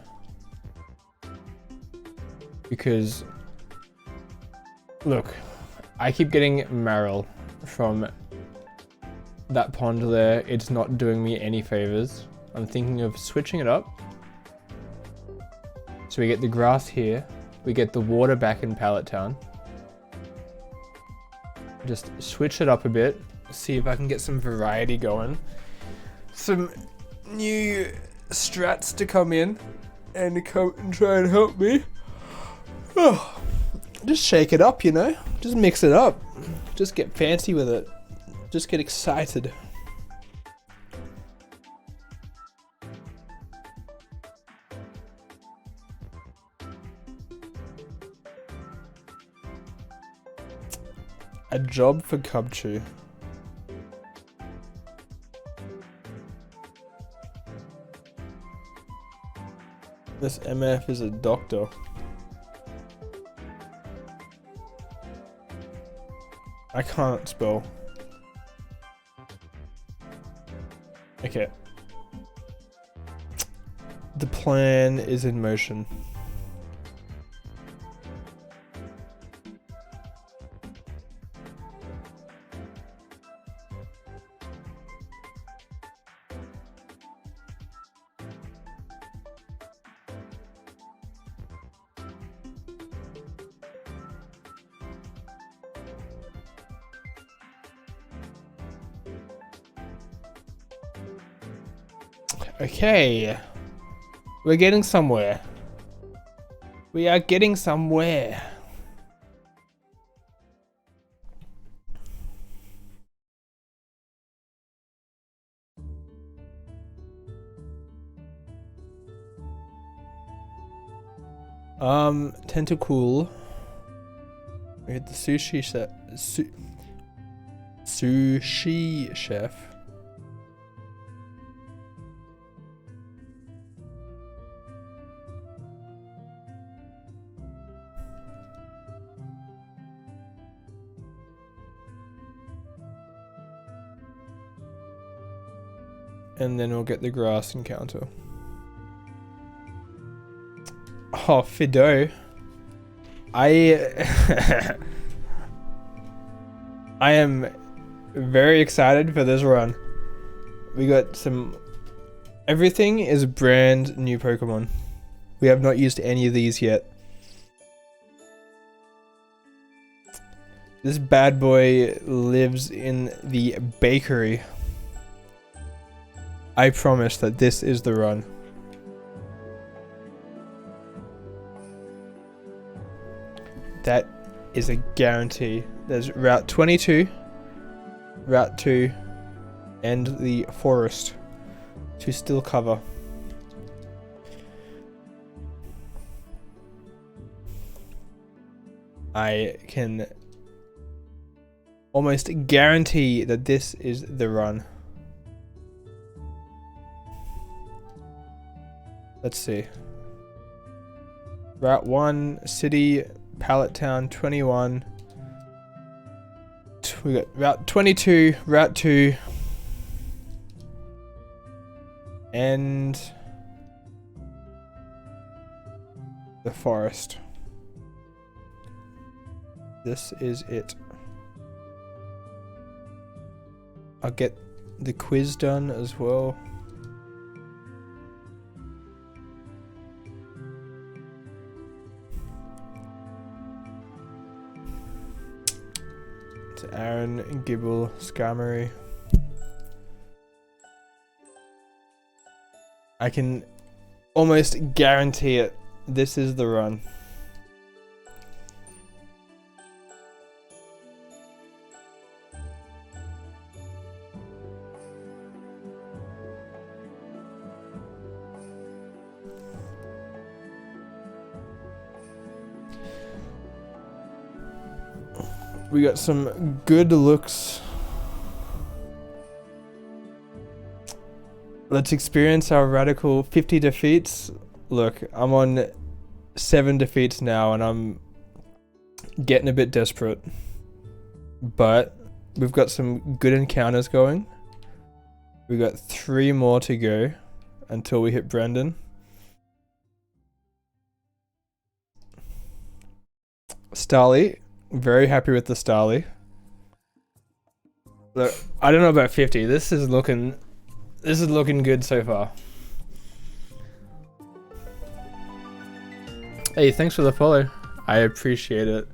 Because, look, I keep getting Marill from that pond there. It's not doing me any favors. I'm thinking of switching it up. So we get the grass here. We get the water back in Pallet Town. Just switch it up a bit. See if I can get some variety going. Some new strats to come in and come and try and help me. Oh, just shake it up, you know? Just mix it up. Just get fancy with it. Just get excited. A job for Cubchew. This MF is a doctor. I can't spell. Okay. The plan is in motion. Okay, we're getting somewhere. We are getting somewhere. Tentacool. We had the sushi chef. Sushi chef. And then we'll get the grass encounter. Oh, Fido. I am very excited for this run. We got some... Everything is brand new Pokemon. We have not used any of these yet. This bad boy lives in the bakery. I promise that this is the run. That is a guarantee. There's Route 22, Route 2, and the forest to still cover. I can almost guarantee that this is the run. Let's see. Route 1, City, Pallet Town, 21. We got Route 22, Route 2. And the forest. This is it. I'll get the quiz done as well. Aaron, Gibble, Skarmory. I can almost guarantee it. This is the run. We got some good looks. Let's experience our radical 50 defeats. Look, I'm on 7 defeats now and I'm getting a bit desperate. But we've got some good encounters going. We got 3 more to go until we hit Brendan. Starly, very happy with the Starly. Look, I don't know about 50. This is looking good so far. Hey, thanks for the follow. I appreciate it.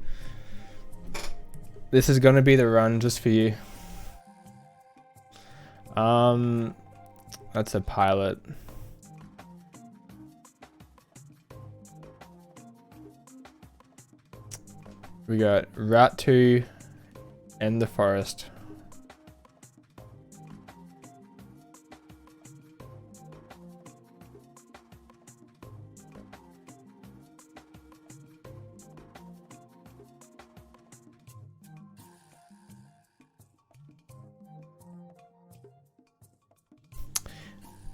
This is gonna be the run just for you. That's a pilot. We got Rat 2 and the Forest.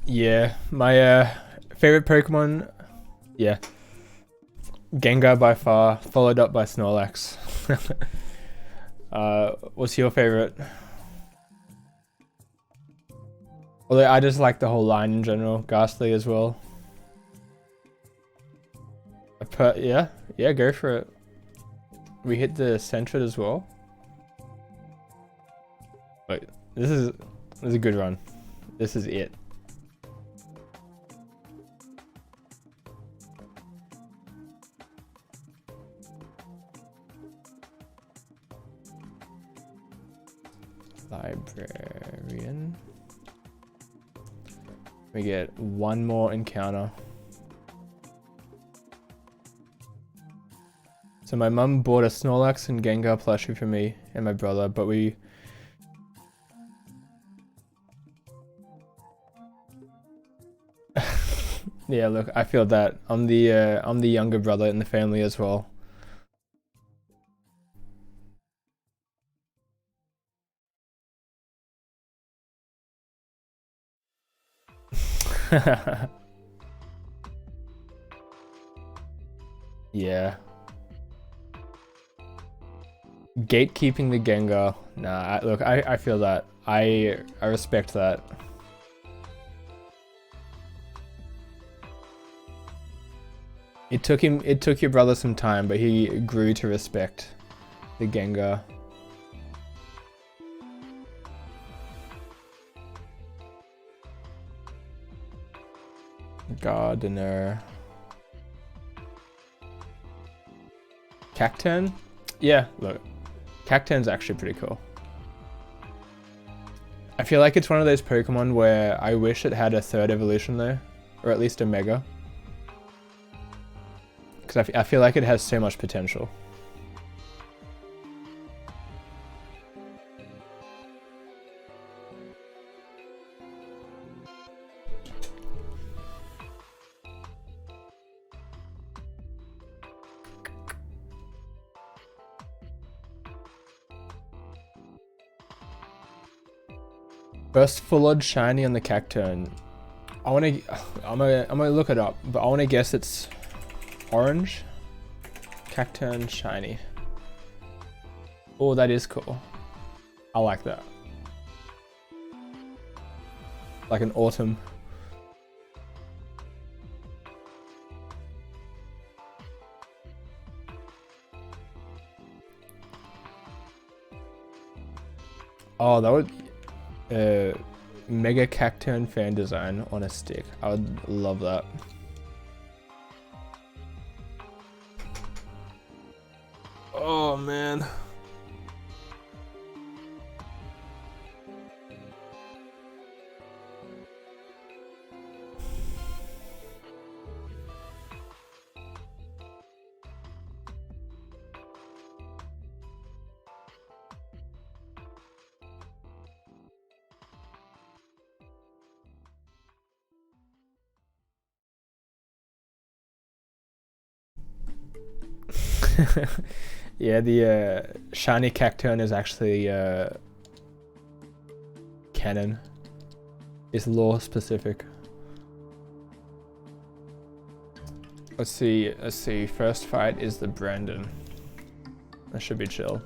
Yeah, my favorite Pokemon, yeah, Gengar by far, followed up by Snorlax. What's your favorite? Although I just like the whole line in general, Ghastly as well. Yeah, go for it. We hit the Sentret as well. Wait, this is a good run. This is it. Librarian. We get 1 more encounter. So my mum bought a Snorlax and Gengar plushie for me and my brother, but we... Yeah, look, I feel that. I'm the younger brother in the family as well. Yeah. Gatekeeping the Gengar. Nah, look, I feel that. I respect that. It took your brother some time, but he grew to respect the Gengar. Gardener. Cacturn? Yeah, look. Cacturn's actually pretty cool. I feel like it's one of those Pokemon where I wish it had a 3rd evolution though. Or at least a Mega. Because I feel like it has so much potential. First full odd shiny on the Cacturn. I'm gonna look it up, but I wanna guess it's orange. Cacturn shiny. Oh, that is cool. I like that. Like an autumn. Oh, that would... Mega Cacturn fan design on a stick. I would love that. Oh man. Yeah, the shiny Cacturn is actually canon. It's lore specific. Let's see. First fight is the Brandon. That should be chill.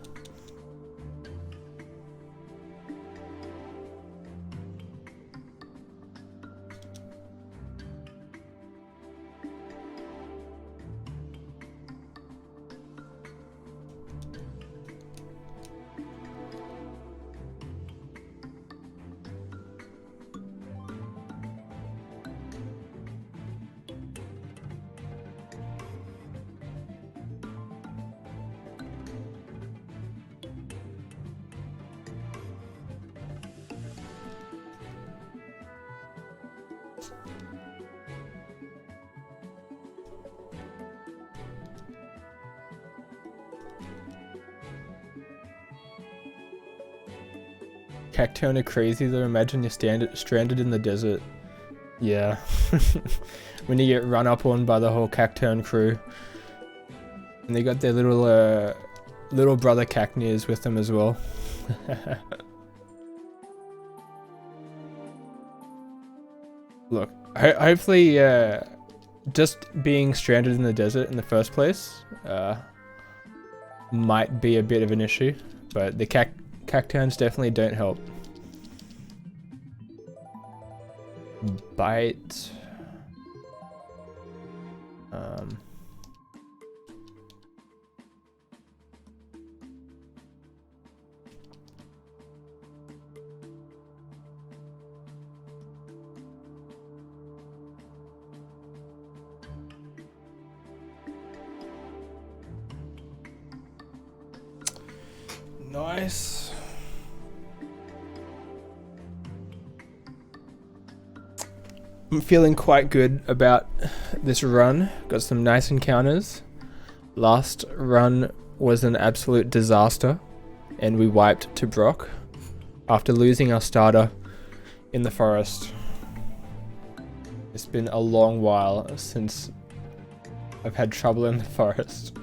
Cacturne are crazy though. Imagine you're stranded in the desert. Yeah. When you get run up on by the whole Cacturne crew. And they got their little brother Cacnears with them as well. Look, hopefully just being stranded in the desert in the first place might be a bit of an issue, but the Cacturnes definitely don't help. Bite. Nice. I'm feeling quite good about this run. Got some nice encounters. Last run was an absolute disaster, and we wiped to Brock after losing our starter in the forest. It's been a long while since I've had trouble in the forest.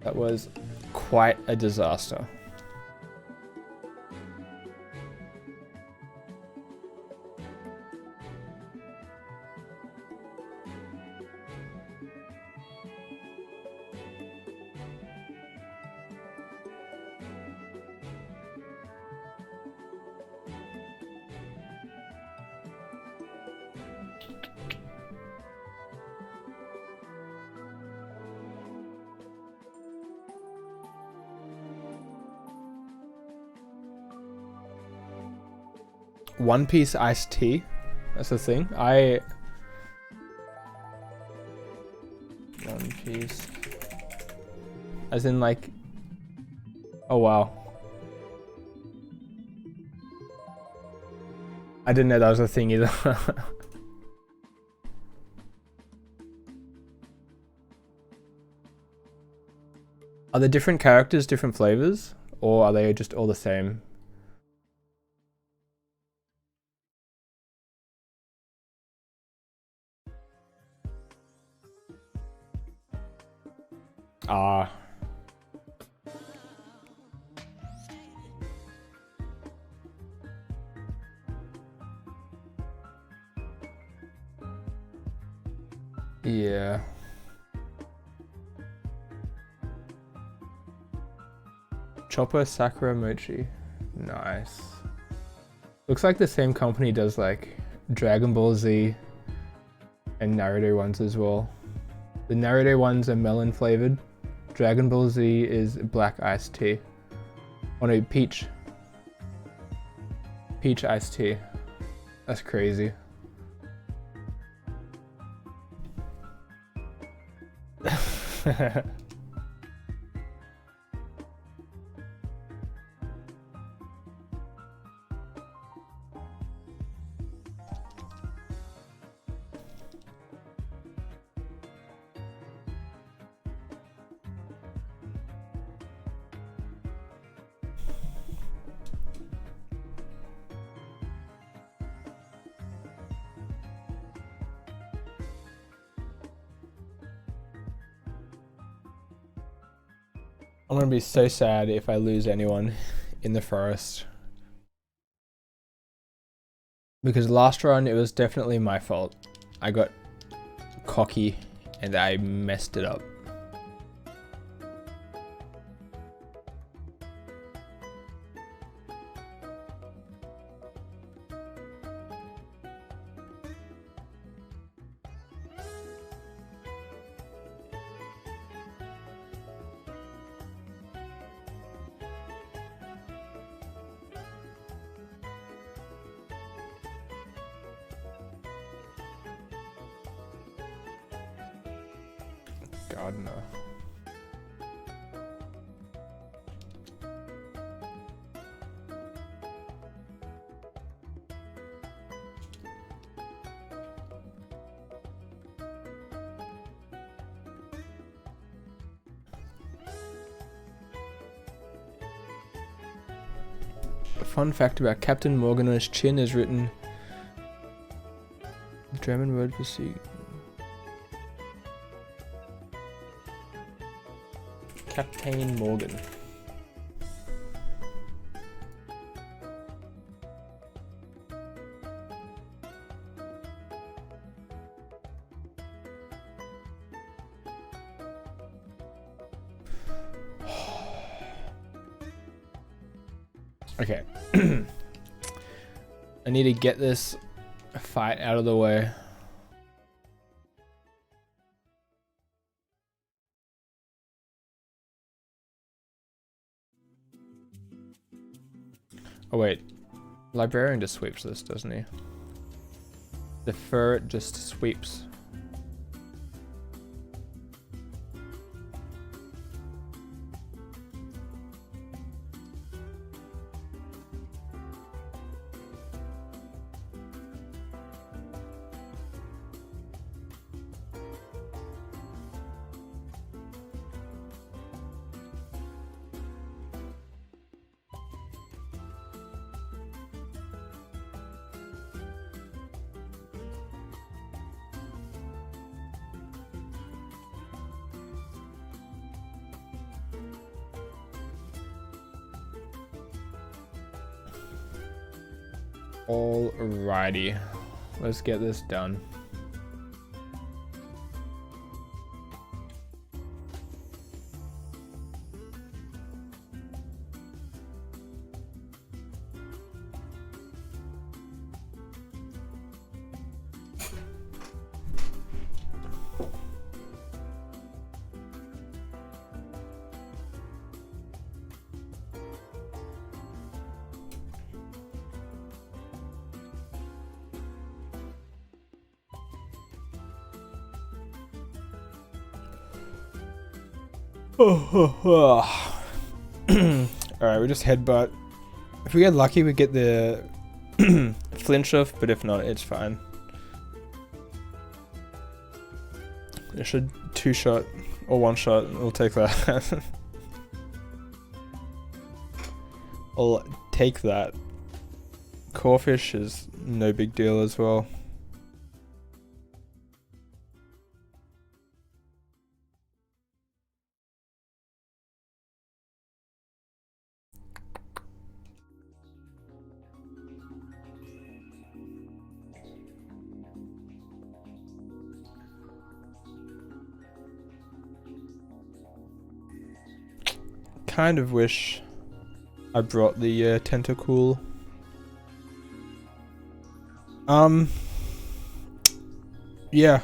That was quite a disaster. One Piece iced tea. That's the thing. One Piece. As in like... Oh wow. I didn't know that was a thing either. Are the different characters different flavors? Or are they just all the same? Ah. Yeah. Chopper Sakura Mochi. Nice. Looks like the same company does like Dragon Ball Z and Naruto ones as well. The Naruto ones are melon flavored. Dragon Ball Z is black iced tea. Oh no, peach. Peach iced tea. That's crazy. I'm gonna be so sad if I lose anyone in the forest. Because last run, it was definitely my fault. I got cocky and I messed it up. God, no. Fun fact about Captain Morgan on his chin is written German word for sea. Captain Morgan. Okay. I need to get this fight out of the way. Oh wait, Librarian just sweeps this, doesn't he? The ferret just sweeps. Alrighty, let's get this done. Alright, we just headbutt. If we get lucky, we get the flinch off, but if not, it's fine. It should two-shot or one-shot, we'll take that. I'll take that. Corefish is no big deal as well. Kind of wish I brought the tentacool. Yeah,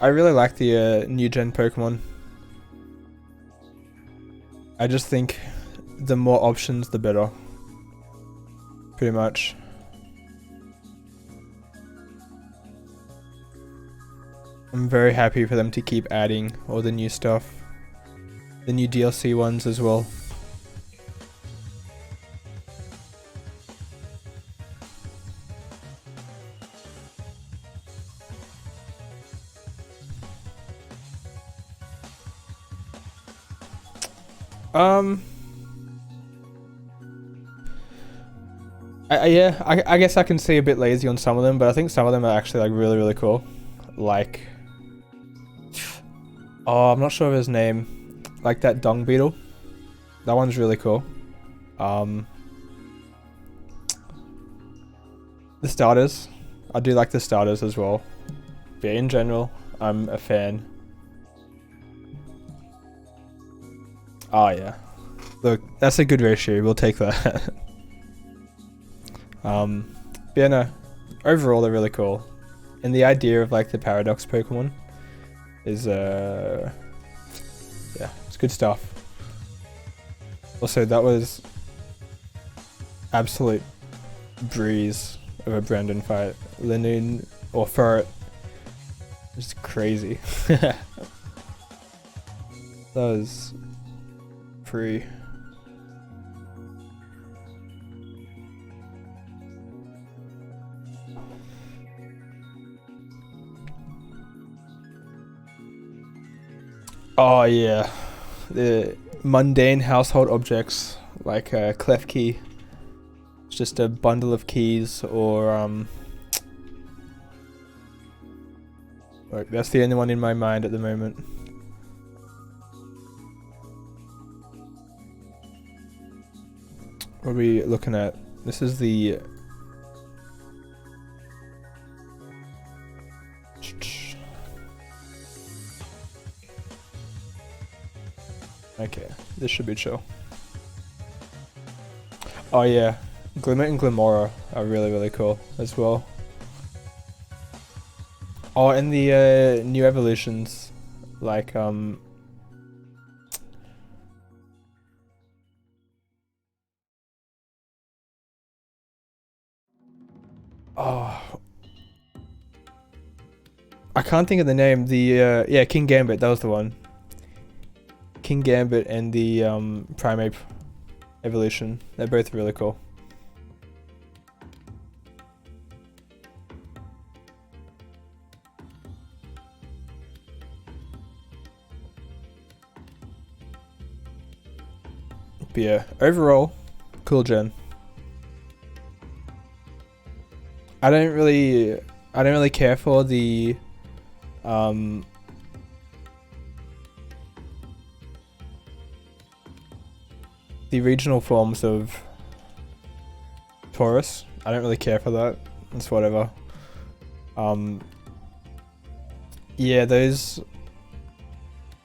I really like the new gen Pokemon. I just think the more options, the better. Pretty much. I'm very happy for them to keep adding all the new stuff. The new DLC ones as well. I guess I can see a bit lazy on some of them, but I think some of them are actually like really cool. Like, oh, I'm not sure of his name. Like that dung beetle. That one's really cool. The starters. I do like the starters as well. But in general, I'm a fan. Oh yeah. Look, that's a good ratio. We'll take that. Yeah, no. Overall, they're really cool. And the idea of like the paradox Pokemon is, yeah, it's good stuff. Also, that was absolute breeze of a Brandon fight. Linoon or Ferret. Just crazy. That was free. Oh yeah, the mundane household objects like Klefki, It's just a bundle of keys, or like, that's the only one in my mind at the moment. What are we looking at? This is the okay, this should be chill. Oh yeah, Glimmet and Glimora are really cool as well. Oh, and the new evolutions, like oh, I can't think of the name. The yeah, King Gambit, that was the one. King Gambit and the Primeape evolution. They're both really cool. But yeah, overall, cool gen. I don't really care for the regional forms of Taurus. I don't really care for that. It's whatever. Yeah, those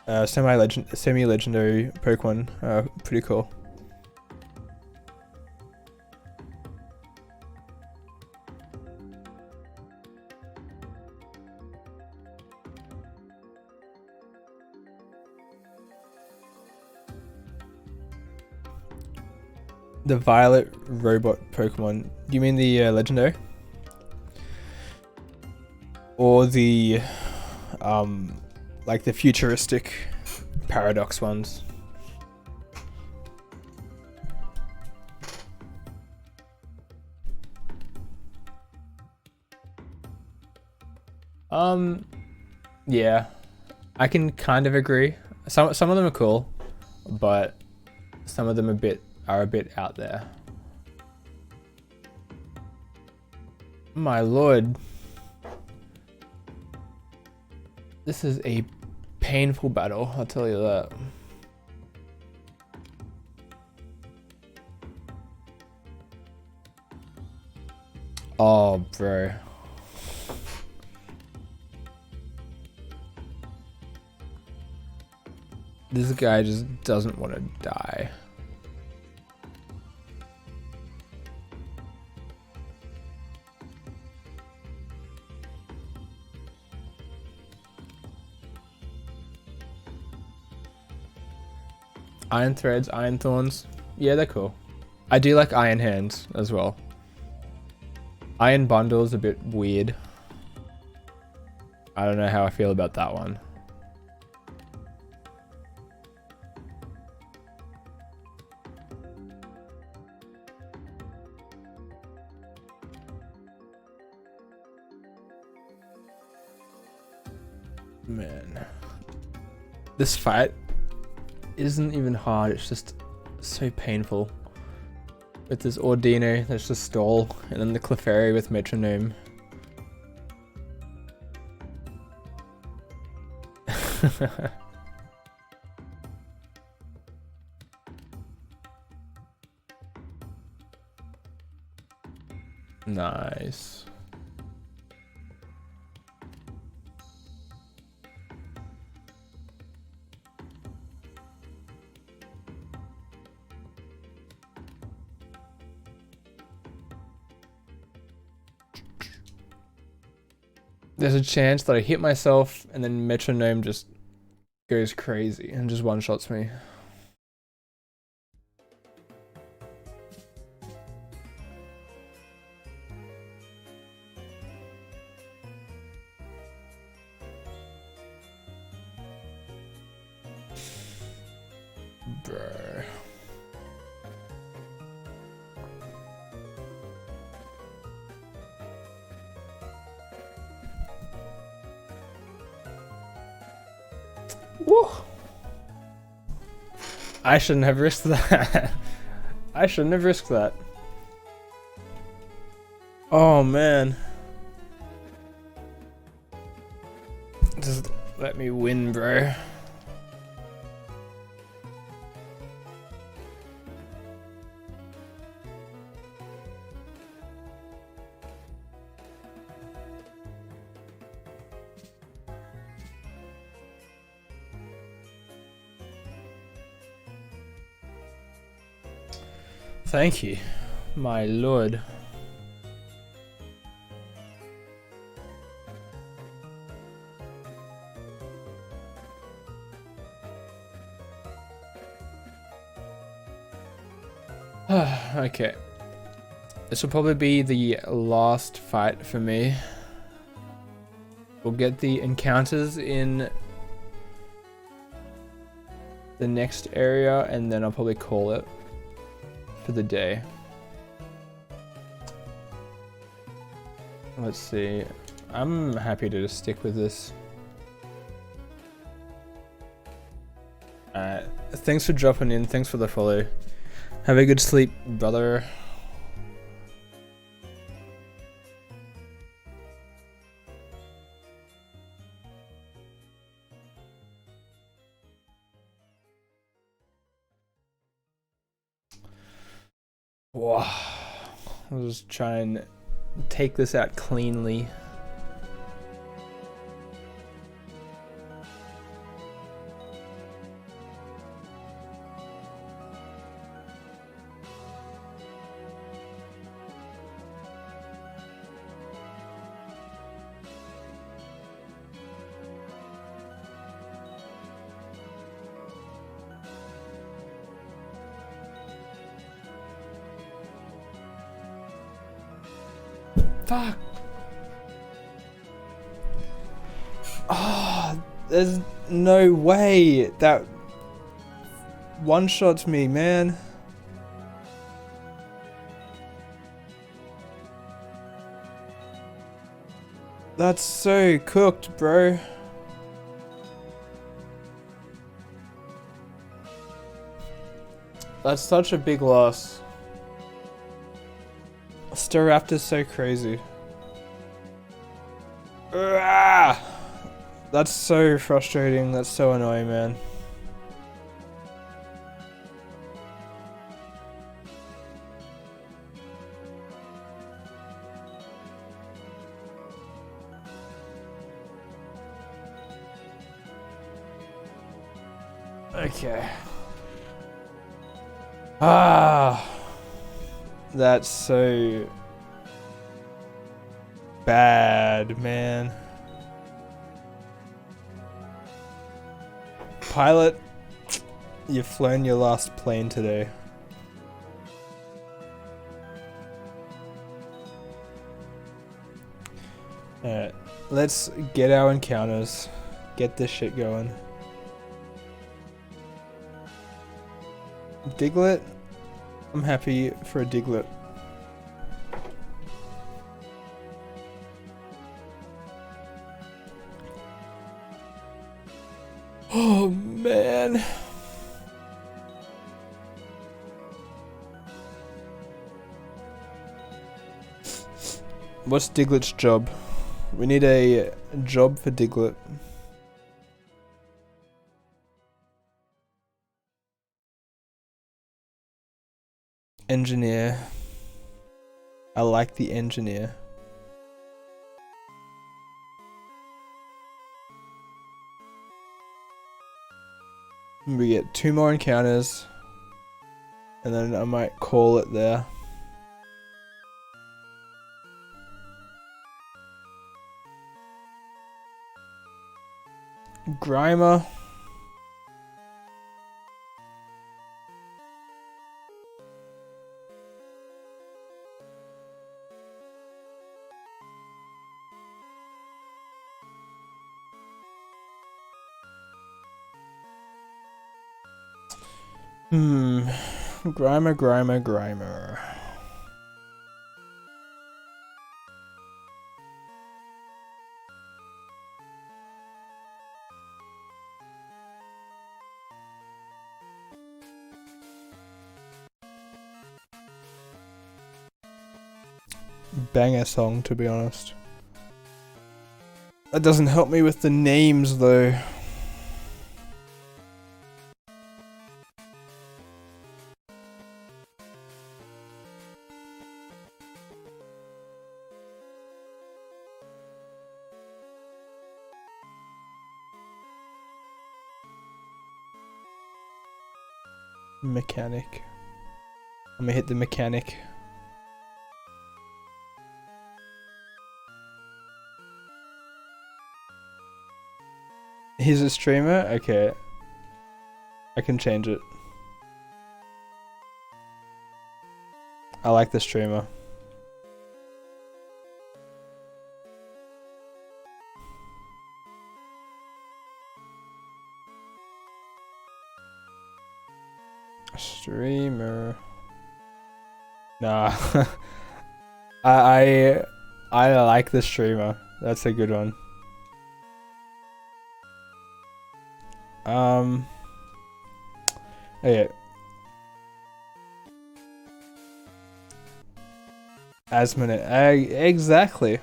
semi-legendary Pokemon are pretty cool. The Violet robot Pokemon. Do you mean the legendary? Or the like the futuristic Paradox ones? Yeah, I can kind of agree. Some of them are cool, but some of them are a bit out there. My lord. This is a painful battle, I'll tell you that. Oh, bro. This guy just doesn't want to die. Iron Threads, Iron Thorns. Yeah, they're cool. I do like Iron Hands as well. Iron Bundle is a bit weird. I don't know how I feel about that one. Man. This fight isn't even hard, it's just so painful. With this Ordino, that's just stall, and then the Clefairy with Metronome. Nice. There's a chance that I hit myself and then Metronome just goes crazy and just one-shots me. Bruh. Woo. I shouldn't have risked that. I shouldn't have risked that. Oh man. Just let me win, bro. Thank you, my lord. Okay. This will probably be the last fight for me. We'll get the encounters in the next area and then I'll probably call it for the day. Let's see. I'm happy to just stick with this. Thanks for dropping in. Thanks for the follow. Have a good sleep, brother. Wow. I'll just try and take this out cleanly. Fuck. Oh, there's no way that one-shots me, man. That's so cooked, bro. That's such a big loss. Staraptor's so crazy. Ah! That's so frustrating. That's so annoying, man. Okay. Ah! That's so bad, man. Pilot, you've flown your last plane today. Alright, let's get our encounters. Get this shit going. Diglett? I'm happy for a Diglett. Oh man. What's Diglett's job? We need a job for Diglett. Engineer. I like the engineer. We get 2 more encounters. And then I might call it there. Grimer. Grimer. banger song, to be honest. That doesn't help me with the names though. Mechanic. I'm gonna hit the mechanic. He's a streamer? Okay. I can change it. I like the streamer. Streamer. Nah. I like the streamer. That's a good one. Okay. Asmonite. Exactly.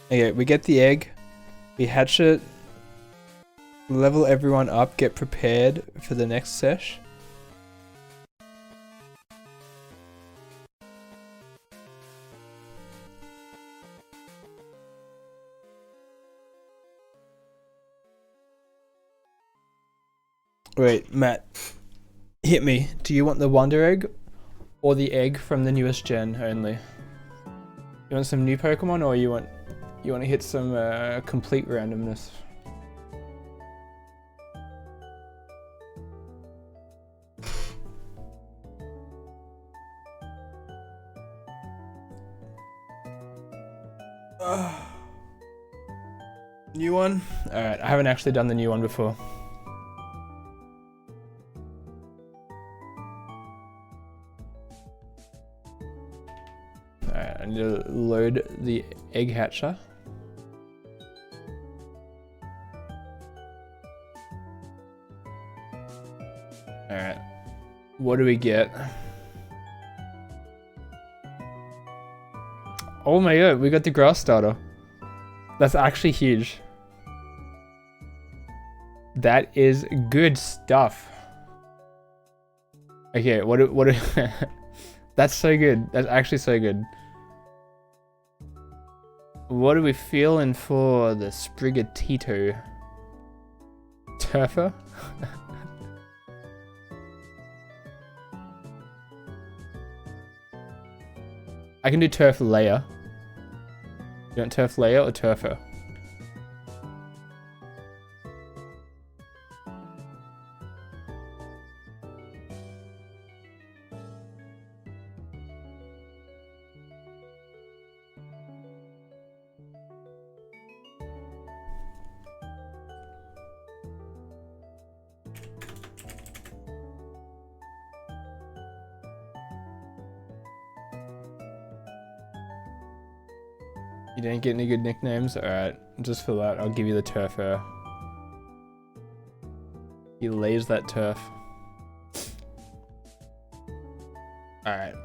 Okay, we get the egg. We hatch it. Level everyone up. Get prepared for the next sesh. Wait, Matt. Hit me. Do you want the Wonder Egg or the egg from the newest gen only? You want some new Pokemon or you want to hit some complete randomness? New one? Alright, I haven't actually done the new one before. Alright, I need to load the egg hatcher. Alright, what do we get? Oh my god, we got the grass starter. That's actually huge. That is good stuff. Okay, what that's so good. That's actually so good. What are we feeling for the Sprigatito? Turfer? I can do Turf Layer. You want Turf Layer or Turfer? You didn't get any good nicknames? Alright, just for that, I'll give you the Turfer. He lays that turf. Alright.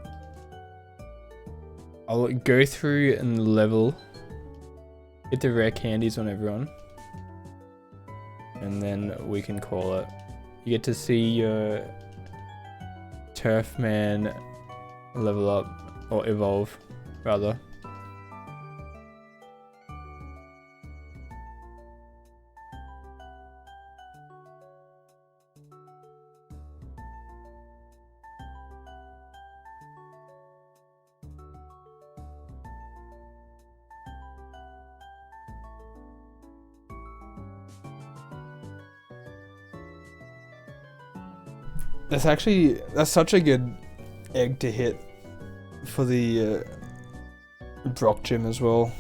I'll go through and level. Get the rare candies on everyone. And then we can call it. You get to see your Turf Man level up, or evolve, rather. That's such a good egg to hit for the Brock Gym as well.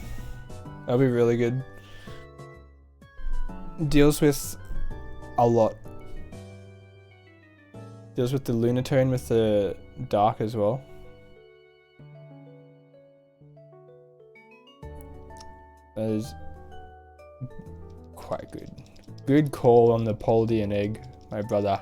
That'll be really good. Deals with a lot. Deals with the Lunatone with the Dark as well. That is quite good. Good call on the Poldian egg, my brother.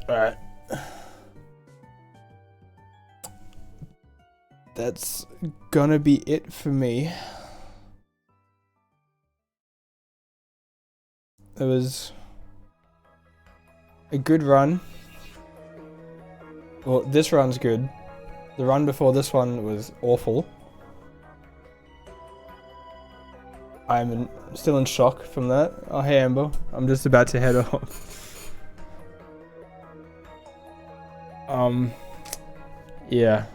Alright. That's gonna be it for me. It was a good run. Well, this run's good. The run before this one was awful. I'm still in shock from that. Oh, hey Amber. I'm just about to head off. Yeah.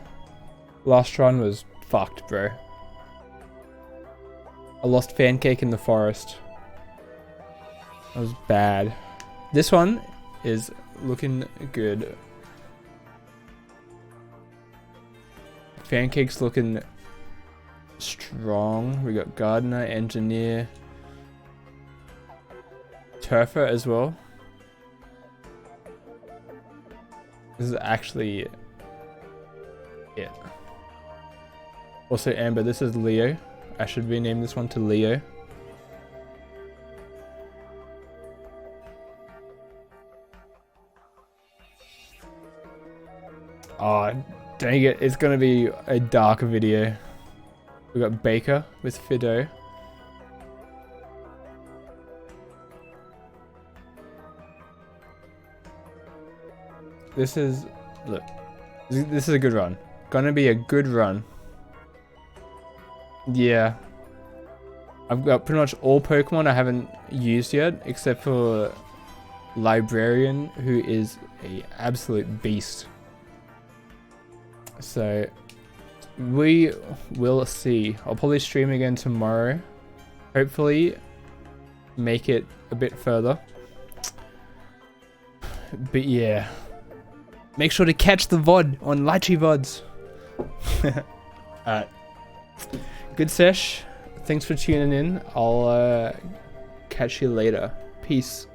Last run was fucked, bro. I lost Fancake in the forest. That was bad. This one is looking good. Fancake's looking strong. We got Gardener, Engineer, Turfer as well. This is actually it. Also Amber, this is Leo. I should rename this one to Leo. Oh, dang it, it's gonna be a dark video. We got Baker with Fido. This is, look, this is a good run. Gonna be a good run. Yeah. I've got pretty much all Pokemon I haven't used yet, except for Librarian, who is an absolute beast. So, we will see. I'll probably stream again tomorrow. Hopefully, make it a bit further. But yeah. Make sure to catch the VOD on Lychee VODs. Alright. Good sesh. Thanks for tuning in. I'll catch you later. Peace.